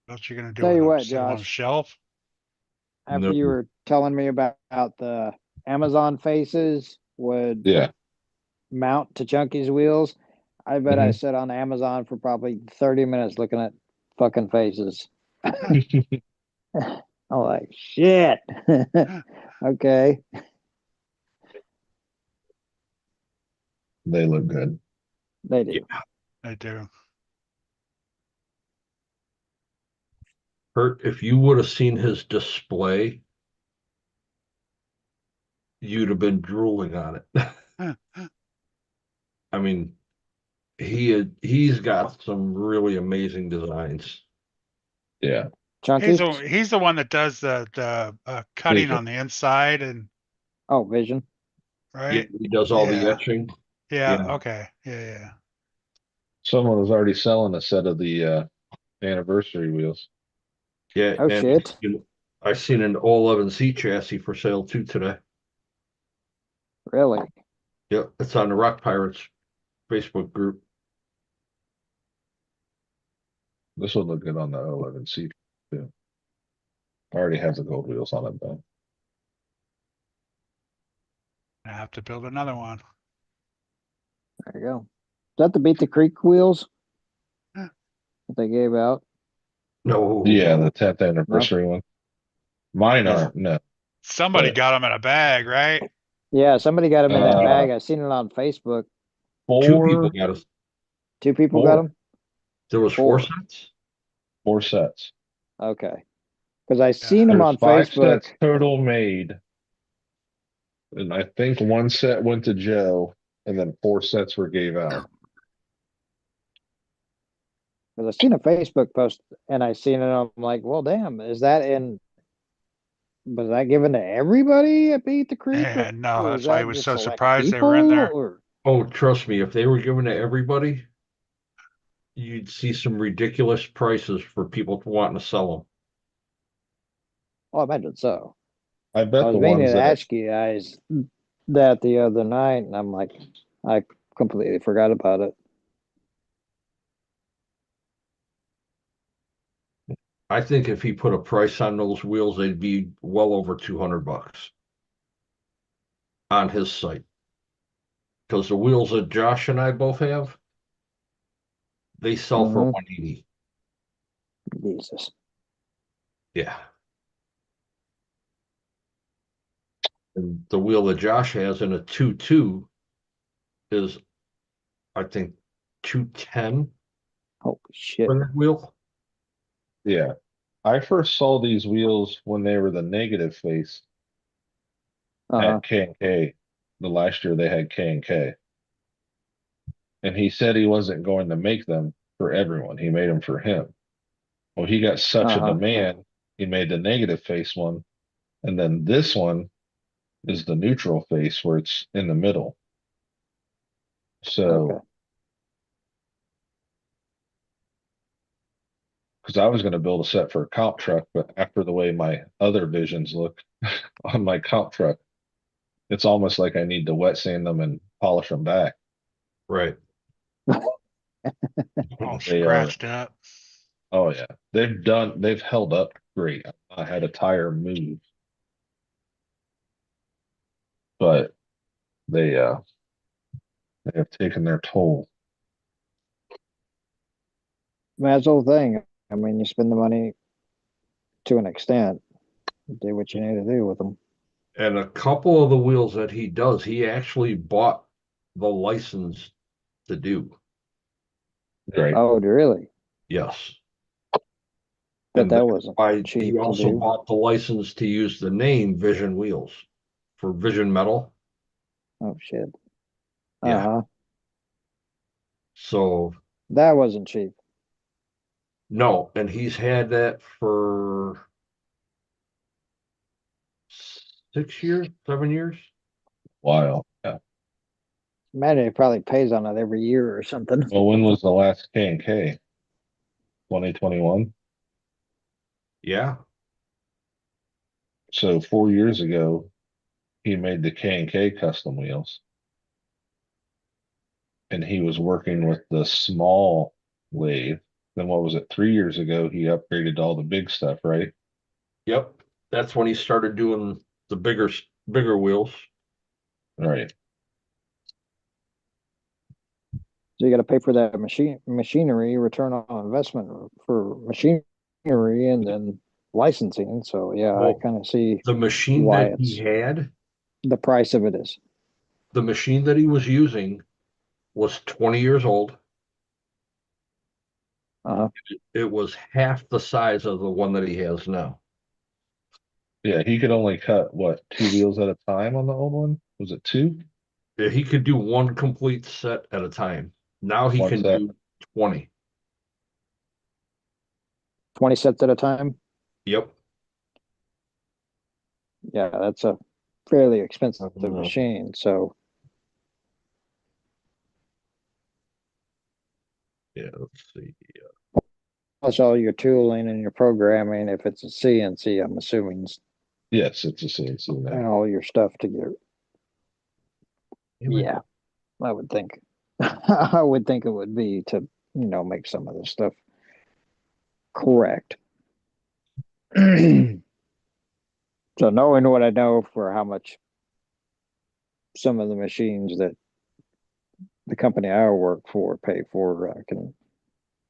What you gonna do Tell with you them? what, Sit them on a Josh, shelf? after you No. were telling me about the Amazon faces would Yeah. mount to Chunky's wheels, I bet I Mhm. sat on Amazon for probably 30 minutes looking at fucking faces. I'm like, shit. Okay. They look good. They do. Yeah. I do. Kurt, if you would have seen his display, you'd have been drooling on it. I mean, he's got some really amazing designs. Yeah. Chunky? He's the one that does the cutting Vision. on the inside and Oh, Vision. Yeah, right. he does all the Yeah. etching. Yeah. Yeah. Okay. Yeah. Someone was already selling a set of the anniversary wheels. Yeah, Oh, and shit. I seen an 011C chassis for sale too today. Really? Yeah, it's on the Rock Pirates Facebook group. This would look good on the 11C too. I already have the gold wheels on it though. I have to build another one. There you go. Is that the Beat the Creek wheels Huh. that they gave out? No. Yeah, the 10th anniversary one. Mine Yeah. aren't, no. Somebody But- got them in a bag, right? Yeah, somebody got them in that Uh, bag. I seen it on Facebook. Two people 4 got us. 2 people got Four. them? There was 4 4. sets. 4 sets. Okay. Because I seen them There's on 5 Facebook. sets total made. And I think 1 set went to Joe and then 4 sets were gave out. Because I seen a Facebook post and I seen it. I'm like, well, damn, was that given to everybody at Beat the Creek? Yeah, no, or that's was why I that was just so select surprised they were in people, there. Or Oh, trust me, if they were given to everybody, you'd see some ridiculous prices for people wanting to sell them. oh, I imagine so. I bet I was the meaning ones to that ask you guys that the other night, and I'm like, I completely forgot about it. I think if he put a price on those wheels, they'd be well over $200 on his site. Because the wheels that Josh and I both have, they sell for Mhm. 180. Jesus. Yeah. And the wheel that Josh has in a 2.2 is, I think, 210 Holy shit. for that wheel. Yeah. I first saw these wheels when they were the negative face Uh-huh. at K&K. The last year they had K&K. And he said he wasn't going to make them for everyone. He made them for him. Well, he got such a Uh-huh. demand, he made the negative face one. And then this one is the neutral face where it's in the middle. So, Okay. because I was going to build a set for a comp truck, but after the way my other visions look on my comp truck, It's almost like I need to wet sand them and polish them back. Right. All They are, scratched up. oh yeah, they've held up great. I had a tire move, but they have taken their toll. That's the whole thing. I mean, you spend the money to an extent, do what you need to do with them. And a couple of the wheels that he does, he actually bought the license to do. Right. Oh, really? Yes. But And that that's wasn't why cheap he to also do. bought the license to use the name Vision Wheels for Vision Metal. Oh shit. Yeah. Uh-huh. So That wasn't cheap. no, and he's had that for 6 years, 7 years. Wow. Yeah. Imagine it probably pays on it every year or something. Well, when was the last K&K? 2021. Yeah. So 4 years ago, he made the K&K custom wheels, and he was working with the small lathe. Then what was it? 3 years ago, he upgraded to all the big stuff, right? Yep. That's when he started doing the bigger wheels. Right. So you got to pay for that machinery, return on investment for machinery, and then licensing. So yeah, I Well, kind of see the machine why that he it's had, the price of it is. the machine that he was using was 20 years old. Uh-huh. It was half the size of the one that he has now. Yeah, he could only cut what, 2 wheels at a time on the old one? Was it two? He could do one complete set at a time. Now he One can set. do 20. 20 sets at a time. Yep. Yeah, that's a fairly expensive Mhm. machine. So Yeah, let's see. plus all your tooling and your programming, if it's a CNC, I'm assuming, Yes, it's a CNC now. and all your stuff to get. Yeah, I would think. I would think it would be to, make some of this stuff correct. So knowing what I know for how much some of the machines that the company I work for pay for, I can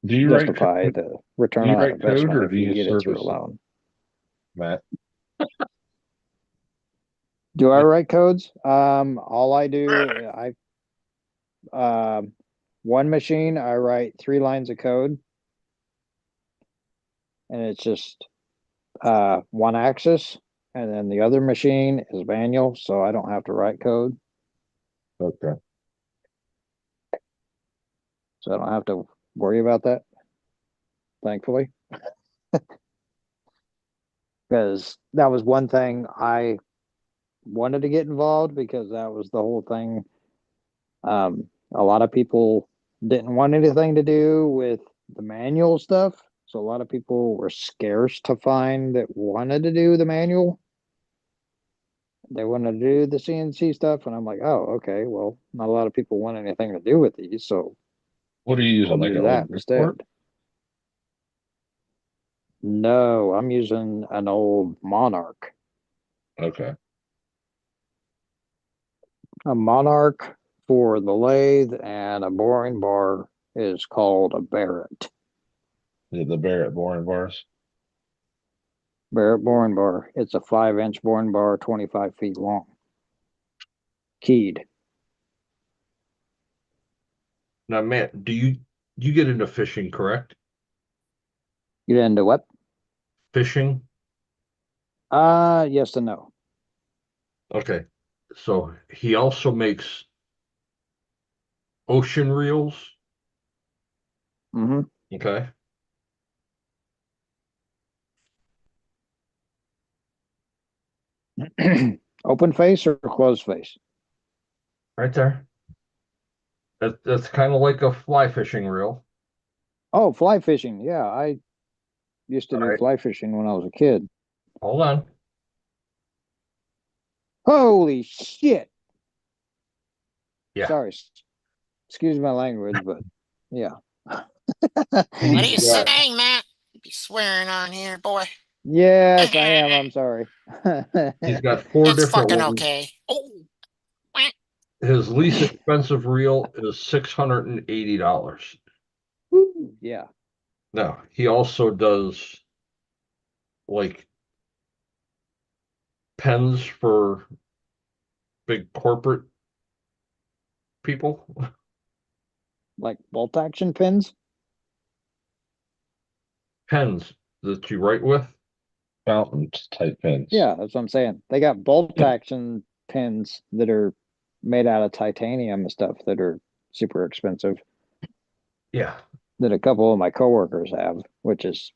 Do you write justify code? the return Do you on write code investment or if do you you get it through a service it, loan. Matt? Do I write codes? All I do, one machine, I write 3 lines of code, and it's just one axis, and then the other machine is manual, so I don't have to write code. Okay. So I don't have to worry about that, thankfully. Because that was one thing I wanted to get involved, because that was the whole thing. A lot of people didn't want anything to do with the manual stuff. So a lot of people were scarce to find that wanted to do the manual. They wanted to do the CNC stuff. And I'm like, oh, okay, well, not a lot of people want anything to do with these. So What are you I'll using? Like do an that old instead. Newport? No, I'm using an old Monarch. Okay. A Monarch for the lathe, and a boring bar is called a Barrett. The Barrett boring bars. Barrett boring bar. It's a 5-inch boring bar, 25 feet long. Keyed. Now, Matt, do you get into fishing, correct? Get into what? Fishing? Yes and no. Okay. So he also makes ocean reels. Mm-hmm. Okay. Open face or closed face? Right there. That's kind of like a fly fishing reel. Oh, fly fishing. Yeah, I used to All do right. fly fishing when I was a kid. Hold on. Holy shit. Yeah. Sorry. Excuse my language, but yeah. What are you He's got- saying, Matt? You be swearing on here, boy. Yes, I am. I'm sorry. He's got 4 It's different fucking ones. okay. Oh, His least expensive reel is $680. Woo, yeah. Now, he also does like pens for big corporate people. Like bolt action pins. Pens that you write with. Fountain type pins. Yeah, that's what I'm saying. They got bolt action pins that are made out of titanium and stuff that are super expensive. Yeah. That a couple of my coworkers have, which is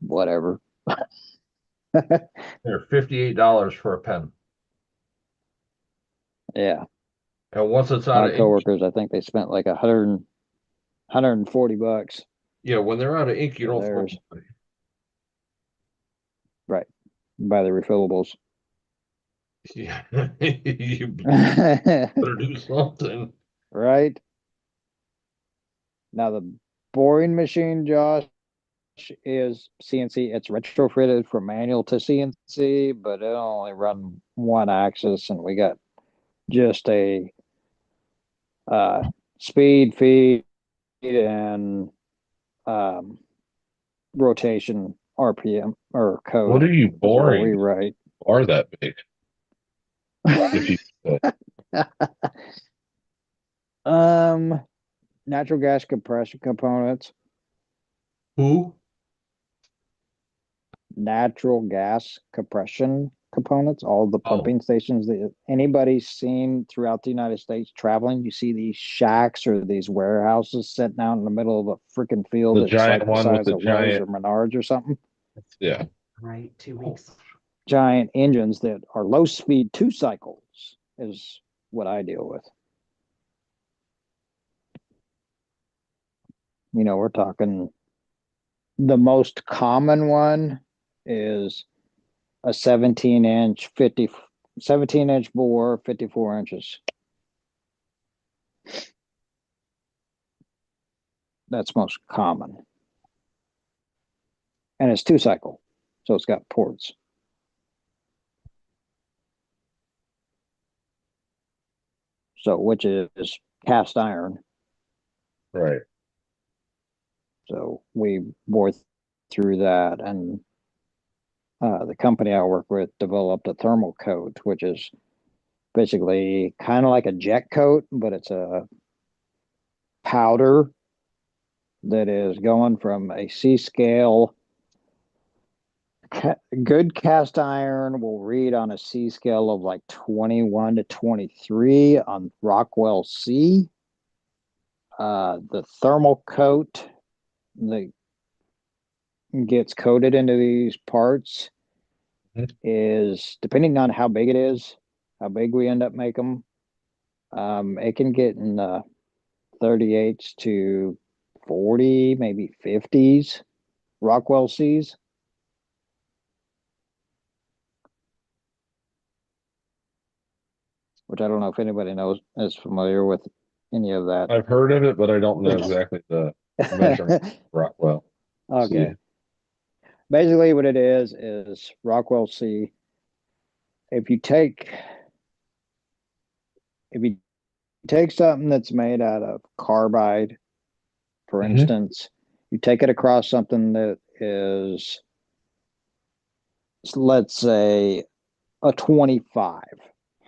whatever. They're $58 for a pen. Yeah. And once it's out My of ink, coworkers, I think they spent like $140. yeah, when they're out of ink, you don't throw Theirs. them away. Right. Buy the refillables. Yeah. You better do something. Right. Now the boring machine, Josh, is CNC. It's retrofitted from manual to CNC, but it only run one axis, and we got just a speed, feed, and rotation RPM or code. What are you is what we boring? write. Are that big? If you Natural gas compression components. Who? Natural gas compression components, all the Oh. pumping stations that anybody's seen throughout the United States traveling, you see these shacks or these warehouses sitting out in the middle of a freaking field The that's giant like the one with size the of Lowe's or giant- Menards or something. Yeah. Right, 2 weeks. Giant engines that are low speed 2 cycles is what I deal with. You know, we're talking the most common one is a 17-inch bore, 54 inches. That's most common. And it's 2 cycle. So it's got ports. So which is cast iron. Right. So we bore through that, and the company I work with developed a thermal coat, which is basically kind of like a jet coat, but it's a powder that is going from a C scale. Good cast iron will read on a C scale of like 21 to 23 on Rockwell C. The thermal coat that gets coated into these parts is, depending on how big it is, how big we end up making them, it can get in the 38s to 40, maybe 50s Rockwell C's. Which I don't know if anybody is familiar with any of that. I've heard of it, but I don't know exactly the measurement of Rockwell. Okay. See. Basically what it is Rockwell C. If you take something that's made out of carbide, for instance, you take it across something that is, let's say, a 25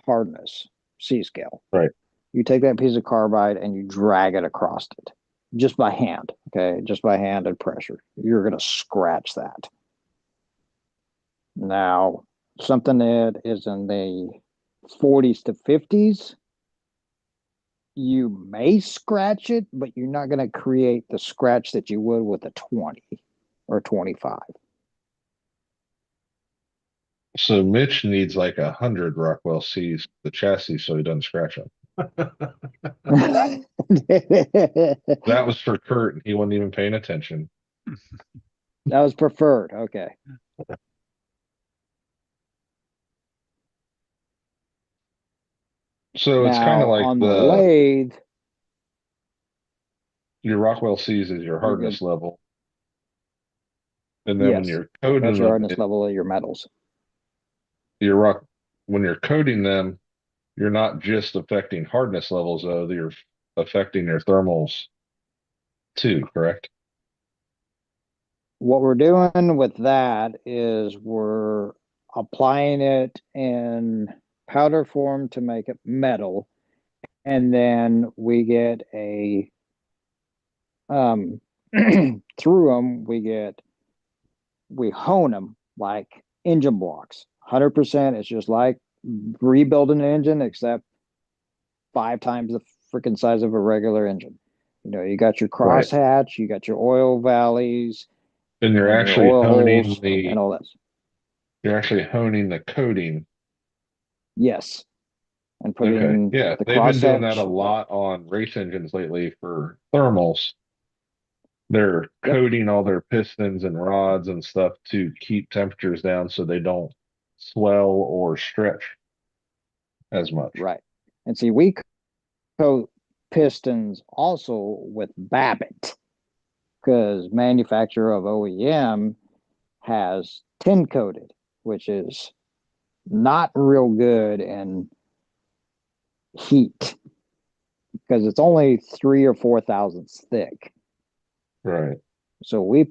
hardness C scale. Right. You take that piece of carbide and you drag it across it just by hand. Okay. Just by hand and pressure. You're going to scratch that. Now, something that is in the 40s to 50s, you may scratch it, but you're not going to create the scratch that you would with a 20 or 25. So Mitch needs like 100 Rockwell C's the chassis so he doesn't scratch them. That was for Kurt, and he wasn't even paying attention. That was preferred. Okay. So it's kind Now of like on the lathe, your Rockwell C's is your you're good. hardness level. And then when Yes, you're coating that's your them, hardness level of your metals. when you're coating them, you're not just affecting hardness levels, though, you're affecting their thermals too, correct? What we're doing with that is we're applying it in powder form to make it metal, and then we get a through them we hone them like engine blocks. 100%. It's just like rebuilding an engine, except 5 times the freaking size of a regular engine. You got your Right. crosshatch, you got your oil valleys, And you're and your actually oil honing holes, and all that. the coating. Yes, and Okay. putting Yeah, the they've been doing that a crosshatch. lot on race engines lately for thermals. They're Yep. coating all their pistons and rods and stuff to keep temperatures down so they don't swell or stretch as much. Right. And see, we coat pistons also with Babbitt, because manufacturer of OEM has tin coated, which is not real good in heat because it's only 3 or 4 thousandths thick. Right. So we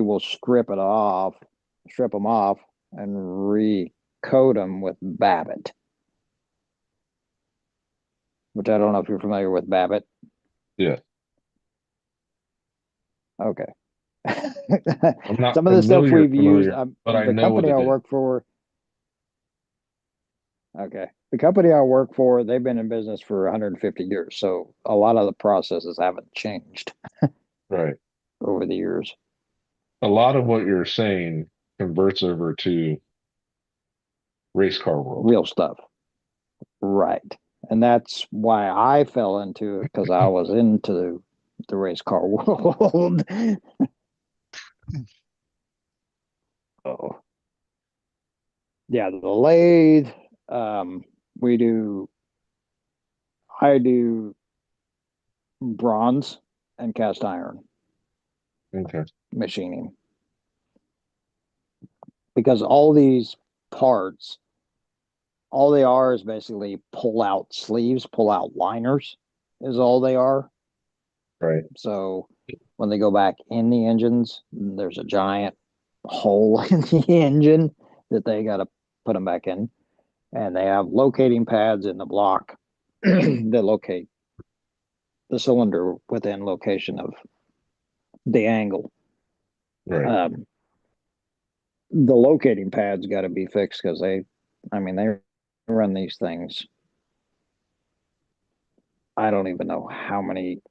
will strip them off, and recoat them with Babbitt, which I don't know if you're familiar with Babbitt. Yeah. Okay. I'm not Some of the stuff we've used, but I the know what company it I is. work for. Okay. The company I work for, they've been in business for 150 years. So a lot of the processes haven't changed Right. over the years. A lot of what you're saying converts over to race car world. Real stuff. Right. And that's why I fell into it, because I was into the race car world. Oh. Yeah, the lathe, we do, I do bronze and cast iron Okay. machining, because all these parts, all they are is basically pull out sleeves, pull out liners is all they are. Right. So when they go back in the engines, there's a giant hole in the engine that they got to put them back in. And they have locating pads in the block that locate the cylinder within location of the angle. Right. The locating pads got to be fixed because they run these things. I don't even know how many.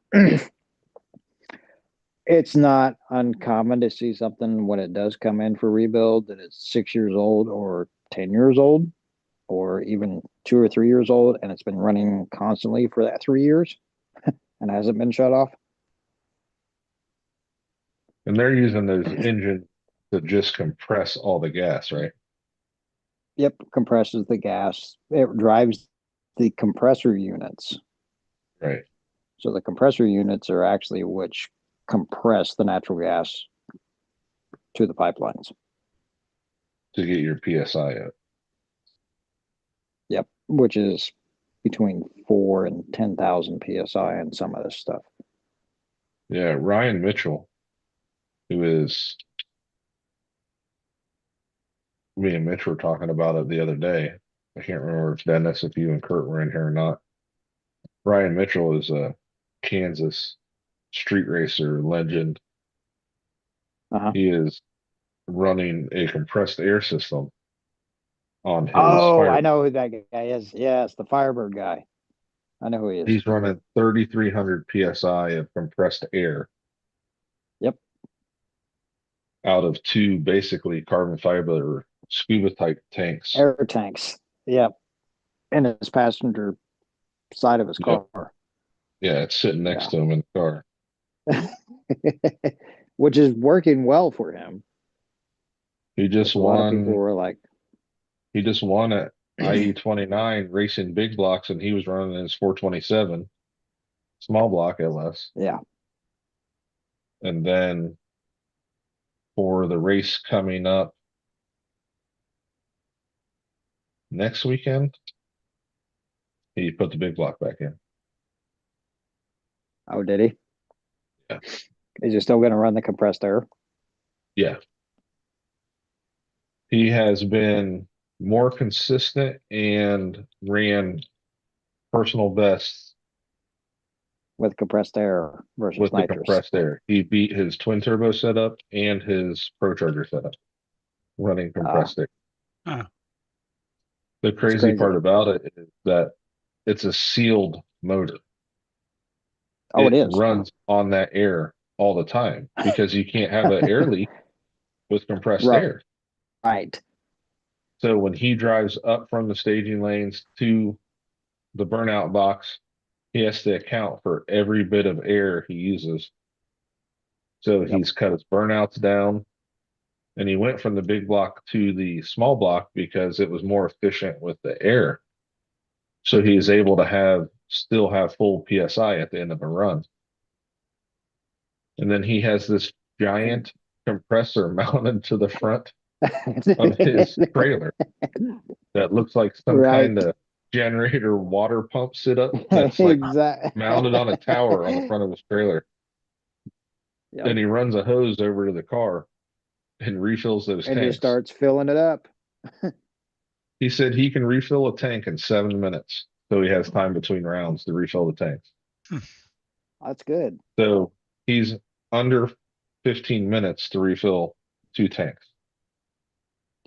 It's not uncommon to see something when it does come in for rebuild that it's 6 years old or 10 years old or even 2 or 3 years old, and it's been running constantly for that 3 years and hasn't been shut off. And they're using those engines to just compress all the gas, right? Yep, compresses the gas. It drives the compressor units. Right. So the compressor units are actually which compress the natural gas to the pipelines. To get your PSI up. Yep, which is between 4 and 10,000 PSI in some of this stuff. Yeah, Ryan Mitchell, who is me and Mitch were talking about it the other day. I can't remember if Dennis, if you and Kurt were in here or not. Ryan Mitchell is a Kansas street racer legend. He is running a compressed air system on his I Firebird. know who that guy is. Yes, the Firebird guy. I know who he is. He's running 3,300 PSI of compressed air. Yep. Out of two basically carbon fiber scuba type tanks. Air tanks. Yep. In his passenger side of his car. Yeah, it's sitting next to him in the car. Which is working well for him. He just A lot of won. people were like, He just won at IE29 racing big blocks, and he was running his 427 small block LS. Yeah. And then for the race coming up next weekend, he put the big block back in. Oh, did he? Yeah. Is he still going to run the compressed air? Yeah. He has been more consistent and ran personal bests With compressed air versus with the nitrous. compressed air. He beat his twin turbo setup and his Pro Charger setup running compressed air. Huh. The crazy crazy. part about it is that it's a sealed motor. Oh, it is. Runs on that air all the time because you can't have an air leak with compressed Right. air. Right. So when he drives up from the staging lanes to the burnout box, he has to account for every bit of air he uses. So he's cut his burnouts down, and he went from the big block to the small block because it was more efficient with the air. So he is able to still have full PSI at the end of a run. And then he has this giant compressor mounted to the front of his trailer that looks like some Right. kind of generator water pump sit up that's like Exactly. mounted on a tower on the front of his trailer. Yep. And he runs a hose over to the car and refills those And tanks. just starts filling it up. He said he can refill a tank in 7 minutes. So he has time between rounds to refill the tanks. That's good. So he's under 15 minutes to refill 2 tanks.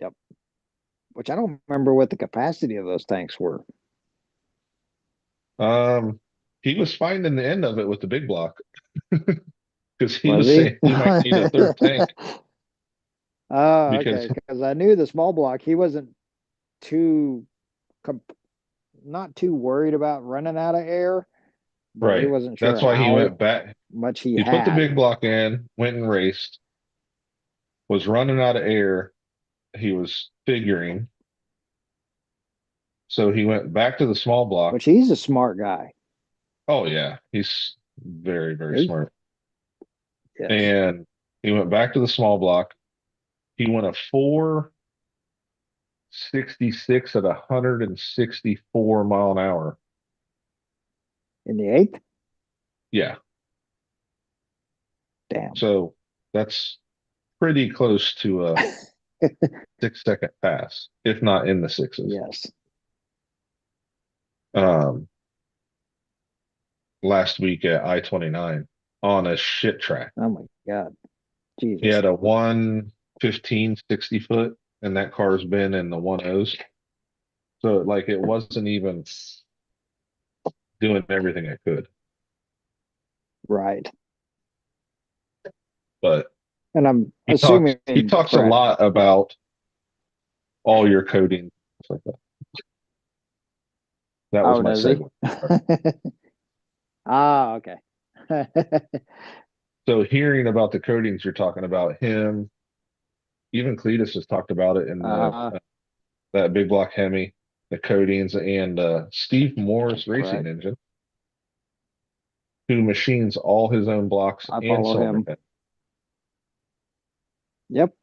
Yep. Which I don't remember what the capacity of those tanks were. He was finding the end of it with the big block because he was Was he? saying he might need a 3rd tank. Oh, Because- okay. Because I knew the small block, he wasn't not too worried about running out of air. But he Right. wasn't sure That's why he how went back. much he He had. put the big block in, went and raced, was running out of air. He was figuring. So he went back to the small block. Which he's a smart guy. Oh yeah, he's very, very He's- smart. Yes. And he went back to the small block. He went a 466 at 164 mile an hour. In the 8th? Yeah. Damn. So that's pretty close to a 6-second pass, if not in the 6s. Yes. Last week at I-29 on a shit track. Oh my God. Jesus. He had a 115 60 foot, and that car's been in the 1.0s. So like it wasn't even doing everything it could. Right. But And I'm he assuming talks a lot about all your coding, stuff like that. That was my does he? segue. Ah, okay. So hearing about the codings you're talking about, him, even Cletus has talked about it in that big block Hemi, the codings, and Steve Morris Racing Correct. Engine, who machines all his own blocks I and follow cylinder him. head, Yep.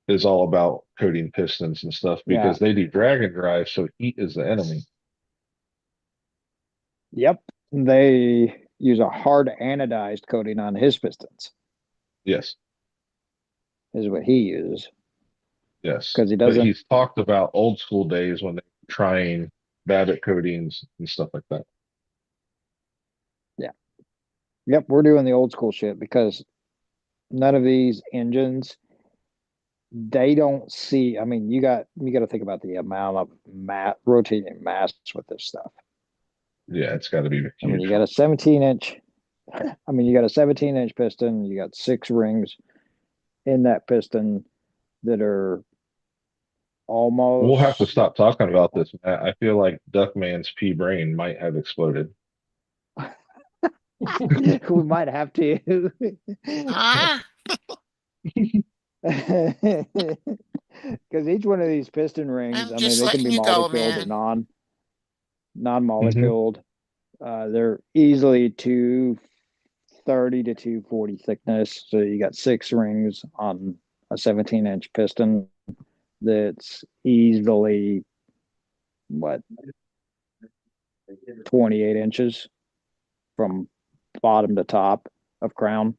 is all about coding pistons and stuff because they do drag and drive, so heat is the enemy. Yep. They use a hard anodized coating on his pistons, Yes, is what he uses. yes. 'Cause he But doesn't- he's talked about old school days when they were trying Babbitt coatings and stuff like that. Yep, we're doing the old school shit because none of these engines, they don't see. I mean, you got to think about the amount of rotating mass with this stuff. Yeah, it's got to be huge. I mean, you got a 17-inch. I mean, you got a 17-inch piston. You got 6 rings in that piston that are almost. We'll have to stop talking about this, Matt. I feel like Duckman's pea brain might have exploded. We might have to. Huh? Because each one of these piston rings, I'm I mean, just they can letting be you go, multi-filled or man. non-multi-filled. They're easily 230 to 240 thickness. So you got 6 rings on a 17-inch piston that's easily, what, 28 inches from bottom to top of crown.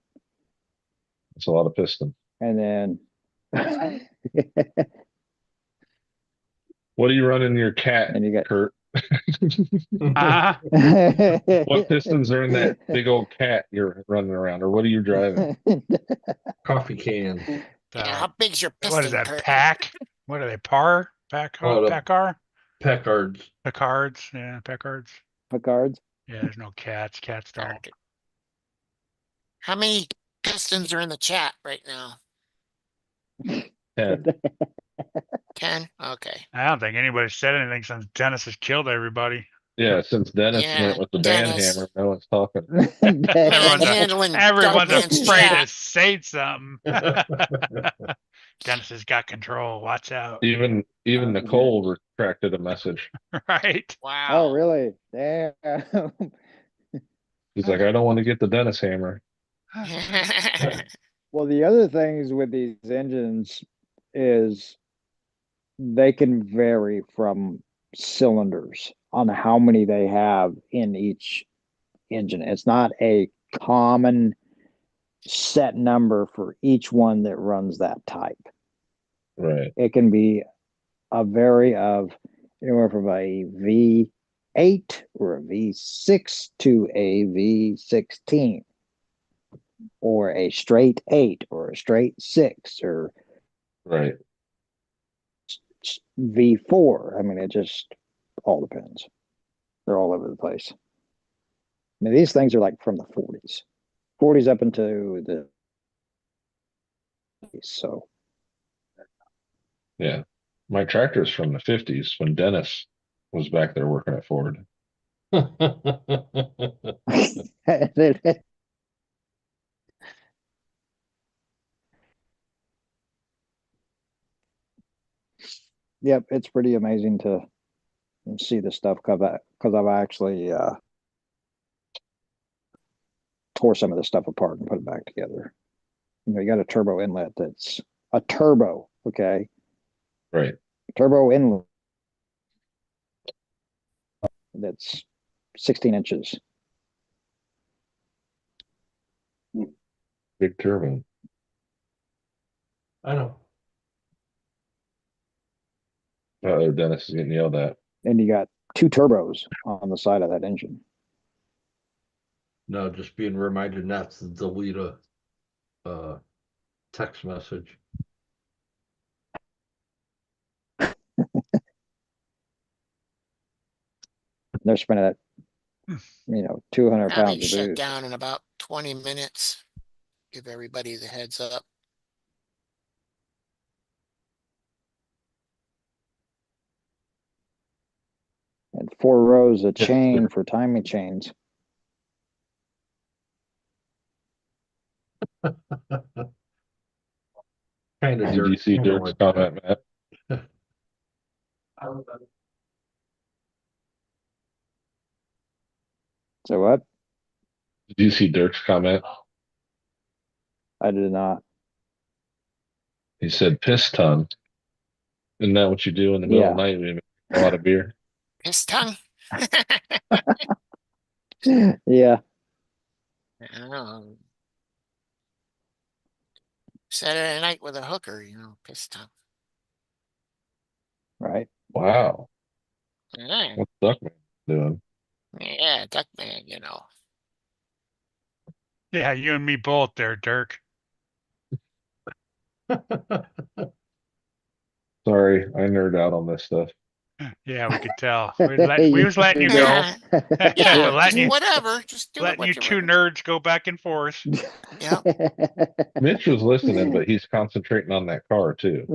It's a lot of piston. And then What are you running your cat, and you got Kurt? Uh-huh. What pistons are in that big old cat you're running around, or what are you driving? Coffee can. Yeah, how big's your What is piston, that? Kurt? Pack? What are they? Par? Oh, the- Packard? Peckards. Packards? Yeah, Packards. Picards. Yeah, there's no cats. Cats don't. Okay. How many pistons are in the chat right now? 10. 10? Okay. I don't think anybody said anything since Dennis has killed everybody. Yeah, since Dennis Yeah, went with the band Dennis. hammer, no one's talking. Manhandling Everyone's Duckman's afraid to chat. say something. Dennis has got control. Watch out. Even Nicole retracted a message. Right? Wow. Oh, really? Damn. He's like, I don't want to get the Dennis hammer. Well, the other things with these engines is they can vary from cylinders on how many they have in each engine. It's not a common set number for each one that runs that type. Right. It can be a vary of anywhere from a V8 or a V6 to a V16, or a straight 8 or a straight 6 or Right. V4. I mean, it just all depends. They're all over the place. I mean, these things are like from the 40s up into the, so Yeah. My tractor's from the 50s when Dennis was back there working at Ford. yep, it's pretty amazing to see this stuff come out, because I've actually tore some of this stuff apart and put it back together. You know, you got a turbo inlet that's a turbo, okay? Right. Turbo inlet that's 16 inches. Big turbo. I know. Uh-oh, Dennis is getting yelled at. And you got 2 turbos on the side of that engine. No, just being reminded not to delete a text message. They're spinning at, 200 Probably pounds of shut boost. down in about 20 minutes. Give everybody the heads up. And 4 rows of Yeah. chain for timing chains. Kind of Did you see Dirk's comment, Matt? So what? Did you see Dirk's comment? I did not. He said piss ton. Isn't that what you do in the middle of the Yeah. night when you make a lot of beer? His tongue. Yeah. Saturday night with a hooker, piss tongue. Right. Wow. Yeah, What's Duckman doing? yeah, Duckman, Yeah, you and me both there, Dirk. Sorry, I nerd out on this stuff. Yeah, we could tell. We was letting you go. Yeah, letting you, whatever. Just do it letting what you you're two doing. nerds go back and forth. Yeah. Mitch was listening, but he's concentrating on that car too.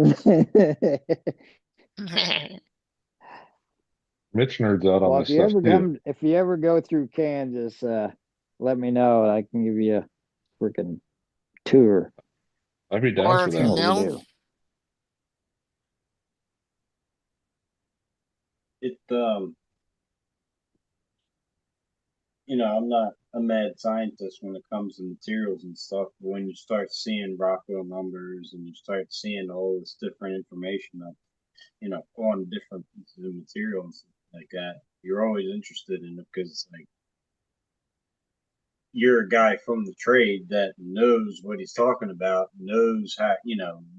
Mitch nerds out on Well, this stuff too. if you ever go through Kansas, let me know. I can give you a freaking tour. I'd be down Or for if that. you What we know, do. it I'm not a mad scientist when it comes to materials and stuff, but when you start seeing Rockwell numbers and you start seeing all this different information up, on different pieces of material and stuff like that, you're always interested in it because it's like you're a guy from the trade that knows what he's talking about, knows how,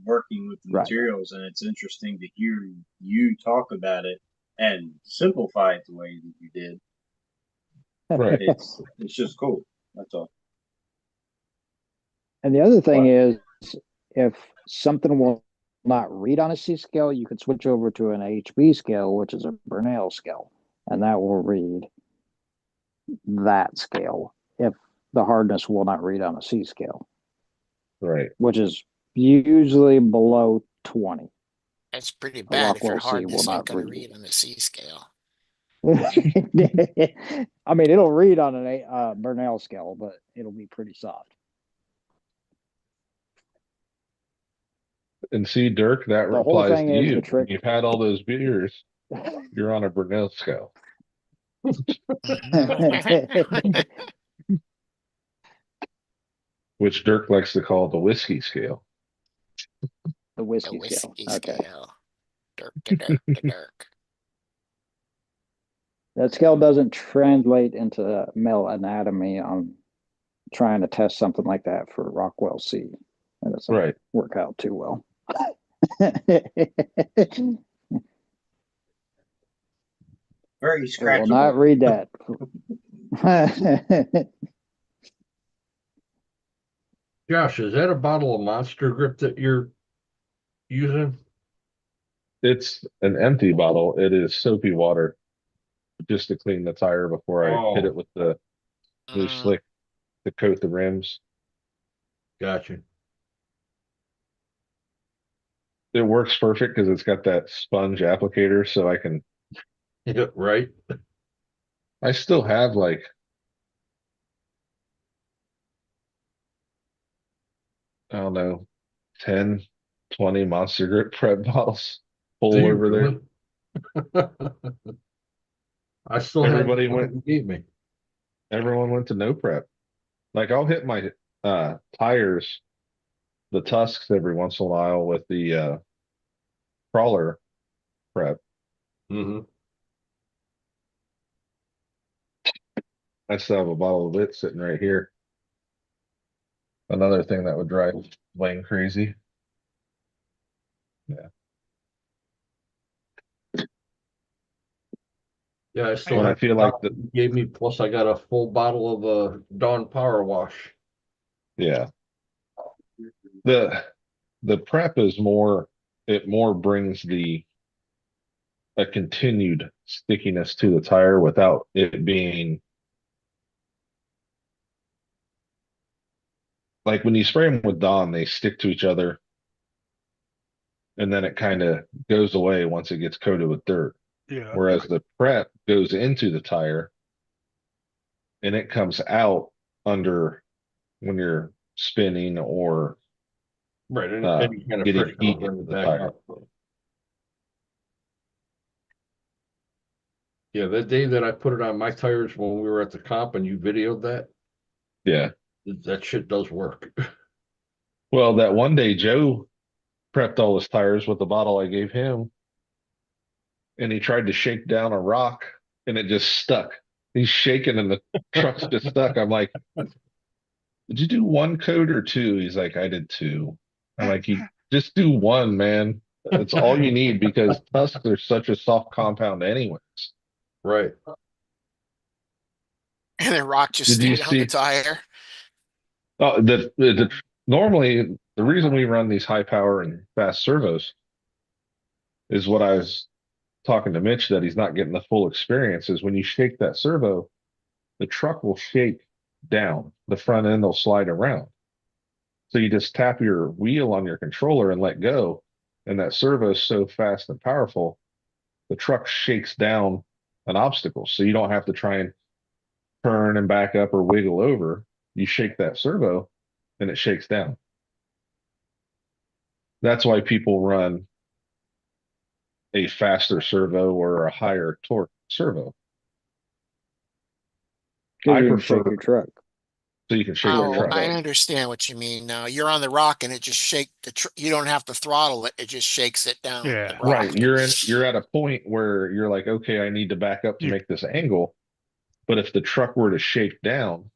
working with the Right. materials, and it's interesting to hear you talk about it and simplify it the way that you did. Right. It's just cool. That's all. And the other thing is, if something will not read on a C scale, you could switch over to an HB scale, which is a Bernal scale, and that will read that scale if the hardness will not read on a C scale, Right. which is usually below 20. That's pretty A bad if your Rockwell C will hardness ain't not gonna read. read on the C scale. I mean, it'll read on a Bernal scale, but it'll be pretty soft. And see, Dirk, that The whole applies thing to is you. the trick. You've had all those beers. You're on a Brunel scale, which Dirk likes to call the whiskey scale. The The whiskey scale. whiskey Okay. scale. Dirk to Dirk to Dirk. That scale doesn't translate into male anatomy on trying to test something like that for Rockwell C. It doesn't Right. work out too well. Very It will scratchable. not read that. Josh, is that a bottle of Monster Grip that you're using? It's an empty bottle. It is soapy water just to clean the tire before I hit it with the blue slick to coat the rims. Gotcha. It works perfect because it's got that sponge applicator, so I can. Yeah, right. I still have like I don't know, 10, 20 Monster Grip Prep bottles Do full you over there. really? I still have Everybody the one went. you gave me. Everyone went to no prep. Like I'll hit my tires, the tusks every once in a while with the crawler prep. Mm-hmm. I still have a bottle of it sitting right here. Another thing that would drive Wayne crazy. Yeah. Yeah, I still When I have the feel like bottle you gave me, plus I got a full bottle of Dawn Power Wash. yeah, the prep is more, it more brings a continued stickiness to the tire without it being like when you spray them with Dawn, they stick to each other and then it kind of goes away once it gets coated with dirt. Yeah. Whereas the prep goes into the tire and it comes out under when you're spinning or Right, and any kind of getting friction will heat bring into it the back tire. up. Yeah, that day that I put it on my tires when we were at the comp and you videoed that, Yeah. that shit does work. Well, that one day Joe prepped all his tires with the bottle I gave him, and he tried to shake down a rock, and it just stuck. He's shaking, and the truck's just stuck. I'm like, "Did you do one coat or two?" He's like, "I did two." I'm like, "You just do one, man. It's all you need because tusks are such a soft compound, anyways." Right. And then rock just Did you stayed on the see? tire. Oh, normally the reason we run these high power and fast servos is what I was talking to Mitch that he's not getting the full experience is when you shake that servo, the truck will shake down, the front end will slide around. So you just tap your wheel on your controller and let go, and that servo is so fast and powerful, the truck shakes down an obstacle. So you don't have to try and turn and back up or wiggle over. You shake that servo and it shakes down. That's why people run a faster servo or a higher torque servo. Because I you can shake prefer your truck. so you can shake Yeah, your Oh, truck. I understand what you mean now. You're on the rock and it just shake you don't have to throttle it. It just shakes it down Yeah. the rock. Right. You're at a point where you're like, okay, I need to back up to You- make this angle. But if the truck were to shake down,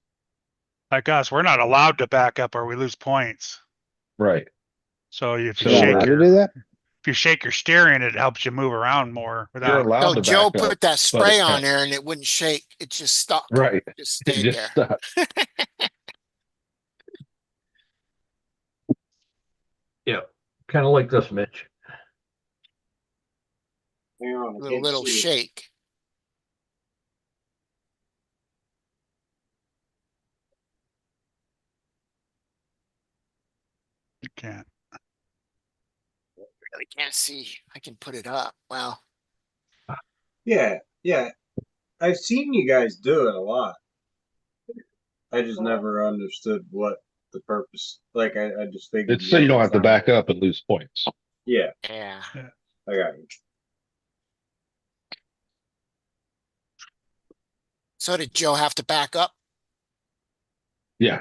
Like us, we're not allowed to back up or we lose points. right. So if you So You're not shake allowed to your do that? if you shake your steering, it helps you move around more You're without. allowed So to Joe back up, put that but spray it on counts. there and it wouldn't shake. It just stuck. Right. Just It stayed just there. stuck. Yeah, kind of like this, Mitch. Hang on, I With a can't little see it. shake. You can't. Really can't see. I can put it up. Wow. Yeah, yeah. I've seen you guys do it a lot. I just never understood what the purpose. Like I just figured. It's so you don't have to back up and lose points. Yeah, Yeah. I got you. So did Joe have to back up? Yeah.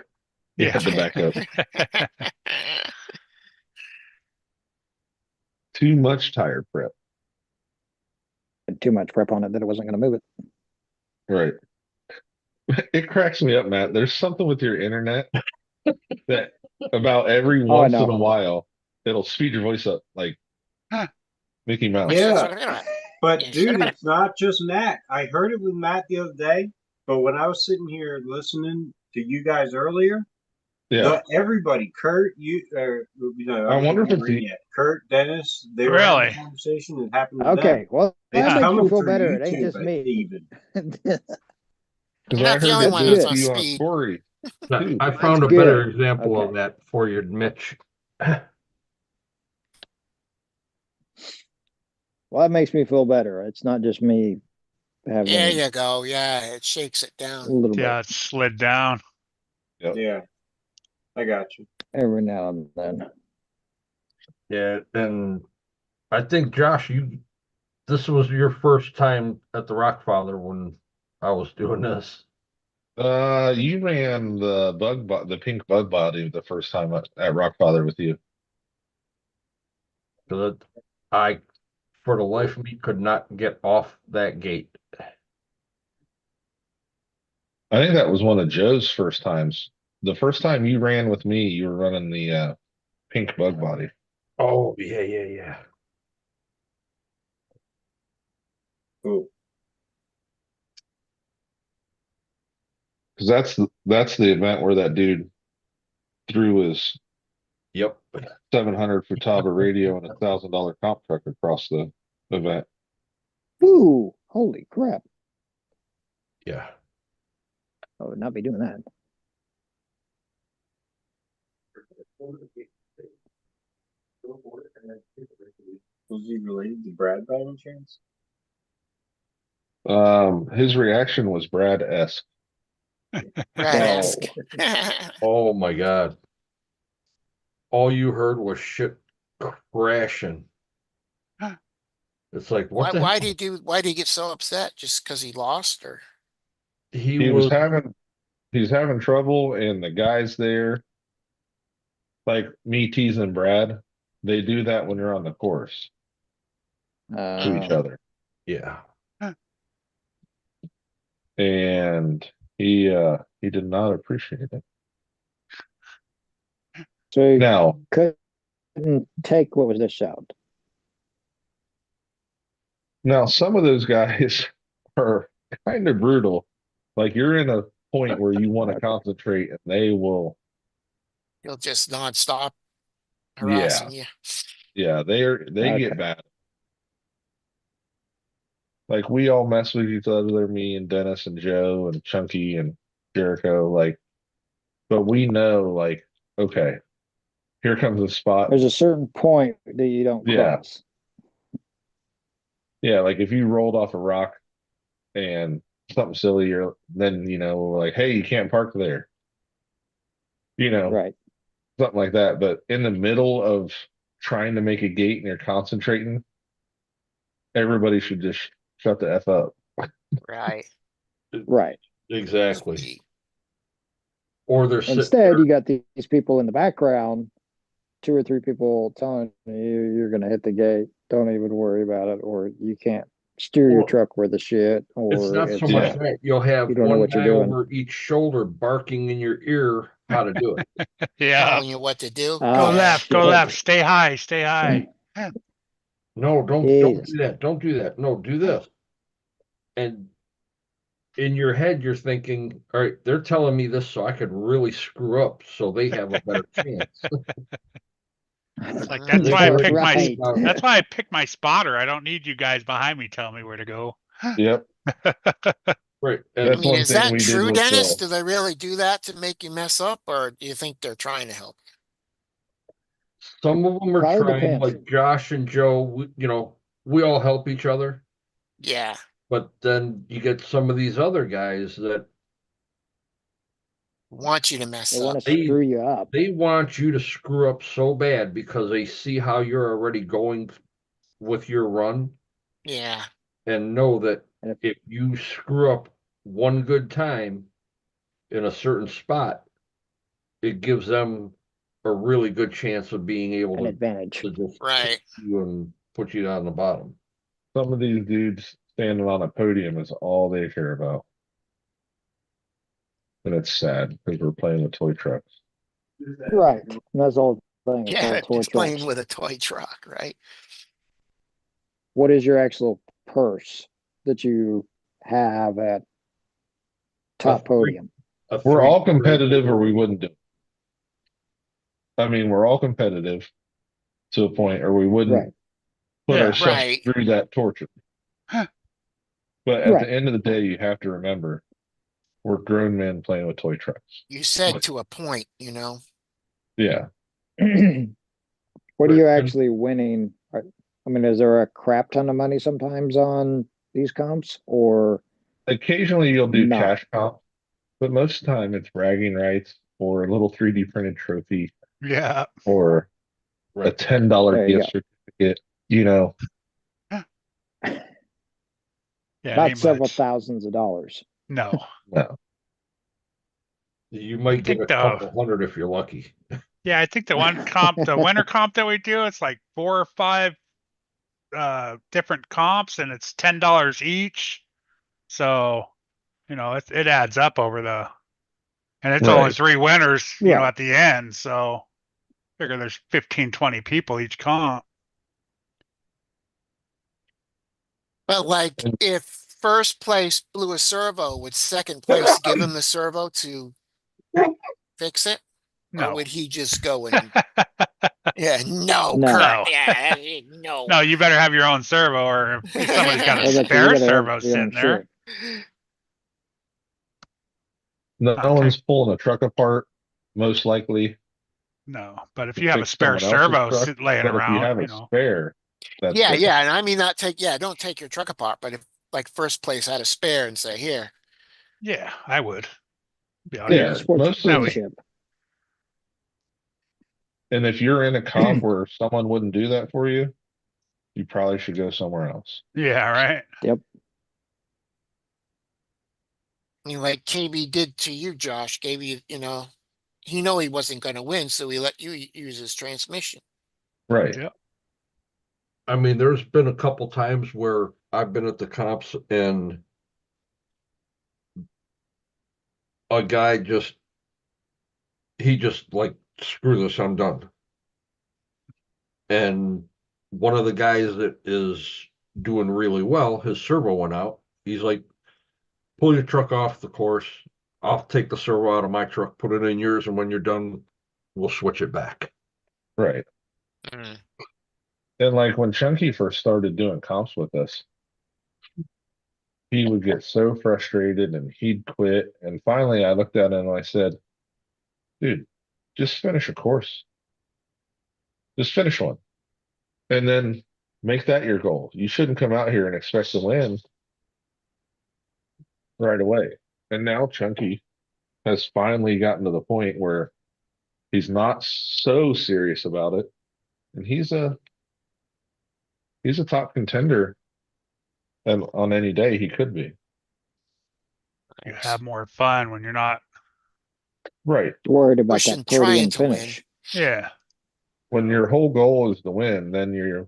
You Yeah. have to back up. Too much tire prep. Too much prep on it that it wasn't going to move it. Right. It cracks me up, Matt. There's something with your internet that about every Oh, I once in a know. while it'll speed your voice up like Huh. Mickey Mouse. Yeah, but dude, it's not just Matt. I heard it with Matt the other day, but when I was sitting here listening to you guys earlier, Yeah. everybody, Kurt, I I wonder wasn't if it's ring the yet. Kurt, Dennis, they were having Really? a conversation that happened with them. Okay, well, It's that makes coming me feel through better. It ain't YouTube, just me. even. because You're I not the heard only it one That's that's just on you on speed. Corey too. I found a good. better example of Okay. that for you, Mitch. Well, that makes me feel better. It's not just me having There a you go. Yeah, it shakes it down. little Yeah, it slid down. Yeah, I got you. bit every now and then. Yeah, and I think Josh, this was your first time at the Rockfather when I was doing this. You ran the pink bug body the first time at Rockfather with you. Because I, for the life of me, could not get off that gate. I think that was one of Joe's first times. The first time you ran with me, you were running the pink bug body. Oh, yeah. Cool. Because that's the event where that dude threw his Yep. 700 Futaba radio and $1,000 comp truck across the event. Ooh, holy crap. Yeah. I would not be doing that. Was he related to Brad by any chance? His reaction was Brad-esque. Brad-esque. Oh my God. All you heard was shit crashing. It's like, what the Why hell? why did he get so upset? Just because he lost or? He He was was, he's having trouble, and the guys there, like me teasing Brad, they do that when you're on the course to each other. yeah. And he did not appreciate it. So you Now, couldn't take what was this shout? some of those guys are kind of brutal. Like you're in a point where you want to Okay. concentrate, and they will. He'll just nonstop Yeah, harassing you. yeah, they Okay. get bad. Like we all mess with each other, me and Dennis and Joe and Chunky and Jericho. Like, but we know, like, okay, here comes the spot. There's a certain point that you don't Yeah. cross. Yeah, like if you rolled off a rock and something silly, then we're like, hey, you can't park there. Right. Something like that. But in the middle of trying to make a gate and you're concentrating, everybody should just shut the F up. Right. Right. Exactly. Sweet. Or they're sitting Instead, there. you got these people in the background, 2 or 3 people telling you you're going to hit the gate. Don't even worry about it, or you can't steer your Or truck worth of shit, it's or not so it's much Yeah. that you'll have you don't know one what you're guy doing. over each shoulder barking in your ear how to do it. Yeah. Telling you what to do. Go Oh, left, go shit. left, stay high, stay high. No, don't Jesus. do that. Don't do that. No, do this. And in your head, you're thinking, all right, they're telling me this so I could really screw up so they have a better chance. It's like Mhm. that's why I That's picked my right. that's why I picked my spotter. I don't need you guys behind me telling me where to go. Yep. Right. I That's And mean, one is thing that we did true, with Dennis? Do they really do that to make you mess up, or do you think they're trying to help? some of them are Probably trying, depends. like Josh and Joe, we all help each other. Yeah. But then you get some of these other guys that Want you to mess They want up. to screw you up. they want you to screw up so bad because they see how you're already going with your run Yeah. and know that And if you screw up one good time in a certain spot, it gives them a really good chance of being able an advantage. to just Right. hit you and put you down the bottom. some of these dudes standing on a podium is all they care about. And it's sad because we're playing with toy trucks. Right. And that's the whole thing. It's all Yeah. toy Just playing trucks. with a toy truck, right? What is your actual purse that you have at top podium? We're all competitive or we wouldn't do it. I mean, we're all competitive to a point or we wouldn't Right. put Yeah. ourselves Right. through that torture. But at Right. the end of the day, you have to remember we're grown men playing with toy trucks. You said to a point, you know. Yeah. What are you actually winning? I mean, is there a crap ton of money sometimes on these comps, or Occasionally you'll do not? cash comp, but most of the time it's bragging rights or a little 3D printed trophy Yeah. or a Right. $10 There you gift certificate, you know. Yeah. Not Ain't several much. thousands of dollars. No. No. You might get think a couple hundred if you're lucky. Yeah, I think the winter comp that we do, it's like 4 or 5 different comps and it's $10 each. So, it adds up and it's only Right. 3 winners, Right. at the end. So figure there's 15, 20 people each comp. But like, And if first place blew a servo, would second place give him the servo to fix it? Or No. would he just go and, yeah, no, No. Kurt, No. yeah, no. No, you better have your own servo or if somebody's got a I bet you spare better servo have your own sitting there. shit. no I'll one's take pulling a truck apart, most likely No, but if to you have a fix spare someone else's servo truck. laying But if you around, have a spare, that's Yeah, different. yeah, and I mean not take, yeah, don't take your truck apart, but if like first place had a spare and say, here, yeah, I would. Be like, Yeah, here. most of the, Sportsmanship. and if you're in a comp where someone wouldn't do that for you, you probably should go somewhere else. Yeah, right. Yep. I mean, like KB did to you, Josh, gave you, he know he wasn't going to win, so he let you use his transmission. Right. Yep. I mean, there's been a couple times where I've been at the comps and a guy he just like, screw this, I'm done. And one of the guys that is doing really well, his servo went out. He's like, pull your truck off the course. I'll take the servo out of my truck, put it in yours, and when you're done, we'll switch it back. Right. Mm. And like when Chunky first started doing comps with us, he would get so frustrated and he'd quit. And finally I looked at him and I said, dude, just finish a course. Just finish one. And then make that your goal. You shouldn't come out here and expect to win right away. And now Chunky has finally gotten to the point where he's not so serious about it. And he's a top contender And on any day he could be. You have more fun when you're not. Right. Worried about pushing, that trying podium to win. finish. Yeah. When your whole goal is to win, then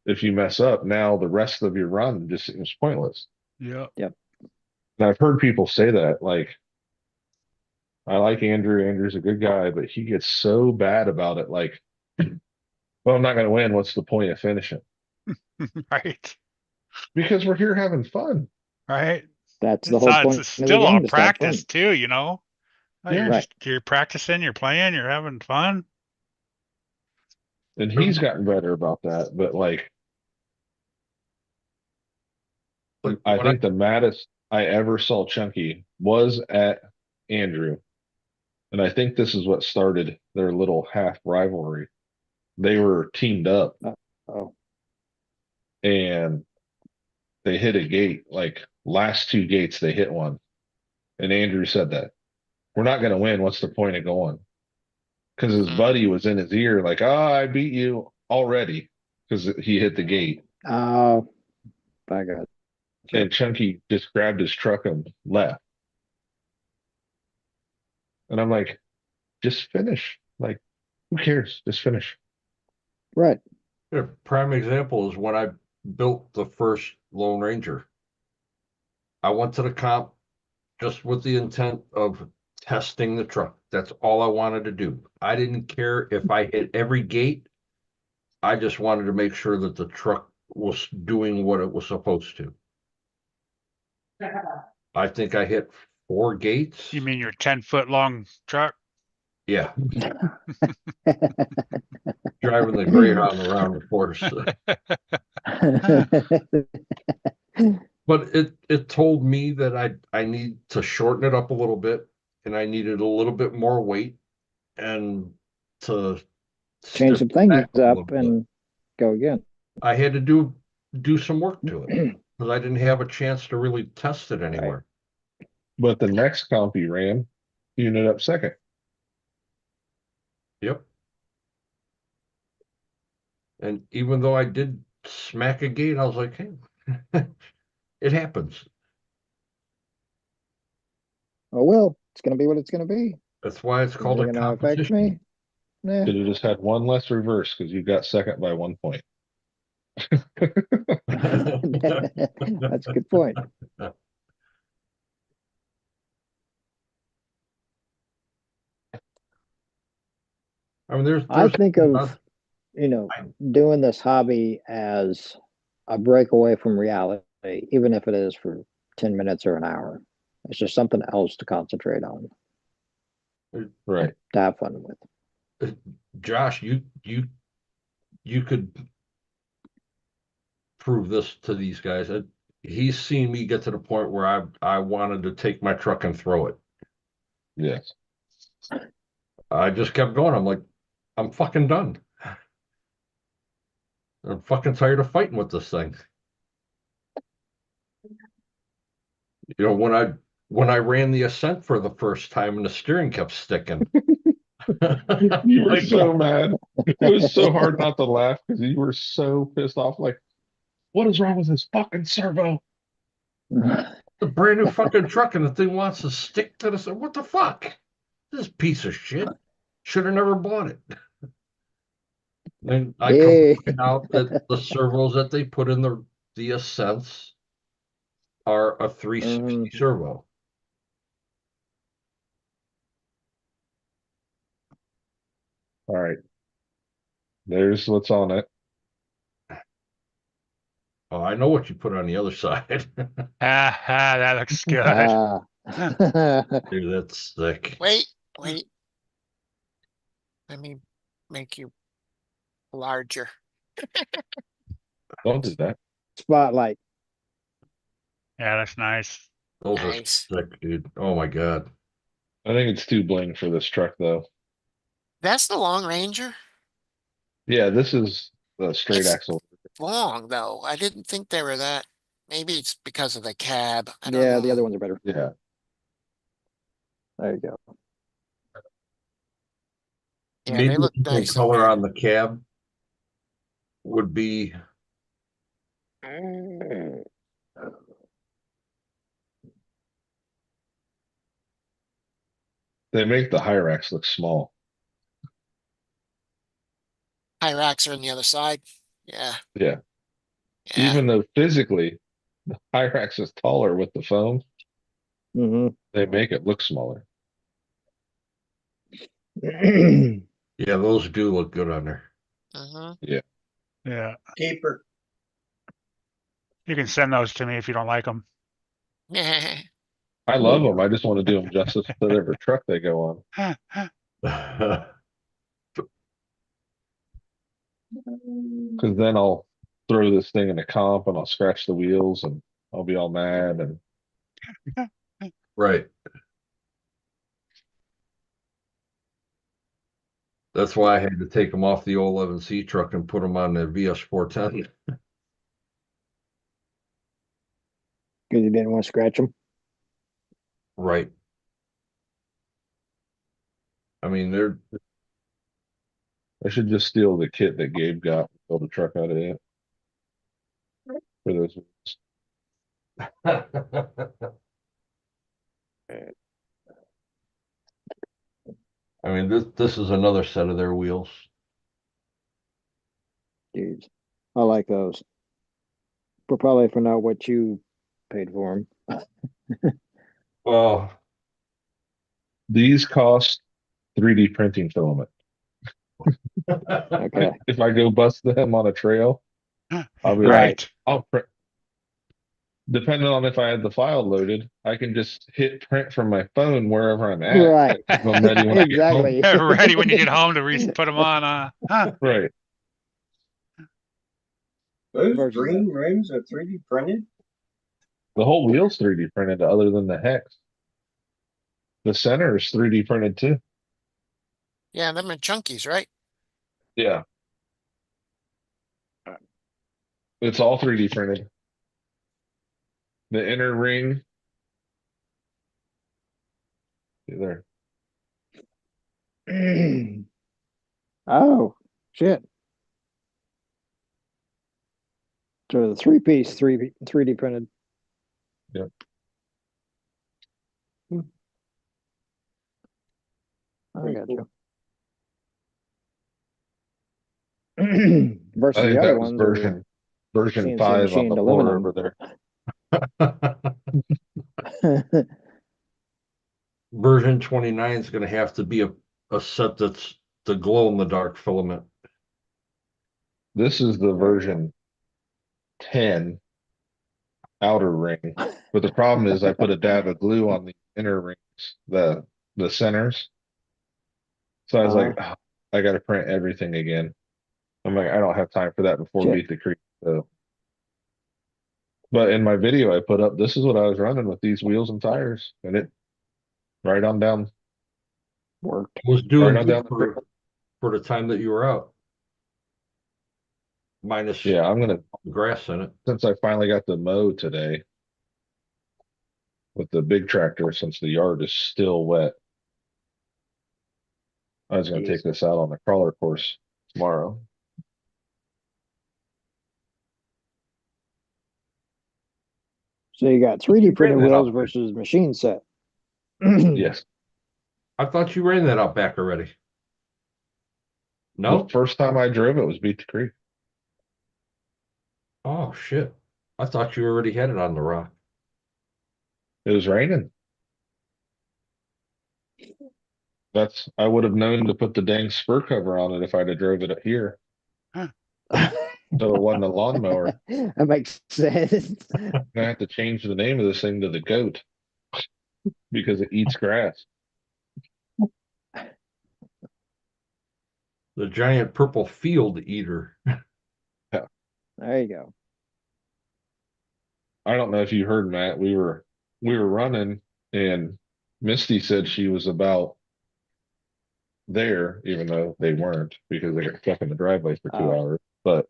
if you mess up, now the rest of your run just seems pointless. Yep. And I've heard people say that, like, I like Andrew. Andrew's a good guy, but he gets so bad about it. Like, well, I'm not going to win. What's the point of finishing? Right. Because we're here having fun. Right. That's the whole point It's of the still game, all is to have fun. practice too, you know. Yeah. You're practicing, you're playing, you're having fun. And he's gotten better about that. But like, I think the maddest I ever saw Chunky was at Andrew. And I think this is what started their little half rivalry. They were teamed up Oh, and they hit a gate, like last two gates, they hit one. And Andrew said that we're not going to win. What's the point of going? Because his buddy was in his ear, like, oh, I beat you already because he hit the gate. oh, by God. And Chunky just grabbed his truck and left. And I'm like, just finish. Like, who cares? Just finish. Right. A prime example is when I built the first Lone Ranger. I went to the comp just with the intent of testing the truck. That's all I wanted to do. I didn't care if I hit every gate. I just wanted to make sure that the truck was doing what it was supposed to. I think I hit 4 gates. You mean your 10-foot long truck? Yeah. Driving the Greyhound around the course. But it told me that I need to shorten it up a little bit, and I needed a little bit more weight and to Change some step things back a little up bit. and go again. I had to do some work to it because I didn't have a chance to really test it anywhere. But the next comp he ran, he ended up second. Yep. And even though I did smack a gate, I was like, hey, it happens. Oh, well, it's going to be what it's going to be. That's why it's Is called it a going to affect competition. me? Nah. Should have just had one less reverse because you got second by 1 point. That's a good point. I mean, I think of, doing this hobby as a breakaway from reality, even if it is for 10 minutes or an hour. It's just something else to concentrate on, Right. to have fun with. Josh, you could prove this to these guys. He's seen me get to the point where I wanted to take my truck and throw it. Yes. I just kept going. I'm like, I'm fucking done. I'm fucking tired of fighting with this thing. You know, when I ran the ascent for the first time and the steering kept sticking. You were so mad. It was so hard not to laugh because you were so pissed off. Like, what is wrong with this fucking servo? A brand new fucking truck and the thing wants to stick to the. What the fuck? This piece of shit. Should have never bought it. And I come to find out that the servos that they put in the Ascents are a 360 servo. All right. There's what's on it. Oh, I know what you put on the other side. That looks good. Dude, that's sick. Wait. Let me make you larger. Don't do that. Spotlight. Yeah, that's nice. Those Nice. are sick, dude. Oh my God. I think it's too bling for this truck, though. That's the Long Ranger? Yeah, this is the straight It's axle. long, though. I didn't think they were that. Maybe it's because of the cab. I don't Yeah, know. the other ones are better. Yeah. There you go. Yeah, Maybe they look a different nice. color on the cab would be They make the high racks look small. High racks are on the other side. Yeah. Yeah. Yeah. Even though physically the high racks is taller with the foam, Mm-hmm. they make it look smaller. Yeah, those do look good on there. Mm-hmm. Yeah. Keeper. You can send those to me if you don't like them. I love them. I just want to do them justice to whatever truck they go on. Because then I'll throw this thing in a comp and I'll scratch the wheels and I'll be all mad. And Right. That's why I had to take them off the 011C truck and put them on the VS410. Because you didn't want to scratch them. Right. I mean, they're I should just steal the kit that Gabe got and build a truck out of it for those. I mean, this is another set of their wheels. Dudes, I like those. But probably for not what you paid for them. Well, These cost 3D printing filament. Okay. If I go bust them on a trail, I'll be Right. like, I'll print. Depending on if I had the file loaded, I can just hit print from my phone wherever I'm at. Right. I'm ready when I get home. Exactly. Ready when you get home to put them on. Right. Those Versus green rims are 3D printed. The whole wheel's 3D printed other than the hex. The center is 3D printed too. Yeah, them are chunkies, right? Yeah. It's all 3D printed. The inner ring. See there. Oh, shit. So the three-piece, 3D printed. Yep. I got you. I Versus think the other that was ones are version CNC 5 on machined the floor aluminum. over there. version 29 is going to have to be a set that's the glow in the dark filament. This is the version 10 outer ring. But the problem is I put a dab of glue on the inner rings, the centers. So I was like, "Oh, I got to print everything again." I'm like, I don't have time for that before Shit. Beat the Creek. So, but in my video I put up, this is what I was running with these wheels and tires, and it right on down, Worked. Was doing right on down good the creek. for the time that you were out. Minus Yeah, I'm gonna, grass in it. since I finally got the mow today with the big tractor, since the yard is still wet, I was gonna take this out on the crawler course tomorrow. So you got 3D printed ran that wheels out. versus machine set. Yes. I thought you ran that out back already. No? The first time I drove it was Beat the Creek. Oh, shit. I thought you already had it on the rock. It was raining. I would have known to put the dang spur cover on it if I'd have drove it here. So it wasn't a lawnmower. That makes sense. I have to change the name of this thing to the goat because it eats grass. The giant purple field eater. There you go. I don't know if you heard, Matt. We were running and Misty said she was about there, even though they weren't because they got stuck in the driveway for 2 hours. But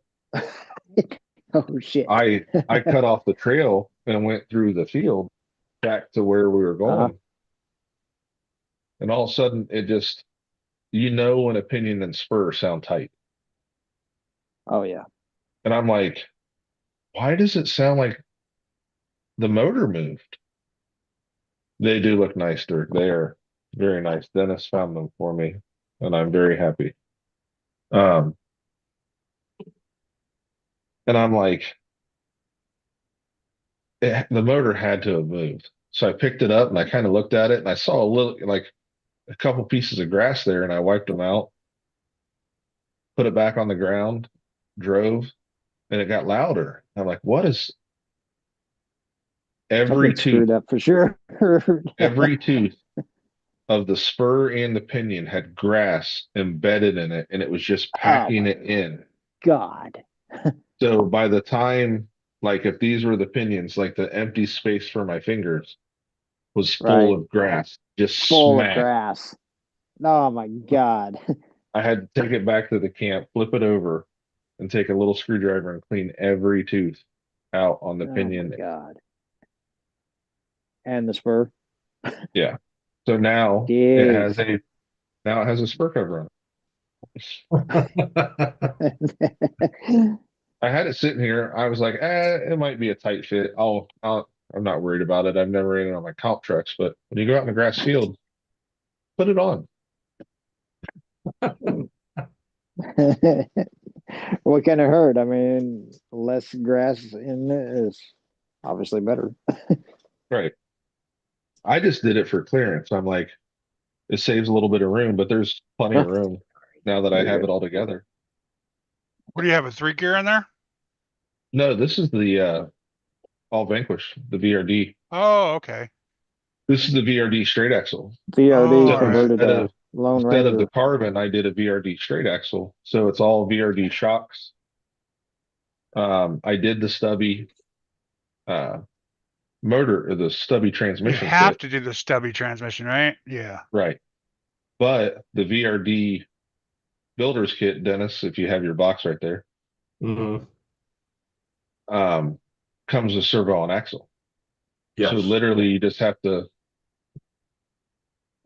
Oh shit. I cut off the trail and went through the field back to where we were going. And all of a sudden it just, when a pinion and spur sound tight. Oh yeah. And I'm like, why does it sound like the motor moved? They do look nice. They're Very nice. Dennis found them for me, and I'm very happy. Um, and I'm like, the motor had to have moved. So I picked it up and I kind of looked at it and I saw a little, like a couple pieces of grass there, and I wiped them out, put it back on the ground, drove, and it got louder. I'm like, what is every Something screwed tooth, up for sure. every tooth of the spur and the pinion had grass embedded in it, and it was just Oh packing my it in. God. So by the time, like if these were the pinions, like the empty space for my fingers was full Right. of grass, just Full of smack. grass. Oh my God. I had to take it back to the camp, flip it over, and take a little screwdriver and clean every tooth out on the Oh my pinion. God. And the spur. Yeah. So now it has Jeez. a spur cover on it. I had it sitting here. I was like, it might be a tight fit. I'm not worried about it. I've never ran it on my comp trucks, but when you go out in the grass field, put it on. What can it hurt? I mean, less grass in it is obviously better. Right. I just did it for clearance. I'm like, it saves a little bit of room, but there's plenty of room now that I There you have go. it all together. What do you have, a 3-gear in there? No, this is the All Vanquish, the VRD. Oh, okay. This is the VRD straight axle. VRD Oh, all right. converted to Lone Instead of the Ranger. carbon, I did a VRD straight axle. So it's all VRD shocks. I did the stubby uh, motor, or the stubby You transmission have kit. to do the stubby transmission, right? Yeah. Right. But the VRD builder's kit, Dennis, if you have your box right there, Mhm. comes with servo and axle. Yes. So literally you just have to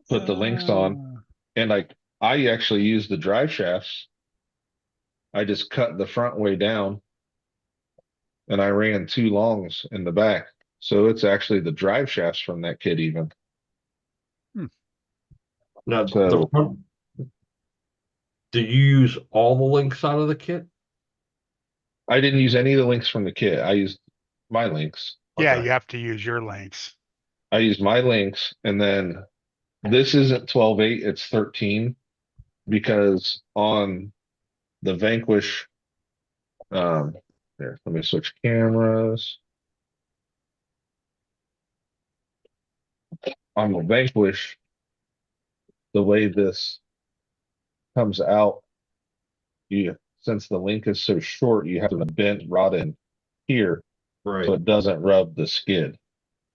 put the links on. And like I actually use the drive shafts. I just cut the front way down and I ran 2 longs in the back. So it's actually the drive shafts from that kit even. Now, So did you use all the links out of the kit? I didn't use any of the links from the kit. I used my links. Yeah, Okay. you have to use your links. I used my links, and then this isn't 12.8, it's 13, because on the Vanquish, there, let me switch cameras. On the Vanquish, the way this comes out, since the link is so short, you have to bend rod in here Right. so it doesn't rub the skid.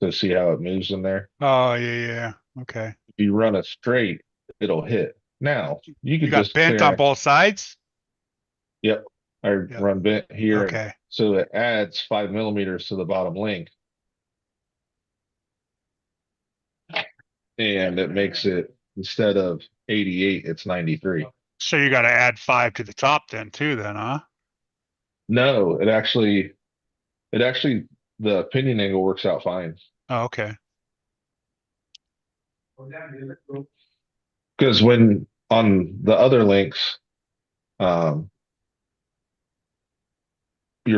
So see how it moves in there? Oh, yeah. Okay. If you run it straight, it'll hit. Now you You could got just bent clear on it. both sides? Yep. I Yep. run bent here. Okay. So it adds 5 millimeters to the bottom link. And it makes it, instead of 88, it's 93. So you got to add 5 to the top then too, huh? No, it actually, the pinion angle works out fine. Oh, okay. Because when on the other links, your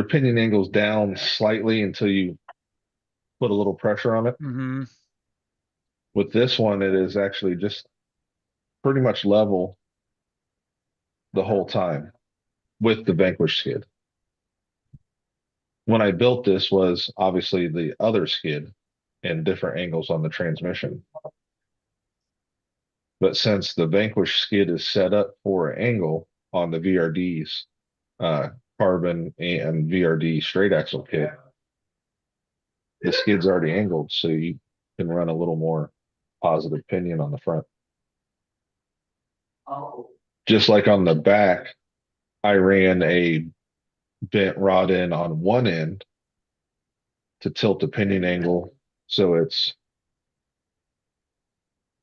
pinion angle's down slightly until you put a little pressure on it. Mm-hmm. With this one, it is actually just pretty much level the whole time with the Vanquish skid. When I built this was obviously the other skid and different angles on the transmission. But since the Vanquish skid is set up for an angle on the VRD's carbon and VRD straight axle kit, the skid's already angled, so you can run a little more positive pinion on the front. Just like on the back, I ran a bent rod in on one end to tilt the pinion angle. So it's,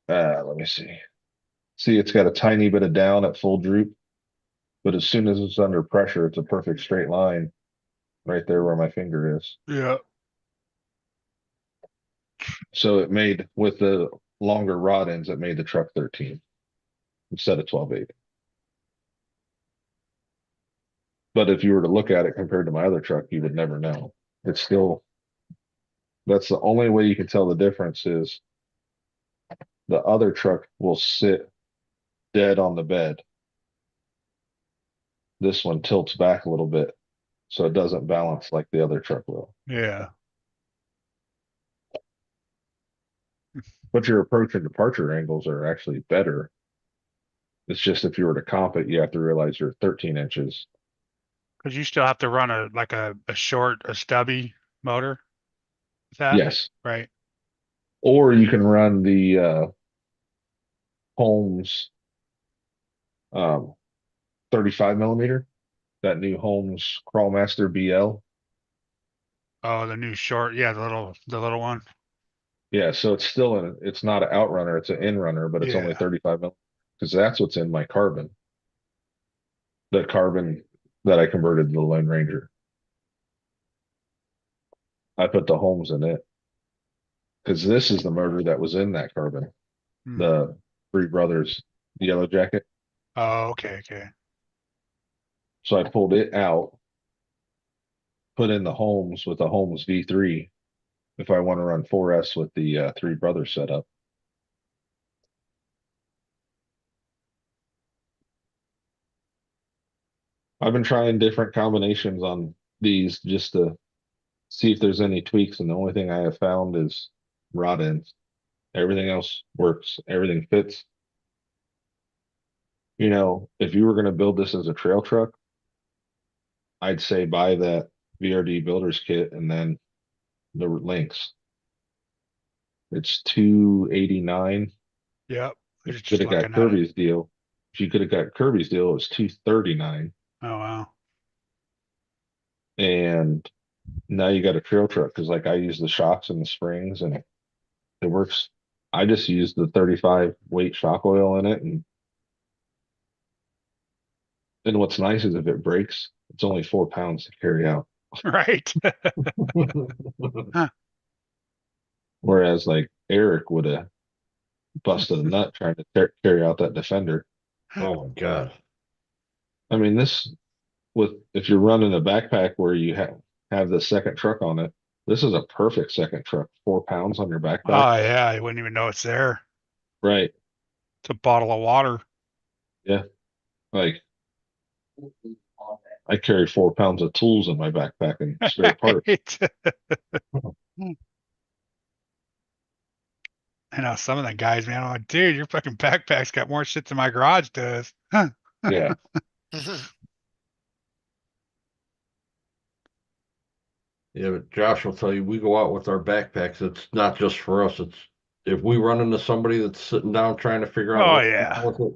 let me see. See, it's got a tiny bit of down at full droop, but as soon as it's under pressure, it's a perfect straight line right there where my finger is. Yeah. So it made, with the longer rod ends that made the truck 13 instead of 12/8. But if you were to look at it compared to my other truck, you would never know. It's still, that's the only way you can tell the difference is the other truck will sit dead on the bed. This one tilts back a little bit, so it doesn't balance like the other truck will. Yeah. But your approach and departure angles are actually better. It's just if you were to comp it, you have to realize you're 13 inches. Because you still have to run a short, a stubby motor with that, Yes. right? Or you can run the Holmes 35 millimeter, that new Holmes Crawlmaster BL. Oh, the new short, yeah, the little one. Yeah, so it's still it's not an outrunner, it's an in runner, but it's only Yeah. 35 mil because that's what's in my carbon. The carbon that I converted to the Lone Ranger. I put the Holmes in it because this is the motor that was in that carbon, Hmm. the Three Brothers Yellow Jacket. Oh, okay, okay. So I pulled it out, put in the Holmes with the Holmes V3 if I want to run 4S with the Three Brothers setup. I've been trying different combinations on these just to see if there's any tweaks, and the only thing I have found is rod ends. Everything else works. Everything fits. You know, if you were going to build this as a trail truck, I'd say buy that VRD builder's kit and then the links. It's 289. Yep. If It's you could just have got looking at it. Kirby's deal, if you could have got Kirby's deal, it was 239. Oh, wow. And now you got a trail truck because like I use the shocks and the springs and it works. I just use the 35 weight shock oil in it, and what's nice is if it breaks, it's only 4 pounds to carry out. Right. Whereas like Eric would have busted a nut trying to carry out that Defender. Oh my God. I mean, this with if you're running a backpack where you have the second truck on it, this is a perfect second truck. 4 pounds on your backpack. Oh, yeah. You wouldn't even know it's there. Right. It's a bottle of water. Yeah. Like I carry 4 pounds of tools in my backpack and spare parts. Right. I know some of the guys, man. I'm like, dude, your fucking backpack's got more shit than my garage does. Yeah. Yeah, but Josh will tell you, we go out with our backpacks. It's not just for us. It's if we run into somebody that's sitting down trying to figure out Oh, what to yeah. do with it.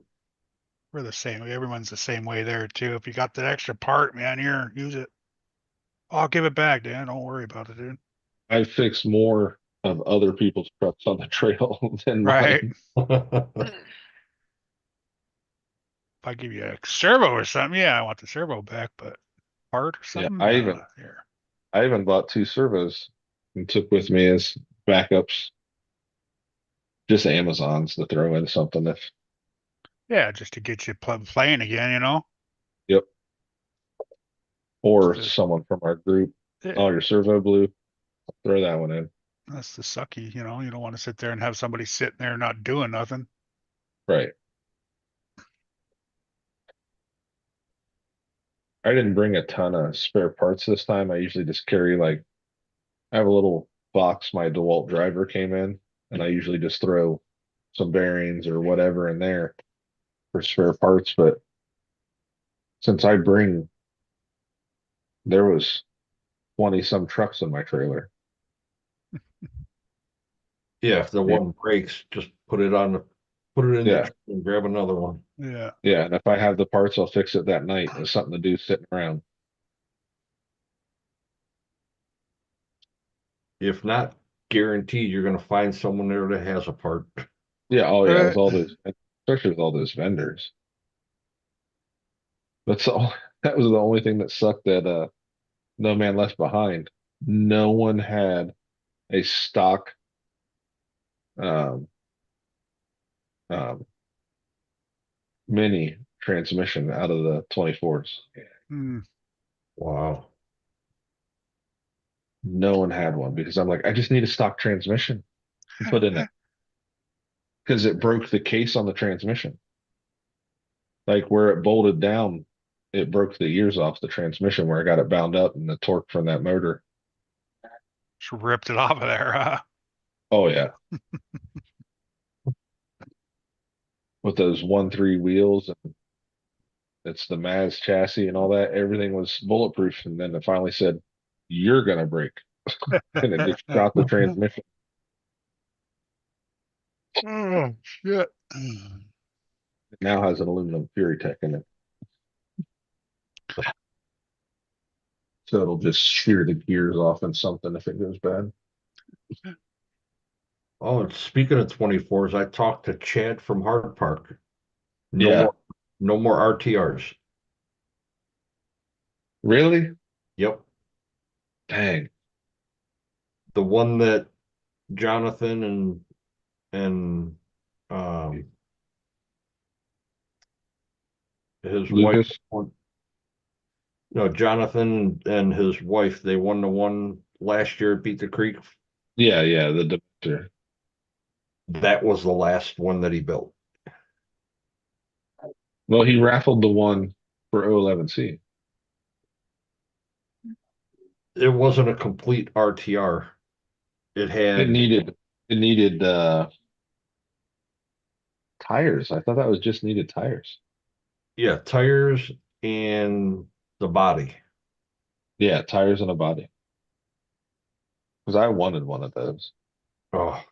We're the same. Everyone's the same way there too. If you got that extra part, man, here, use it. I'll give it back, Dan. Don't worry about it, dude. I fix more of other people's trucks on the trail than Right. mine. If I give you a servo or something, yeah, I want the servo back, but part or Yeah, something, here. I even bought 2 servos and took with me as backups. Just Amazons to throw in something if. Yeah, just to get you playing again, you know? Yep. Or The- someone from our group. Yeah, Oh, your servo blew. Throw that one in. that's the sucky, you know? You don't want to sit there and have somebody sitting there not doing nothing. Right. I didn't bring a ton of spare parts this time. I usually just carry like I have a little box my DeWalt driver came in, and I usually just throw some bearings or whatever in there for spare parts. But since there was 20 some trucks in my trailer. Yeah, if the Yeah. one breaks, just put it in the Yeah. truck and grab another one. Yeah. Yeah. And if I have the parts, I'll fix it that night. It's something to do sitting around. If not, guaranteed you're gonna find someone there that has a part. Yeah. Oh, yeah. With Right. all those, especially with all those vendors. That's all. That was the only thing that sucked that No Man Left Behind. No one had a stock mini transmission out of the 24s. Hmm. Wow. No one had one because I'm like, I just need a stock transmission to put in it because it broke the case on the transmission. Like where it bolted down, it broke the ears off the transmission where I got it bound up and the torque from that motor. Just ripped it off of there. Oh yeah. With those 1.3 wheels and it's the Maz chassis and all that, everything was bulletproof. And then it finally said, "You're gonna break," and it just shot the transmission. Oh shit. It now has an aluminum Fury Tech in it. So it'll just shear the gears off in something if it goes bad. Oh, and speaking of 24s, I talked to Chad from Hard Park. Yeah. No more RTRs. Really? Yep. Dang. The one that Jonathan and um his Lucas? wife, no, Jonathan and his wife, they won the one last year at Beat the Creek. Yeah, yeah, the Dementor. That was the last one that he built. Well, he raffled the one for 011C. It wasn't a complete RTR. It had It needed tires. I thought that was just needed tires. yeah, tires and the body. Yeah, tires and a body. Because I wanted one of those. Oh.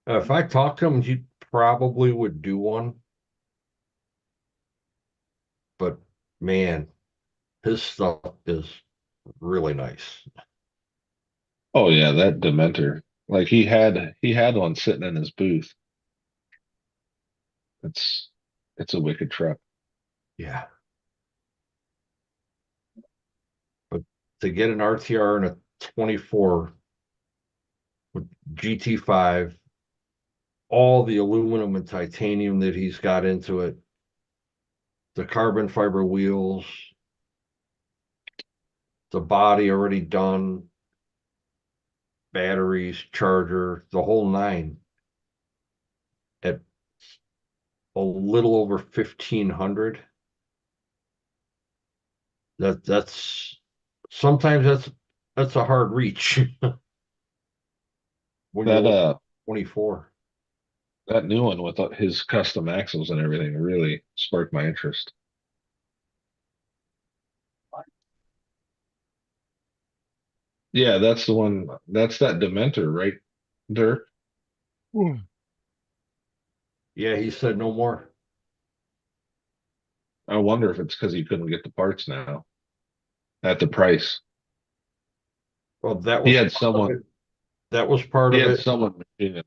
If I talked to him, he probably would do one. But man, his stuff is really nice. Oh yeah, that Dementor. Like he had one sitting in his booth. It's it's a wicked truck. Yeah. But to get an RTR and a 24 with GT5, all the aluminum and titanium that he's got into it, the carbon fiber wheels, the body already done, batteries, charger, the whole nine at a little over 1,500. That's sometimes that's a hard reach when That you're 24. that new one with his custom axles and everything really sparked my interest. Yeah, that's the one. That's that Dementor, right, Dirk? Yeah, he said no more. I wonder if it's because he couldn't get the parts now at the price. Well, that He was had part of someone. it. That was part He of had it. someone machine it.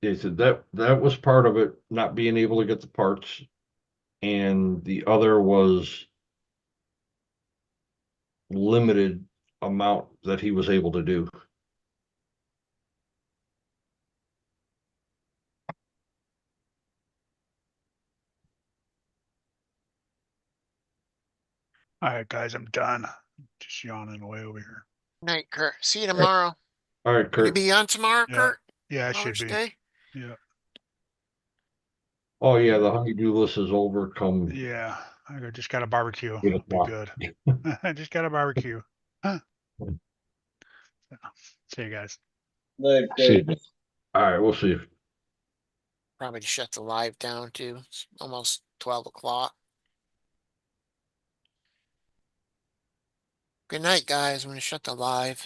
He said that was part of it, not being able to get the parts, and the other was limited amount that he was able to do. All right, guys, I'm done. Just yawning away over here. Night, Kurt. See you tomorrow. All right, Gonna Kurt. be on tomorrow, Yeah. Kurt? Yeah, it should Father's be. Day? Yeah. Oh yeah, the honeydew list is over. Come Yeah. Just got a barbecue. 8 It'll be o'clock. good. I just got a barbecue. See you guys. Like, See, All right, we'll see. Probably to shut the live down too. It's almost 12 o'clock. Good night, guys. I'm gonna shut the live.